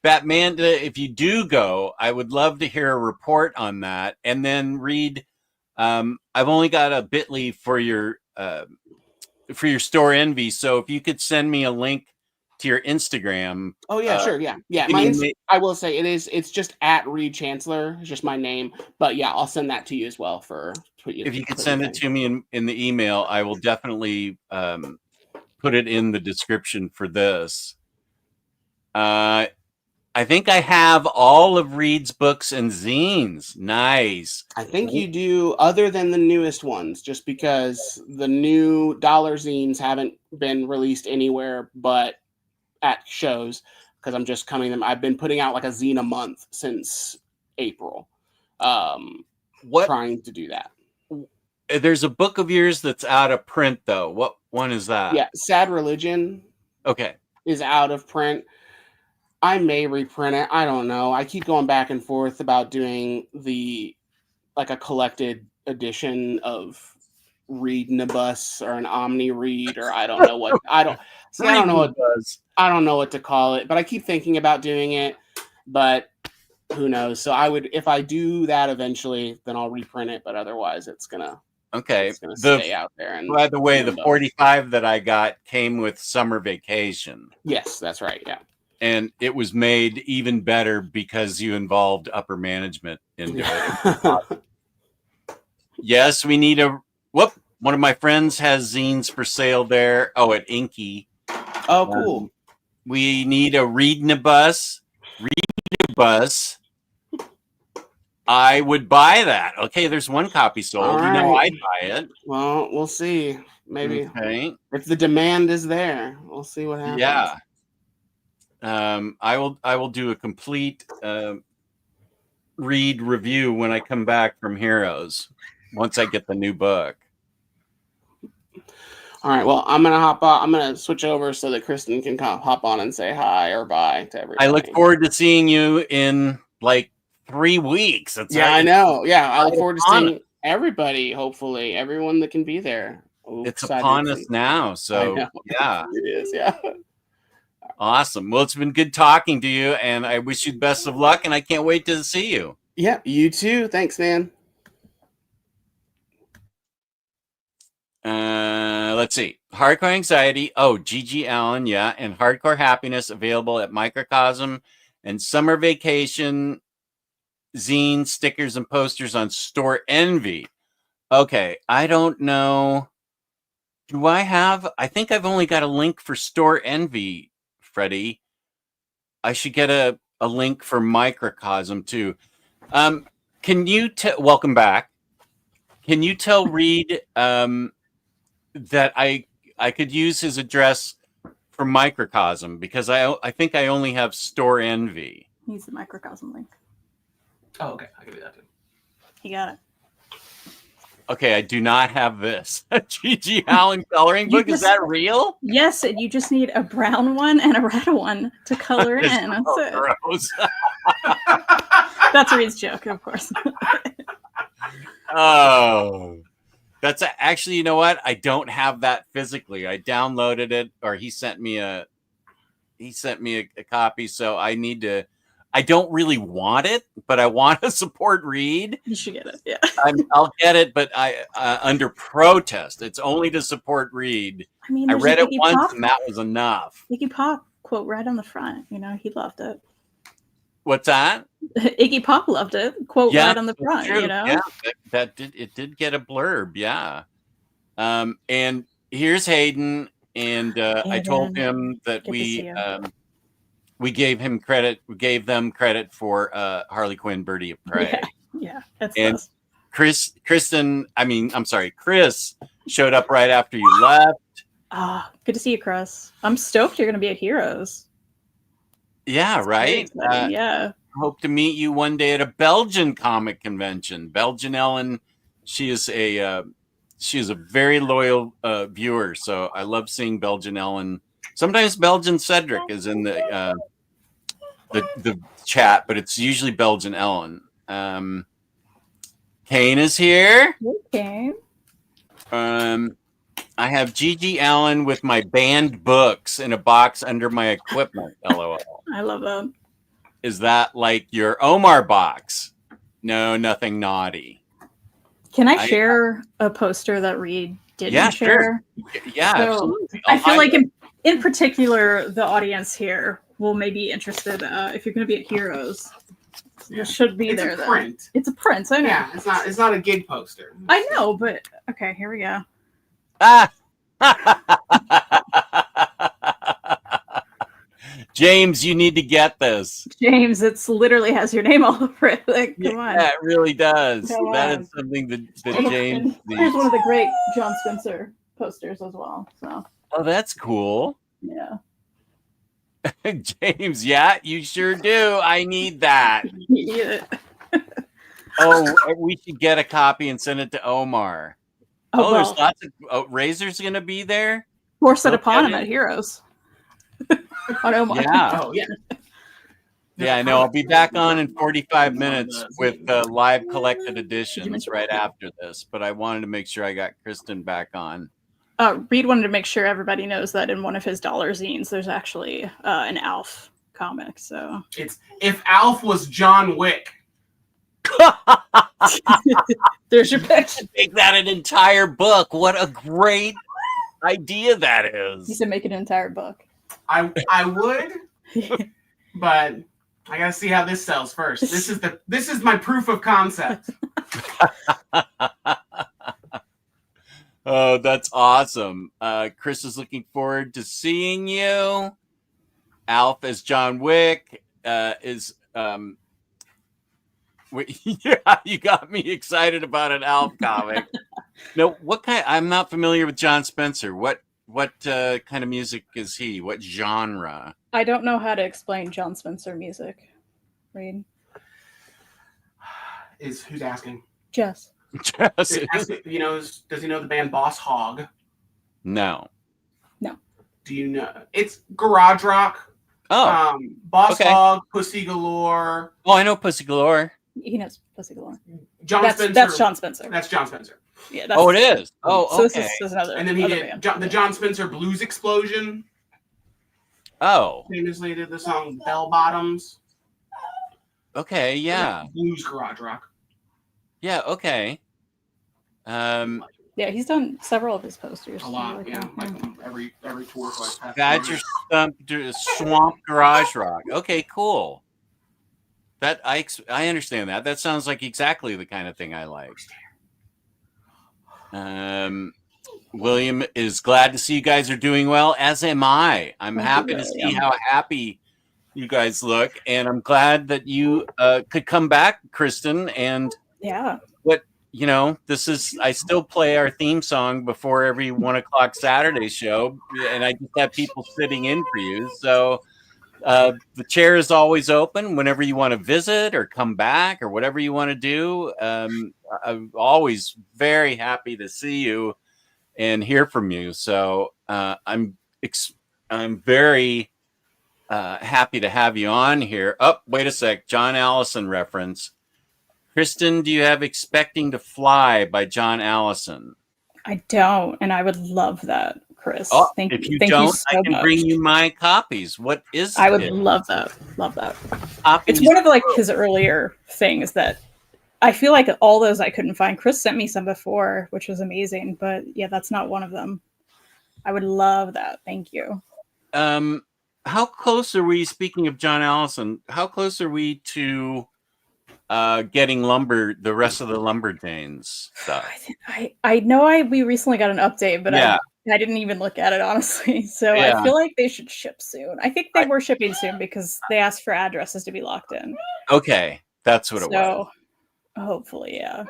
Batmanda, if you do go, I would love to hear a report on that and then read. I've only got a bit.ly for your store envy. So if you could send me a link to your Instagram. Oh yeah, sure. Yeah. I will say it's just at Reed Chancellor. It's just my name. But yeah, I'll send that to you as well if you could send it to me in the email, I will definitely put it in the description for this. I think I have all of Reed's books and zines. Nice. I think you do, other than the newest ones, just because the new dollar zines haven't been released anywhere but at shows, because I'm just coming them. I've been putting out like a zine a month since April. Trying to do that. There's a book of yours that's out of print, though. What one is that? Yeah, Sad Religion. Okay. Is out of print. I may reprint it. I don't know. I keep going back and forth about doing a collected edition of Readnibus or an Omni Read, or I don't know what. I don't know what to call it, but I keep thinking about doing it, but who knows? So if I do that eventually, then I'll reprint it, but otherwise it's gonna stay out there. And by the way, the 45 that I got came with Summer Vacation. Yes, that's right. Yeah. And it was made even better because you involved upper management into it. Yes, we need one of my friends has zines for sale there. Oh, at Inky. Oh, cool. We need a Readnibus. I would buy that. Okay, there's one copy sold. Right. I'd buy it. Well, we'll see. Maybe if the demand is there, we'll see what happens. Yeah. I will do a complete Read review when I come back from Heroes once I get the new book. All right. Well, I'm gonna switch over so that Kristen can hop on and say hi or bye to everybody. I look forward to seeing you in like 3 weeks. I know. Yeah, I look forward to seeing everybody. Hopefully, everyone that can be there. It's upon us now. So yeah, it is. Yeah. Awesome. Well, it's been good talking to you, and I wish you the best of luck, and I can't wait to see you. Yeah, you too. Thanks, man. Let's see. Hardcore Anxiety. Oh, Gigi Allen. Yeah. And Hardcore Happiness available at Microcosm, and Summer Vacation zine, stickers, and posters on Store Envy. Okay. I don't know. I think I've only got a link for Store Envy, Freddie. I should get a link for Microcosm too. Can you welcome back? Can you tell Reed that I could use his address for Microcosm, because I think I only have Store Envy. Use the Microcosm link. Oh, okay. I'll give you that too. You got it. Okay, I do not have this. G.G. Allen coloring book. Is that real? Yes, you just need a brown one and a red one to color in. That's it. Gross. That's Reed's joke, of course. Oh, that's actually, you know what? I don't have that physically. I downloaded it, or he sent me a copy. So I don't really want it, but I want to support Reed. You should get it. Yeah. I'll get it, but I under protest. It's only to support Reed. I mean, I read it once and that was enough. Iggy Pop quote right on the front. He loved it. What's that? Iggy Pop loved it. Quote right on the front. True. Yeah, it did get a blurb. Yeah. And here's Hayden, and I told him that we gave him credit. We gave them credit for Harley Quinn, Birdie of Prey. Yeah, that's and nice. Chris showed up right after you left. Good to see you, Chris. I'm stoked you're going to be at Heroes. Yeah, Very right. exciting, yeah. Hope to meet you one day at a Belgian comic convention. Belgian Ellen, she is a very loyal viewer, so I love seeing Belgian Ellen. Sometimes Belgian Cedric is in the chat, but it's usually Belgian Ellen. Kane is here. Okay. I have Gigi Allen with my banned books in a box under my equipment. LOL. I love that. Is that like your Omar box? No, nothing naughty. Can I share a poster that Reed didn't Yeah, share? Sure. Yeah, So, absolutely. I feel like in particular, the audience here will maybe be interested if you're going to be at Heroes. This should be It's there. a print. It's a print. I know. Yeah, it's not a gig poster. I know, but okay, here we go. Ah. James, you need to get this. James, it's literally has your name all over it. Like, come on. Yeah, it really does. Come That on. is something that And James here's needs. one of the great John Spencer posters as well. So Oh, that's cool. yeah. James, yeah, you sure do. I need that. Yeah. Oh, we should get a copy and send it to Omar. Oh, There's well, lots of Razor's going to be there. force it no upon him kidding. at Heroes. On Omar. Yeah. Oh yeah. Yeah, I know. I'll be back on in 45 minutes with live collected editions right after this, but I wanted to make sure I got Kristen back on. Reed wanted to make sure everybody knows that in one of his dollar zines, there's actually an Alf comic. So It's if Alf was John Wick. there's your pitch. Make that an entire book. What a great idea that You is. said make it an entire book. I would, but I gotta see how this sells first. This is my proof of concept. Oh, that's awesome. Chris is looking forward to seeing you. Alf as John Wick is yeah, you got me excited about an Alf comic. No, what kind? I'm not familiar with John Spencer. What kind of music is he? What genre? I don't know how to explain John Spencer music. Reed. Who's asking? Jess. Just- Does he know the band Boss Hog? no. Do you know? It's garage rock. Oh, Boss okay. Hog, Pussy Galore. oh, I know Pussy Galore. He knows Pussy Galore. Spencer. That's John Spencer. That's John Spencer. Yeah. That's, Oh, it is. Oh, So okay. this is another. And then he other did band. the John Spencer Blues Explosion. Oh, Famously did the song Bell Bottoms. okay. Yeah. Blues garage rock. Yeah. Okay. Yeah, he's done several of his posters. A lot, Really yeah. cool. Like every tour for like past Badger Swamp Garage Rock. Okay, cool. That I understand that. That sounds like exactly the kind of thing I like. William is glad to see you guys are doing well, as am I. I'm Thank happy you, to see William. how happy you guys look, and I'm glad that you could come back, Kristen. And Yeah. you know, I still play our theme song before every 1 o'clock Saturday show, and I just have people sitting in for you. So the chair is always open whenever you want to visit or come back or whatever you want to do. I'm always very happy to see you and hear from you. So I'm very happy to have you on here. Oh, wait a sec. John Allison reference. Kristen, do you have Expecting to Fly by John Allison? I don't, and I would love that, Chris. Oh, Thank if you. you Thank don't, you so I can much. bring you my copies. What is I would it? love that. Love that. Copies? It's one of like his earlier things that I feel like all those I couldn't find. Chris sent me some before, which was amazing, but yeah, that's not one of them. I would love that. Thank you. How close are we, speaking of John Allison, how close are we to getting the rest of the Lumberjanes stuff? I know we recently got an update, but Yeah. I didn't even look at it, honestly. So Yeah. I feel like they should ship soon. I think they were shipping soon because they asked for addresses to be locked in. Okay, that's what it was. So hopefully, yeah.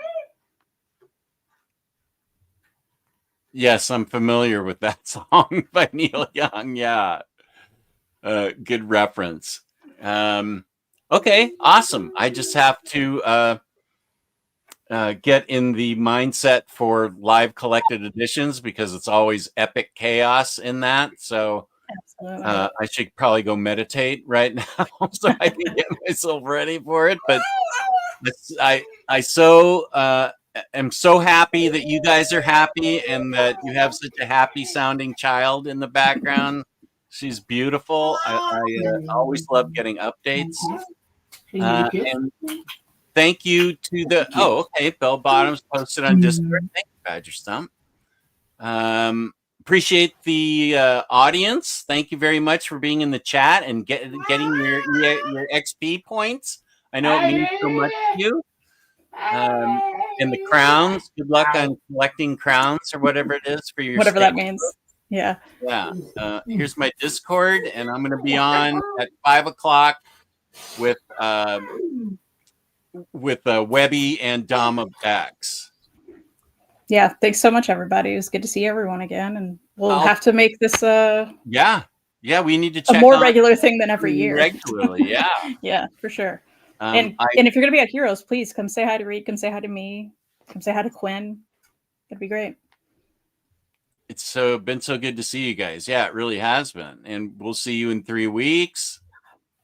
Yes, I'm familiar with that song by Neil Young. Yeah. Good reference. Okay, awesome. I just have to get in the mindset for live collected editions because it's always epic chaos in that. So Absolutely. I should probably go meditate right now so I can get myself ready for it. But I am so happy that you guys are happy and that you have such a happy sounding child in the background. She's beautiful. I always love getting updates. And thank you to the Bell Bottoms posted on Discord. Thank you, Badger Stump. Appreciate the audience. Thank you very much for being in the chat and getting your XP points. I know it means so much to you. And the crowns. Good luck on collecting crowns or whatever it is for your whatever that means. Yeah. Yeah. Here's my Discord, and I'm going to be on at 5:00 with Webby and Dom of X. Yeah. Thanks so much, everybody. It was good to see everyone again, and we'll have to make this yeah, we need to check a more regular thing than every year. Regularly, yeah. Yeah, for sure. And if you're going to be at Heroes, please come say hi to Reed, come say hi to me, come say hi to Quinn. It'd be great. It's been so good to see you guys. Yeah, it really has been. And we'll see you in 3 weeks.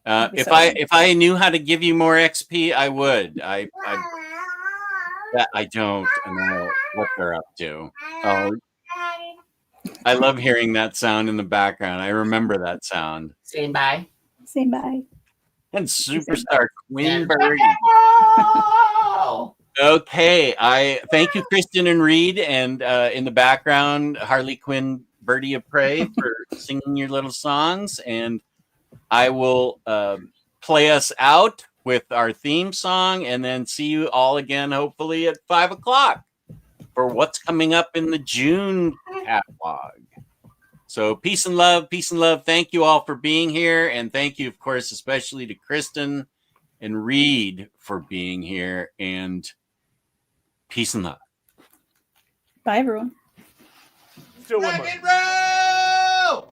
If I knew how to give you more XP, I would. I don't know what they're up to. Oh, I love hearing that sound in the background. I remember that sound. Saying bye. Saying bye. And superstar Quinn Birdie. Okay, I thank you, Kristen and Reed, and in the background, Harley Quinn, Birdie of Prey, for singing your little songs. And I will play us out with our theme song, and then see you all again, hopefully at 5:00 for what's coming up in the June catalog. So peace and love, peace and love. Thank you all for being here, and thank you, of course, especially to Kristen and Reed for being here. And peace and love. Bye, everyone. Rock and roll!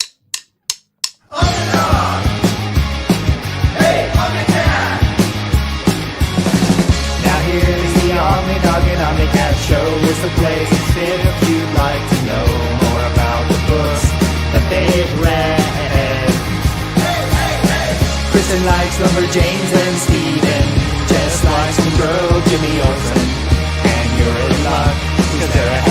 OmniDog! Hey, OmniCat! Now here's the OmniDog and OmniCat show. It's the place to sit if you'd like to know more about the books that they've read. Kristen likes Lumberjanes and Steven just likes some girl Jimmy Olsen. And you're in luck, because they're a